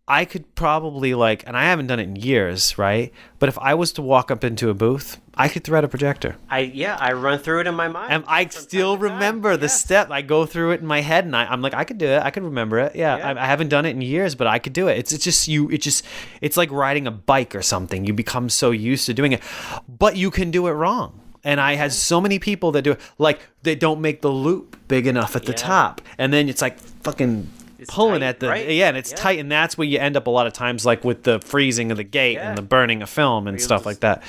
Speaker 1: I could probably and I haven't done it in years, right? But if I was to walk up into a booth, I could thread a projector.
Speaker 2: I run through it in my mind.
Speaker 1: And I still remember the step. I go through it in my head, and I'm like, I could do it. I could remember it. Yeah. I haven't done it in years, but I could do it. It's like riding a bike or something. You become so used to doing it, but you can do it wrong. And I had so many people that do it, they don't make the loop big enough at the top, and then it's like fucking pulling
Speaker 2: tight,
Speaker 1: at the
Speaker 2: right?
Speaker 1: and it's tight, and that's where you end up a lot of times with the freezing of the gate and the burning of film and stuff like that.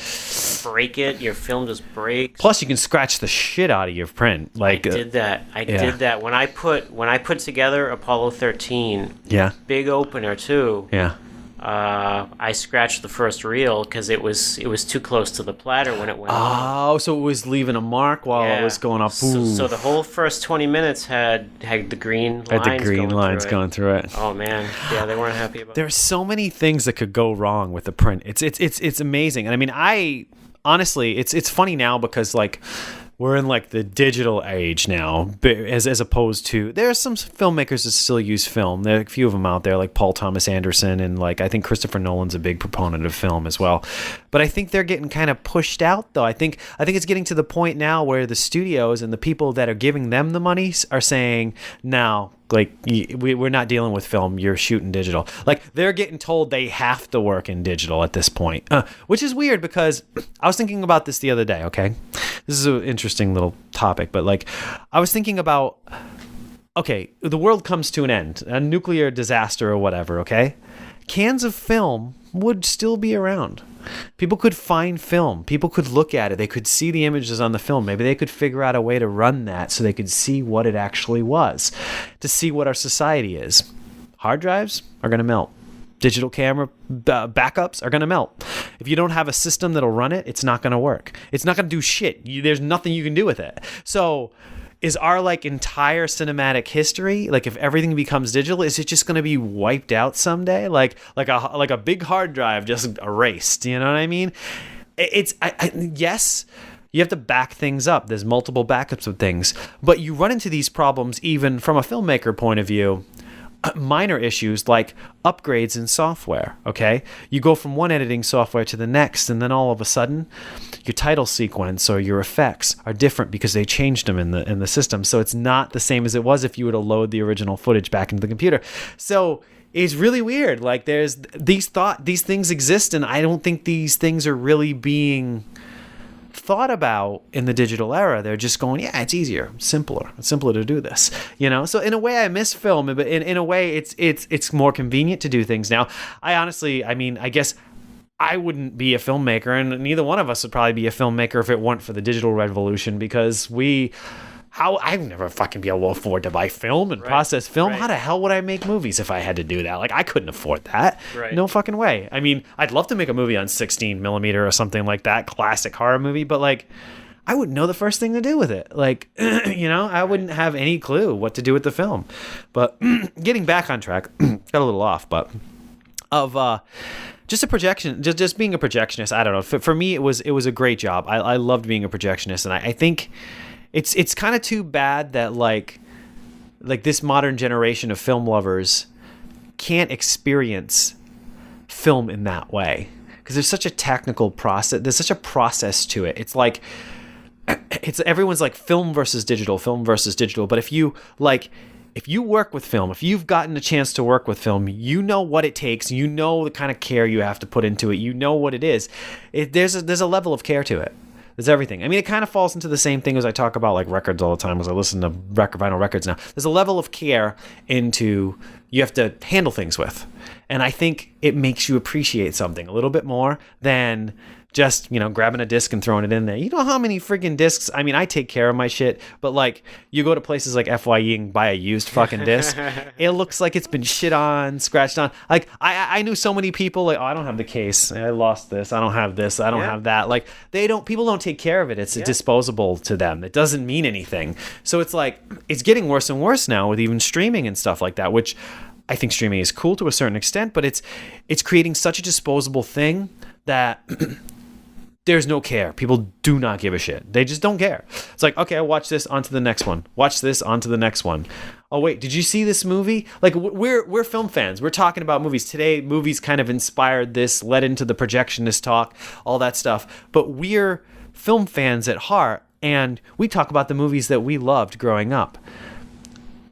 Speaker 2: Break it, your film just breaks.
Speaker 1: Plus you can scratch the shit out of your print. I
Speaker 2: did that when I put together Apollo 13.
Speaker 1: Yeah.
Speaker 2: Big opener too.
Speaker 1: Yeah.
Speaker 2: I scratched the first reel because it was too close to the platter when it went on.
Speaker 1: Oh, so it was leaving a mark while it was going up.
Speaker 2: So the whole first 20 minutes had the green lines
Speaker 1: going through it.
Speaker 2: Oh man, yeah, they weren't happy about it.
Speaker 1: There's so many things that could go wrong with the print. It's amazing. And I mean, honestly, it's funny now because we're in the digital age now, as opposed to there are some filmmakers that still use film. There are a few of them out there, like Paul Thomas Anderson, and I think Christopher Nolan's a big proponent of film as well. But I think they're getting kind of pushed out, though. I think it's getting to the point now where the studios and the people that are giving them the money are saying, "No, we're not dealing with film. You're shooting digital." They're getting told they have to work in digital at this point, which is weird because I was thinking about this the other day. Okay, this is an interesting little topic, but I was thinking about, okay, the world comes to an end, a nuclear disaster or whatever. Okay, cans of film would still be around. People could find film. People could look at it. They could see the images on the film. Maybe they could figure out a way to run that so they could see what it actually was, to see what our society is. Hard drives are going to melt. Digital camera backups are going to melt. If you don't have a system that'll run it, it's not going to work. It's not going to do shit. There's nothing you can do with it. So is our entire cinematic history, if everything becomes digital, is it just going to be wiped out someday? Like a big hard drive just erased, you know what I mean? Yes, you have to back things up. There's multiple backups of things, but you run into these problems even from a filmmaker point of view. Minor issues like upgrades in software. Okay, you go from one editing software to the next, and then all of a sudden your title sequence or your effects are different because they changed them in the system. So it's not the same as it was if you were to load the original footage back into the computer. So it's really weird. There's these things exist, and I don't think these things are really being thought about in the digital era. They're just going, yeah, it's easier, it's simpler to do this, so in a way I miss film, but in a way it's more convenient to do things now. I guess I wouldn't be a filmmaker, and neither one of us would probably be a filmmaker if it weren't for the digital revolution, because I'd never fucking be able to afford to buy film and process film. How the hell would I make movies if I had to do that? I couldn't afford that. No fucking way. I mean, I'd love to make a movie on 16 millimeter or something like that, classic horror movie, but I wouldn't know the first thing to do with it. I wouldn't have any clue what to do with the film. But getting back on track, got a little off, but just a projection, just being a projectionist. I don't know. For me, it was a great job. I loved being a projectionist, and I think it's kind of too bad that this modern generation of film lovers can't experience film in that way, because there's such a technical process. There's such a process to it. It's everyone's film versus digital. But if you work with film, if you've gotten a chance to work with film, you know what it takes. You know the kind of care you have to put into it. You know what it is. There's a level of care to it. There's everything. I mean, it kind of falls into the same thing as I talk about records all the time, as I listen to vinyl records now. There's a level of care into you have to handle things with. And I think it makes you appreciate something a little bit more than just, grabbing a disc and throwing it in there. You know how many freaking discs? I mean, I take care of my shit, but like you go to places like FYE and buy a used fucking disc. It looks like it's been shit on, scratched on. Like I knew so many people like, oh, I don't have the case. I lost this. I don't have this. I don't have that. Like people don't take care of it. It's disposable to them. It doesn't mean anything. So it's like, it's getting worse and worse now with even streaming and stuff like that, which I think streaming is cool to a certain extent, but it's creating such a disposable thing that there's no care. People do not give a shit. They just don't care. It's like, okay, I watch this, on to the next one. Watch this, on to the next one. Oh wait, did you see this movie? Like we're film fans. We're talking about movies today. Movies kind of inspired this, led into the Projectionist talk, all that stuff. But we're film fans at heart, and we talk about the movies that we loved growing up.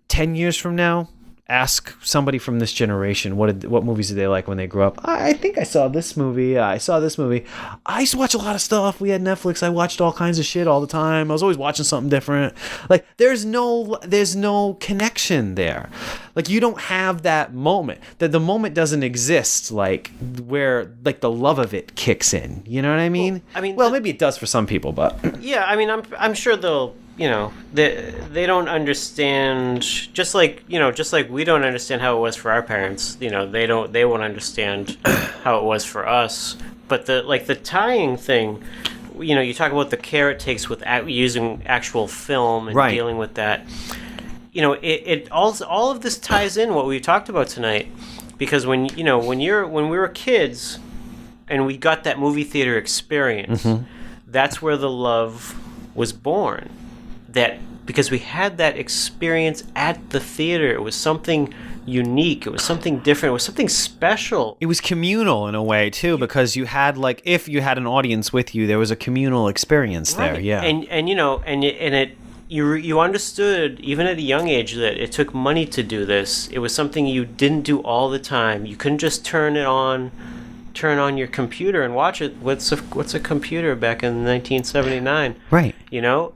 Speaker 1: 10 years from now, ask somebody from this generation what movies did they like when they grew up. I think I saw this movie. I saw this movie. I used to watch a lot of stuff. We had Netflix. I watched all kinds of shit all the time. I was always watching something different. Like there's no connection there. Like you don't have that moment. That the moment doesn't exist. Like where like the love of it kicks in. You know what I mean? Well, maybe it does for some people, but
Speaker 2: yeah. I mean, I'm sure they'll. They don't understand, just like we don't understand how it was for our parents. They won't understand how it was for us. But the tying thing, you talk about the care it takes with using actual film and dealing with that. It all of this ties in what we talked about tonight, because when we were kids and we got that movie theater experience, that's where the love was born. That because we had that experience at the theater, it was something unique, it was something different, it was something special.
Speaker 1: It was communal in a way too, because you had like, if you had an audience with you, there was a communal experience there. Yeah, you understood even at a young age that it took money to do this. It was something you didn't do all the time. You couldn't just turn on your computer and watch it. What's a computer back in 1979? Right.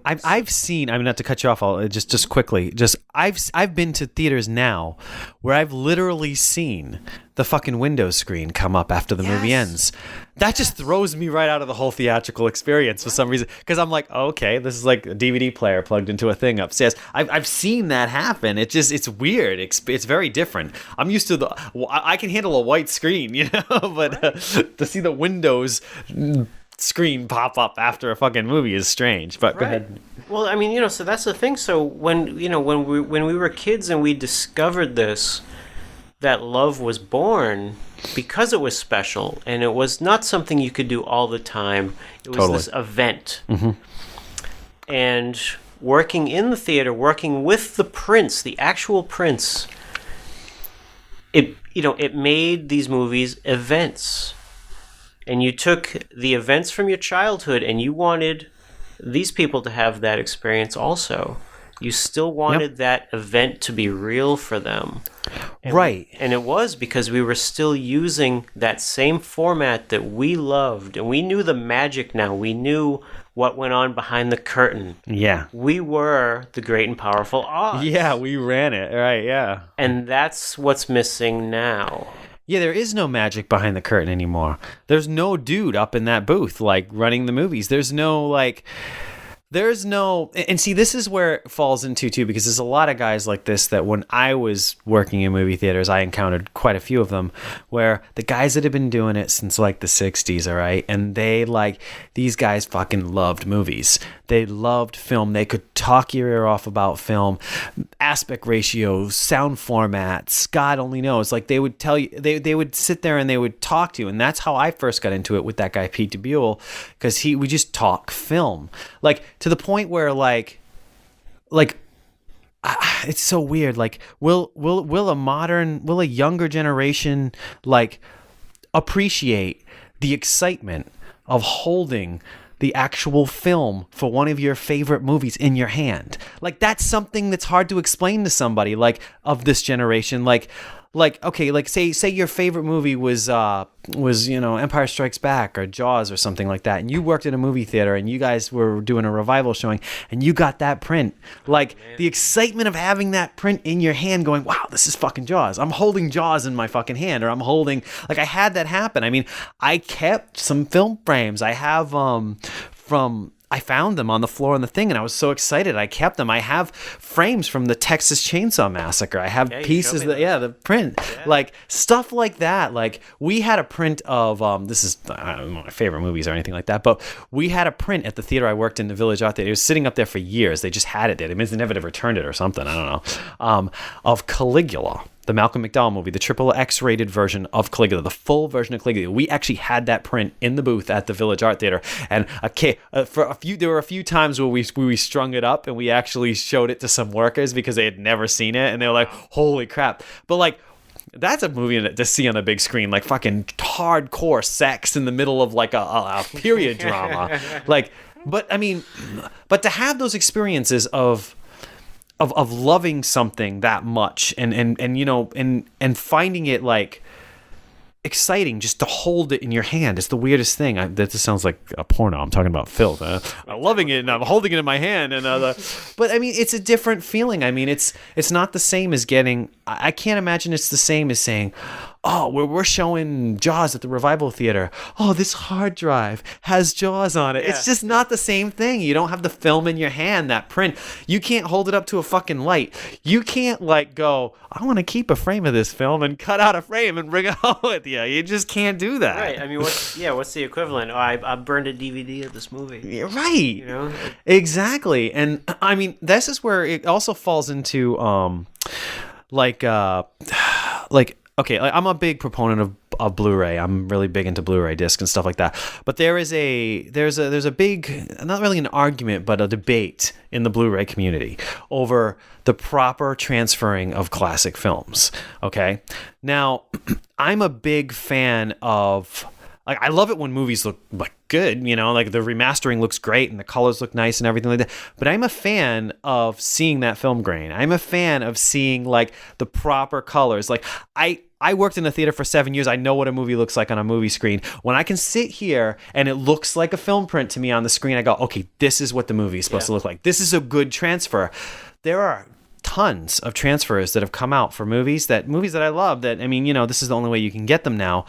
Speaker 1: I've seen. I mean, not to cut you off. I'll just quickly. I've been to theaters now where I've literally seen the fucking window screen come up after the movie ends. That just throws me right out of the whole theatrical experience for some reason, because I'm like, oh, okay, this is like a DVD player plugged into a thing upstairs. I've seen that happen. It's weird. It's very different. I'm used to I can handle a white screen, but to see the Windows screen pop up after a fucking movie is strange. But go ahead.
Speaker 2: Well, I mean, so that's the thing. So when we were kids and we discovered this, that love was born because it was special, and it was not something you could do all the time. It was this event. And working in the theater, working with the Prince, the actual Prince, it made these movies events. And you took the events from your childhood and you wanted these people to have that experience also. You still wanted that event to be real for them. And it was because we were still using that same format that we loved. And we knew the magic now. We knew what went on behind the curtain. Yeah. We were the great and powerful Oz.
Speaker 1: Yeah, we ran it. Right, yeah.
Speaker 2: And that's what's missing now.
Speaker 1: Yeah, there is no magic behind the curtain anymore. There's no dude up in that booth, like, running the movies. There's no, and see, this is where it falls into too, because there's a lot of guys like this that when I was working in movie theaters, I encountered quite a few of them, where the guys that have been doing it since like the 60s, all right, and these guys fucking loved movies. They loved film. They could talk your ear off about film, aspect ratios, sound formats, God only knows. Like, they would tell you, they would sit there and they would talk to you, and that's how I first got into it with that guy Pete DeBuell, because we just talk film, like, to the point where like it's so weird. Like, will a younger generation like appreciate the excitement of holding the actual film for one of your favorite movies in your hand? Like, that's something that's hard to explain to somebody like of this generation. Like like, okay, like say your favorite movie was Empire Strikes Back or Jaws or something like that, and you worked in a movie theater and you guys were doing a revival showing and you got that print, like the excitement of having that print in your hand, going, wow, this is fucking Jaws. I'm holding Jaws in my fucking hand, or I'm holding, like, I had that happen. I mean, I kept some film frames. I have I found them on the floor in the thing, and I was so excited. I kept them. I have frames from the Texas Chainsaw Massacre. I have pieces the print, like stuff like that. Like, we had a print of this is I don't know my favorite movies or anything like that, but we had a print at the theater I worked in, the Village Art Theater. It was sitting up there for years. They just had it there. They never returned it or something. I don't know. Of Caligula, the Malcolm McDowell movie, the triple X-rated version of Caligula, the full version of Caligula. We actually had that print in the booth at the Village Art Theater, and there were a few times where we strung it up and we actually showed it to some workers because they had never seen it, and they were like, "Holy crap!" But like, that's a movie to see on a big screen, like fucking hardcore sex in the middle of like a period drama, like. But I mean, but to have those experiences of loving something that much and finding it like exciting just to hold it in your hand. It's the weirdest thing. That just sounds like a porno. I'm talking about filth. I'm loving it and I'm holding it in my hand. But I mean, it's a different feeling. I mean, it's not the same as getting. I can't imagine it's the same as saying, oh, we're showing Jaws at the Revival Theater. Oh, this hard drive has Jaws on it. Yeah. It's just not the same thing. You don't have the film in your hand, that print. You can't hold it up to a fucking light. You can't like go, I want to keep a frame of this film and cut out a frame and bring it home with you. You just can't do that.
Speaker 2: Right. I mean, what's the equivalent? Oh, I burned a DVD of this movie.
Speaker 1: Yeah, right. You know? Exactly. And I mean, this is where it also falls into okay, I'm a big proponent of Blu-ray. I'm really big into Blu-ray discs and stuff like that. But there's a big, not really an argument, but a debate in the Blu-ray community over the proper transferring of classic films. Okay? Now, I'm a big fan of, like, I love it when movies look like good, you know, like the remastering looks great and the colors look nice and everything like that. But I'm a fan of seeing that film grain. I'm a fan of seeing like the proper colors. Like, I worked in a theater for 7 years. I know what a movie looks like on a movie screen. When I can sit here and it looks like a film print to me on the screen, I go, okay, this is what the movie is supposed to look like. This is a good transfer. There are tons of transfers that have come out for movies that I love, that, I mean, you know, this is the only way you can get them now,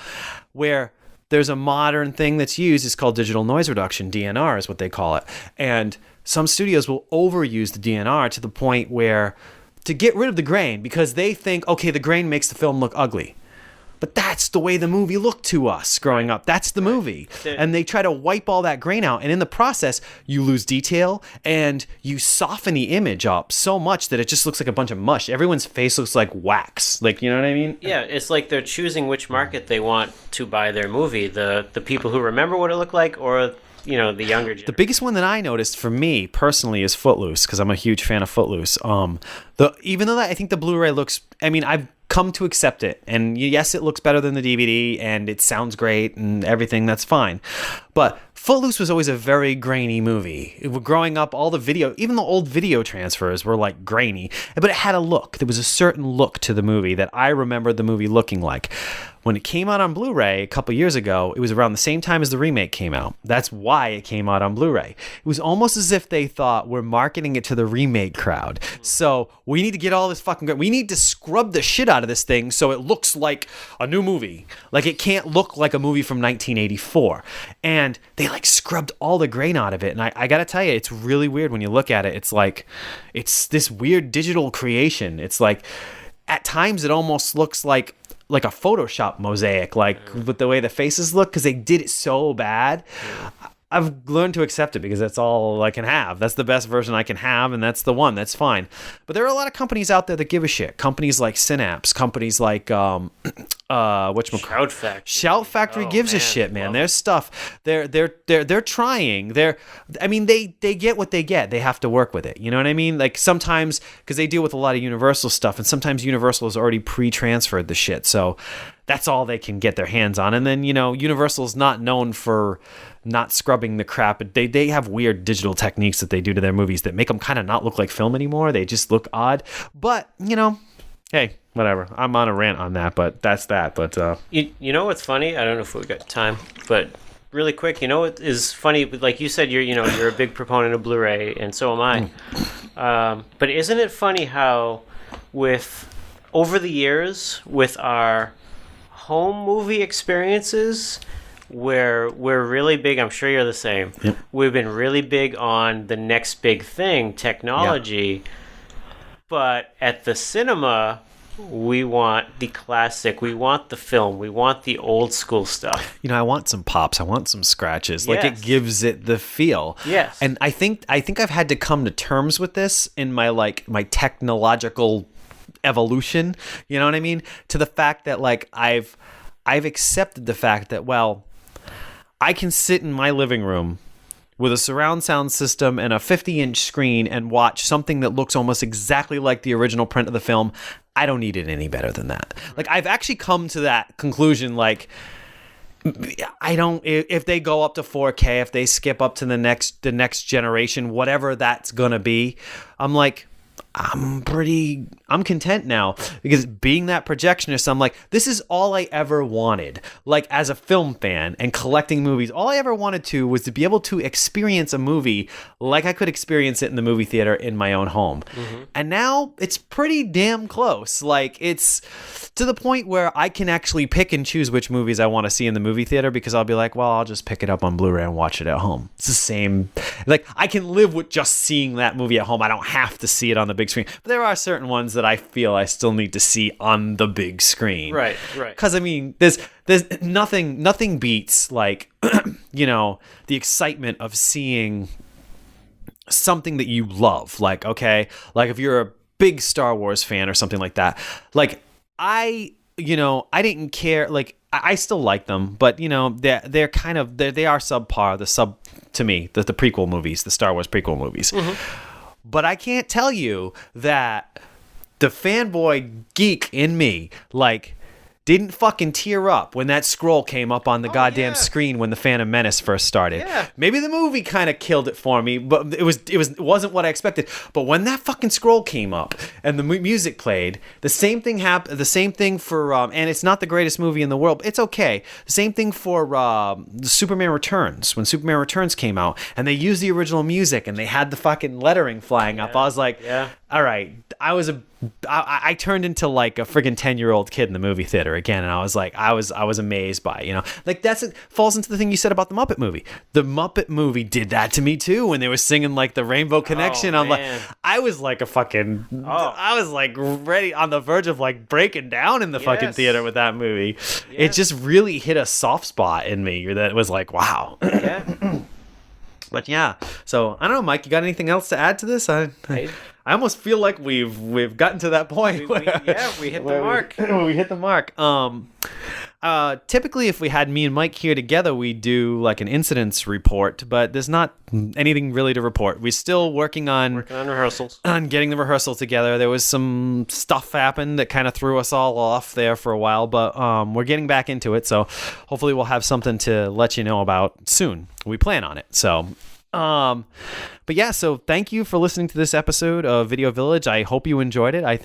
Speaker 1: where there's a modern thing that's used. It's called digital noise reduction. DNR is what they call it. And some studios will overuse the DNR to the point where, to get rid of the grain, because they think, okay, the grain makes the film look ugly. But that's the way the movie looked to us growing up. That's the movie. And they try to wipe all that grain out. And in the process, you lose detail and you soften the image up so much that it just looks like a bunch of mush. Everyone's face looks like wax. Like, you know what I mean?
Speaker 2: Yeah, it's like they're choosing which market they want to buy their movie. The people who remember what it looked like, or, you know, the younger generation.
Speaker 1: The biggest one that I noticed for me personally is Footloose, because I'm a huge fan of Footloose. Even though I think the Blu-ray looks, I mean, I've come to accept it, and yes, it looks better than the DVD and it sounds great and everything, that's fine. But Footloose was always a very grainy movie. Growing up, all the video, even the old video transfers were like grainy, but it had a look. There was a certain look to the movie that I remembered the movie looking like. When it came out on Blu-ray a couple years ago, it was around the same time as the remake came out. That's why it came out on Blu-ray. It was almost as if they thought, we're marketing it to the remake crowd. So we need to get all this fucking... We need to scrub the shit out of this thing so it looks like a new movie. Like, it can't look like a movie from 1984. And they like scrubbed all the grain out of it. And I gotta tell you, it's really weird when you look at it. It's like, it's this weird digital creation. It's like, at times it almost looks like a Photoshop mosaic, like with the way the faces look, because they did it so bad. I've learned to accept it because that's all I can have. That's the best version I can have, and that's the one. That's fine. But there are a lot of companies out there that give a shit. Companies like Synapse, companies like Shout
Speaker 2: Factory.
Speaker 1: Shout Factory gives a shit, man. There's stuff. They're trying. They get what they get. They have to work with it. You know what I mean? Like, sometimes, because they deal with a lot of Universal stuff, and sometimes Universal has already pre-transferred the shit, so that's all they can get their hands on. And then, you know, Universal's not known for not scrubbing the crap. They have weird digital techniques that they do to their movies that make them kind of not look like film anymore. They just look odd. But, you know, hey, whatever. I'm on a rant on that, but that's that. But
Speaker 2: you know what's funny? I don't know if we've got time, but really quick, you know what is funny? Like you said, you're a big proponent of Blu-ray, and so am I. But isn't it funny how over the years with our home movie experiences, where we're really big, I'm sure you're the same.
Speaker 1: Yep.
Speaker 2: We've been really big on the next big thing, technology. Yeah. But at the cinema, we want the classic. We want the film. We want the old school stuff.
Speaker 1: I want some pops. I want some scratches. Like, it gives it the feel.
Speaker 2: Yes.
Speaker 1: And I think I've had to come to terms with this in my technological evolution. You know what I mean? To the fact that I've accepted the fact that, well, I can sit in my living room with a surround sound system and a 50-inch screen and watch something that looks almost exactly like the original print of the film. I don't need it any better than that. I've actually come to that conclusion. I don't. If they go up to 4K, if they skip up to the next generation, whatever that's gonna be, I'm content now, because being that projectionist, I'm like, this is all I ever wanted. As a film fan and collecting movies, all I ever wanted was to be able to experience a movie like I could experience it in the movie theater in my own home. Mm-hmm. And now it's pretty damn close. It's to the point where I can actually pick and choose which movies I want to see in the movie theater, because I'll be like, well, I'll just pick it up on Blu-ray and watch it at home. It's the same. I can live with just seeing that movie at home. I don't have to see it on the big screen. But there are certain ones that I feel I still need to see on the big screen.
Speaker 2: Right.
Speaker 1: Because there's nothing beats the excitement of seeing something that you love. If you're a big Star Wars fan or something like that. I didn't care. I still like them, but they're kind of they are subpar. To me, the prequel movies, the Star Wars prequel movies. Mm-hmm. But I can't tell you that the fanboy geek in me, didn't fucking tear up when that scroll came up on the goddamn screen when the Phantom Menace first started. Yeah. Maybe the movie kind of killed it for me, but it wasn't what I expected. But when that fucking scroll came up and the music played, the same thing happened. The same thing for and it's not the greatest movie in the world. It's okay. The same thing for Superman Returns. When Superman Returns came out and they used the original music and they had the fucking lettering flying up, I was like, all right. I turned into a friggin' 10-year-old kid in the movie theater again, and I was amazed by it, falls into the thing you said about the Muppet movie. The Muppet movie did that to me too when they were singing the Rainbow Connection. I was I was ready on the verge of breaking down in the fucking theater with that movie. Yes. It just really hit a soft spot in me that was wow. Yeah. But yeah, so I don't know, Mike. You got anything else to add to this? I almost feel like we've gotten to that point.
Speaker 2: We hit the mark.
Speaker 1: We hit the mark. Typically, if we had me and Mike here together, we'd do an incidents report, but there's not anything really to report. We're still working on
Speaker 2: rehearsals,
Speaker 1: on getting the rehearsal together. There was some stuff happened that kind of threw us all off there for a while, but we're getting back into it. So hopefully we'll have something to let you know about soon. We plan on it. So. But yeah, so thank you for listening to this episode of Video Village. I hope you enjoyed it. I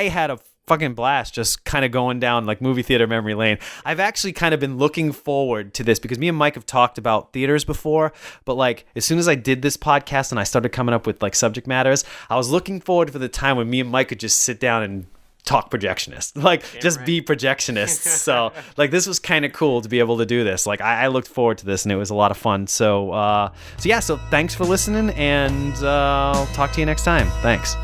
Speaker 1: had a fucking blast just kind of going down movie theater memory lane. I've actually kind of been looking forward to this because me and Mike have talked about theaters before, but as soon as I did this podcast and I started coming up with subject matters, I was looking forward for the time when me and Mike could just sit down and talk projectionist, be projectionists. So this was kind of cool to be able to do this. I looked forward to this and it was a lot of fun. So thanks for listening, and I'll talk to you next time. Thanks.